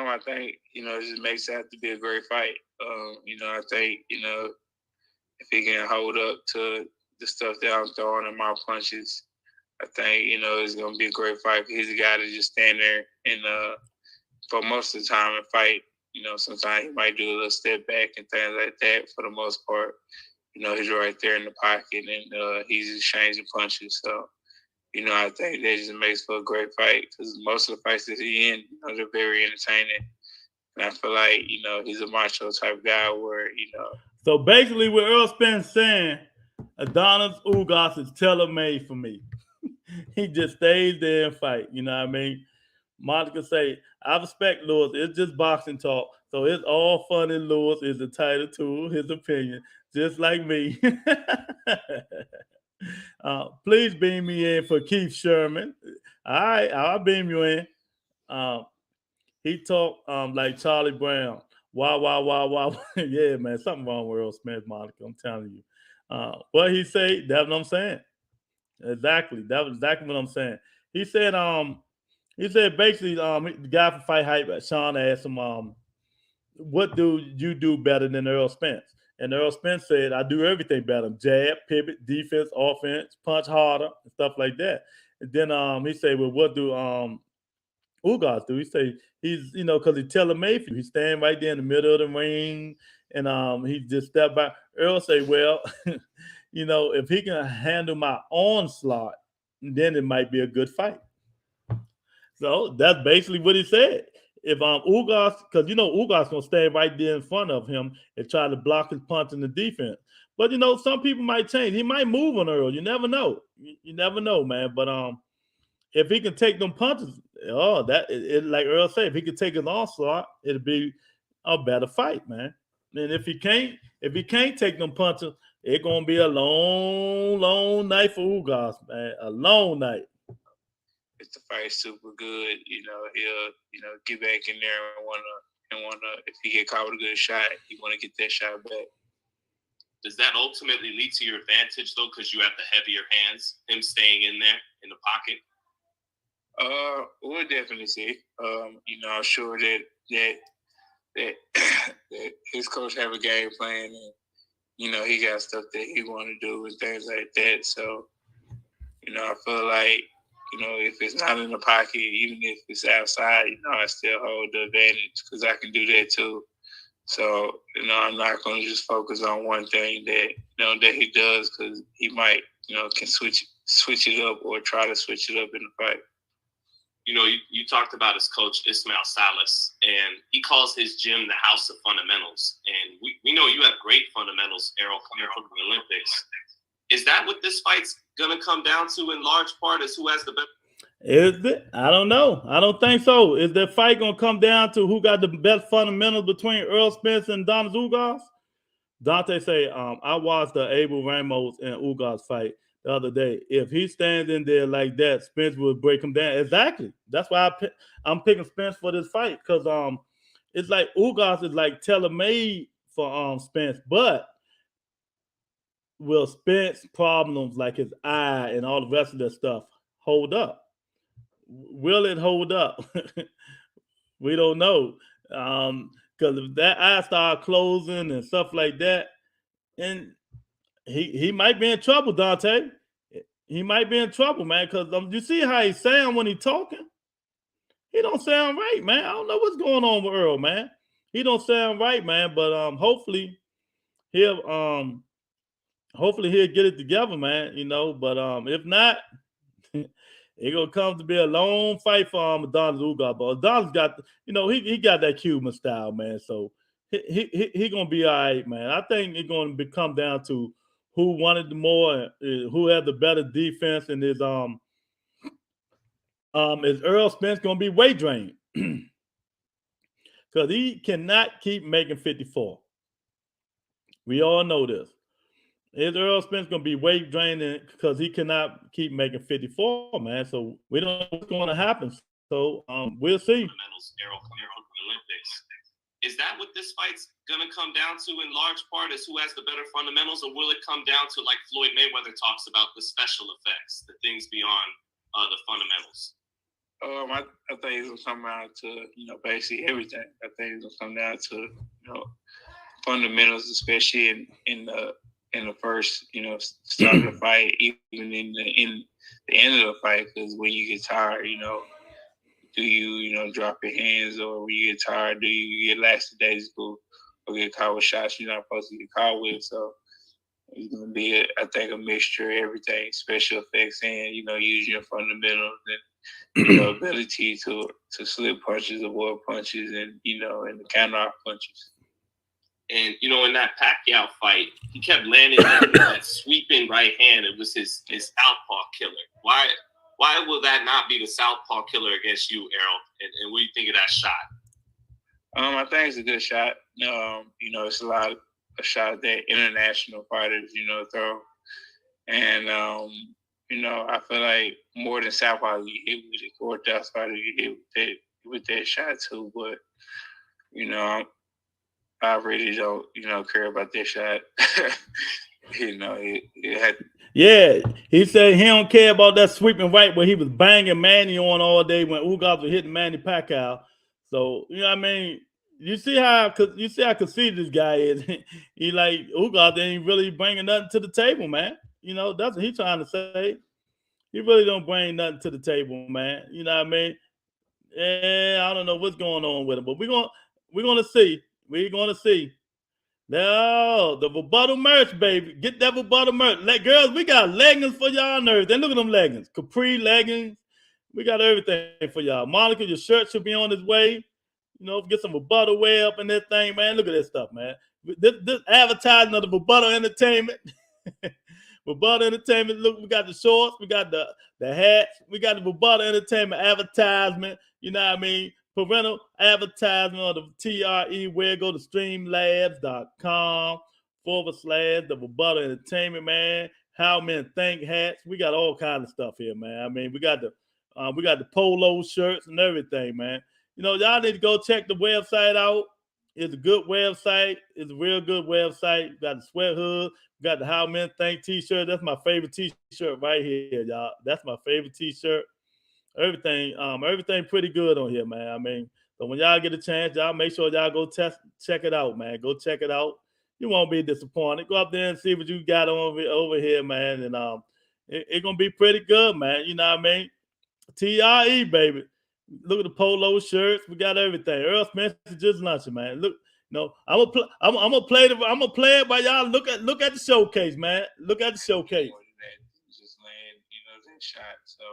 I think, it just makes it have to be a great fight. I think, if he can hold up to the stuff that I'm throwing in my punches, I think, it's going to be a great fight. He's a guy to just stand there and for most of the time and fight. Sometimes he might do a little step back and things like that. For the most part, he's right there in the pocket and he's exchanging punches. So, I think that just makes for a great fight because most of the fights that he's in, they're very entertaining. And I feel like, he's a macho type guy where, So basically what Earl Spence saying, Adonis Ugas is tailor-made for me. He just stays there and fight. You know what I mean? Monica say, I respect Lewis. It's just boxing talk. So it's all fun and Lewis is entitled to his opinion, just like me. Please beam me in for Keith Sherman. All right, I'll beam you in. He talked like Charlie Brown. Wow. Yeah, man, something wrong with Earl Smith, Monica. I'm telling you. What he say, that's what I'm saying. Exactly. That was exactly what I'm saying. He said basically the guy from Fight Hype, Sean asked him, what do you do better than Earl Spence? And Earl Spence said, I do everything better. Jab, pivot, defense, offense, punch harder, and stuff like that. And then he said, well, what do Ugas do? He say he's, because he's tailor-made for you. He's standing right there in the middle of the ring, and he just stepped back. Earl say, well, if he can handle my onslaught, then it might be a good fight. So that's basically what he said. If Ugas, because Ugas gonna stand right there in front of him and try to block his punch in the defense. But some people might change. He might move on Earl. You never know. You never know, man. But if he can take them punches, like Earl said, if he can take his onslaught, it'll be a better fight, man. And if he can't take them punches, it's gonna be a long, long night for Ugas, man. A long night. If the fight's super good, he'll get back in there and wanna if he get caught with a good shot, he wanna get that shot back. Does that ultimately lead to your advantage though, because you have the heavier hands, him staying in there in the pocket? We'll definitely see. I'm sure that that his coach have a game plan, and he got stuff that he want to do and things like that. So, I feel like if it's not in the pocket, even if it's outside, I still hold the advantage because I can do that too. So, I'm not going to just focus on one thing that that he does, because he might can switch it up or try to switch it up in the fight. You talked about his coach, Ismail Salas, and he calls his gym the House of Fundamentals. And we know you have great fundamentals, Errol, coming from the Olympics. Is that what this fight's going to come down to in large part, is who has the best? Is it? I don't know. I don't think so. Is the fight going to come down to who got the best fundamentals between Earl Spence and Don Ugas? Dante say, I watched the Abel Ramos and Ugas fight the other day. If he stands in there like that, Spence will break him down. Exactly. That's why I'm picking Spence for this fight, because it's like Ugas is like tailor-made for Spence, but will Spence problems like his eye and all the rest of that stuff hold up? Will it hold up? We don't know. Because if that eye start closing and stuff like that, and he might be in trouble, Dante. He might be in trouble, man, because you see how he sound when he talking? He don't sound right, man. I don't know what's going on with Earl, man. He don't sound right, man, but hopefully he'll get it together, man, but if not, it's gonna come to be a long fight for Adonis Ugas. But Adonis got, he got that Cuban style, man. So he gonna be all right, man. I think it's gonna come down to who wanted the more, who had the better defense, and is Earl Spence gonna be weight drained? Because he cannot keep making 54. We all know this. Is Earl Spence going to be weight draining because he cannot keep making 54, man? So we don't know what's going to happen. So we'll see. Errol, coming from the Olympics. Is that what this fight's going to come down to in large part, is who has the better fundamentals, or will it come down to, like Floyd Mayweather talks about, the special effects, the things beyond the fundamentals? I think it's gonna come down to basically everything. I think it's gonna come down to fundamentals, especially in the first start of the fight, even in the end of the fight. Because when you get tired, do you drop your hands, or when you get tired, do you get lackadaisical or get caught with shots you're not supposed to get caught with? So it's gonna be I think a mixture of everything, special effects, and using your fundamentals and ability to slip punches, avoid punches, and and the counter punches. And in that Pacquiao fight, he kept landing that sweeping right hand. It was his southpaw killer. Why will that not be the southpaw killer against you, Errol? And what do you think of that shot? I think it's a good shot. It's a shot that international fighters throw, and I feel like more than southpaw you hit with it, orthodox fighter you hit with that shot too. But I really don't care about that shot. It had. Yeah, he said he don't care about that sweeping right where he was banging Manny on all day when Ugas was hitting Manny Pacquiao. So what I mean, you see how conceited this guy is. He like Ugas ain't really bringing nothing to the table, man. You know, that's what he's trying to say. He really don't bring nothing to the table, man. You know what I mean? Yeah, I don't know what's going on with him, but we're gonna see. We're gonna see. No, the rebuttal merch, baby. Get that rebuttal merch. Girls, we got leggings for y'all nerds. Then look at them leggings. Capri leggings. We got everything for y'all. Monica, your shirt should be on its way. You know, get some rebuttal wear up in this thing, man. Look at this stuff, man. This advertising of the rebuttal entertainment. Rebuttal entertainment. Look, we got the shorts, we got the hats, we got the rebuttal entertainment advertisement. You know what I mean? Parental advertisement on the TRE where go to streamlabs.com/the rebuttal entertainment, man. How men think hats. We got all kinds of stuff here, man. I mean, we got the polo shirts and everything, man. You know, y'all need to go check the website out. It's a good website. It's a real good website. We got the sweat hood. We got the How Men Think t-shirt. That's my favorite t-shirt right here, y'all. That's my favorite t-shirt. Everything pretty good on here, man. I mean, so when y'all get a chance, y'all make sure y'all go check it out, man. Go check it out. You won't be disappointed. Go up there and see what you got over here, man. And it's gonna be pretty good, man. You know what I mean? TRE, baby. Look at the polo shirts. We got everything. Earl Spence is just lunching, man. Look, I'm gonna play it by y'all. Look at the showcase, man. Look at the showcase. Just land, that shot. So,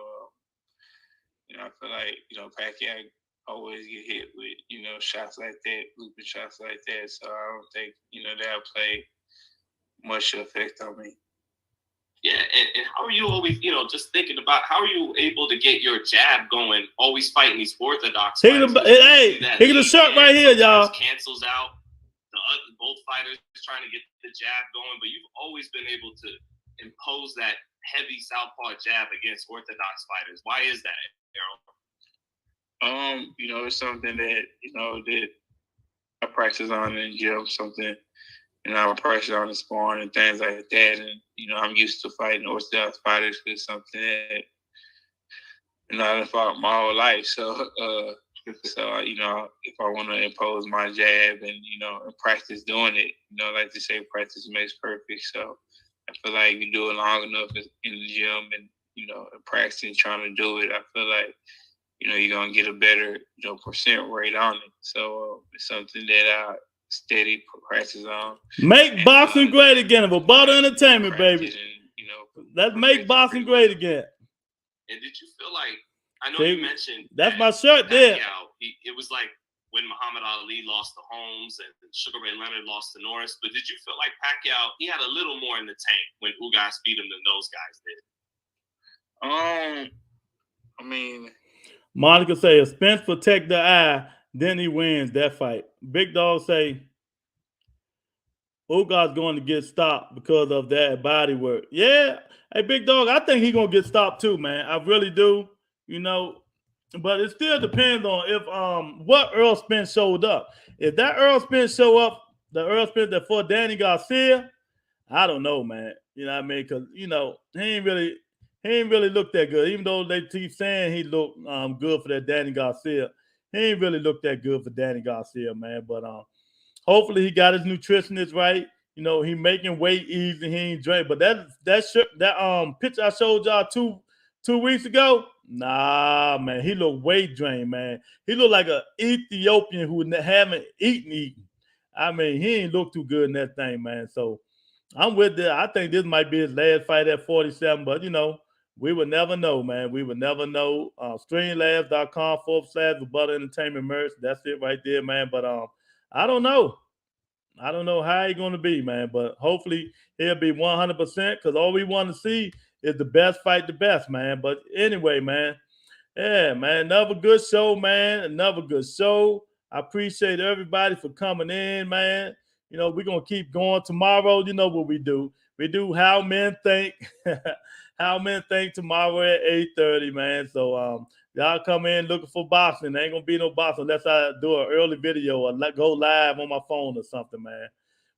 I feel like, Pacquiao always get hit with, shots like that, looping shots like that. So I don't think, that'll play much effect on me. Yeah, and how are you always, just thinking about how are you able to get your jab going, always fighting these orthodox fighters? Hey, look at the shirt right here, y'all. Cancels out both fighters trying to get the jab going, but you've always been able to impose that heavy southpaw jab against orthodox fighters. Why is that, Earl? It's something that, that I practice on in the gym, something, I practice on the sparring and things like that. And, I'm used to fighting orthodox fighters because something that, I've fought my whole life. So, if I want to impose my jab and, and practice doing it, like they say, practice makes perfect. So I feel like you do it long enough in the gym and, practicing, trying to do it, I feel like, you're going to get a better, percent rate on it. So it's something that I steady practice on. Make boxing great again. Rebuttal entertainment, baby. And, let's make boxing great again. And did you feel like, I know you mentioned that's my shirt there. It was like when Muhammad Ali lost to Holmes and Sugar Ray Leonard lost to Norris, but did you feel like Pacquiao, he had a little more in the tank when Ugas beat him than those guys did? I mean, Monica say if Spence protect the eye, then he wins that fight. Big Dog say Ugas going to get stopped because of that body work. Yeah. Hey, Big Dog, I think he's going to get stopped too, man. I really do. But it still depends on if what Earl Spence showed up. If that Earl Spence show up, the Earl Spence that fought Danny Garcia, I don't know, man. You know what I mean? Because he ain't really looked that good. Even though they keep saying he looked good for that Danny Garcia, he ain't really looked that good for Danny Garcia, man. But hopefully he got his nutritionist right. He making weight easy. He ain't drink. But that picture I showed y'all two weeks ago, nah, man, he looked weight drained, man. He looked like an Ethiopian who haven't eaten. I mean, he ain't look too good in that thing, man. So I'm with that. I think this might be his last fight at 47, but we would never know, man. We would never know. Streamlabs.com/rebuttal entertainment merch. That's it right there, man. But I don't know. I don't know how he's going to be, man. But hopefully he'll be 100% because all we want to see is the best fight the best, man. But anyway, man. Yeah, man. Another good show, man. Another good show. I appreciate everybody for coming in, man. We're going to keep going tomorrow. You know what we do. We do How Men Think. How Men Think tomorrow at 8:30, man. So y'all come in looking for boxing. There ain't going to be no boxing unless I do an early video or go live on my phone or something, man.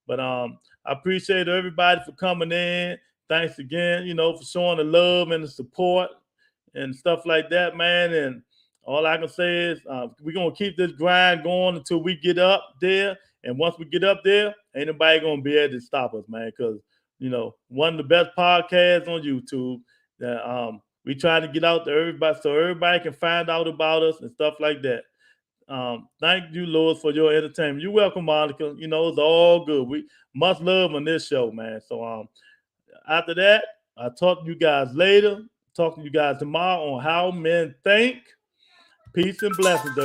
But I appreciate everybody for coming in. Thanks again, for showing the love and the support and stuff like that, man. And all I can say is we're going to keep this grind going until we get up there. And once we get up there, ain't nobody going to be able to stop us, man, because, you know, one of the best podcasts on YouTube that we try to get out to everybody so everybody can find out about us and stuff like that. Thank you, Lewis, for your entertainment. You're welcome, Monica. You know, it's all good. We much love on this show, man. So after that, I'll talk to you guys later. Talk to you guys tomorrow on How Men Think. Peace and blessings,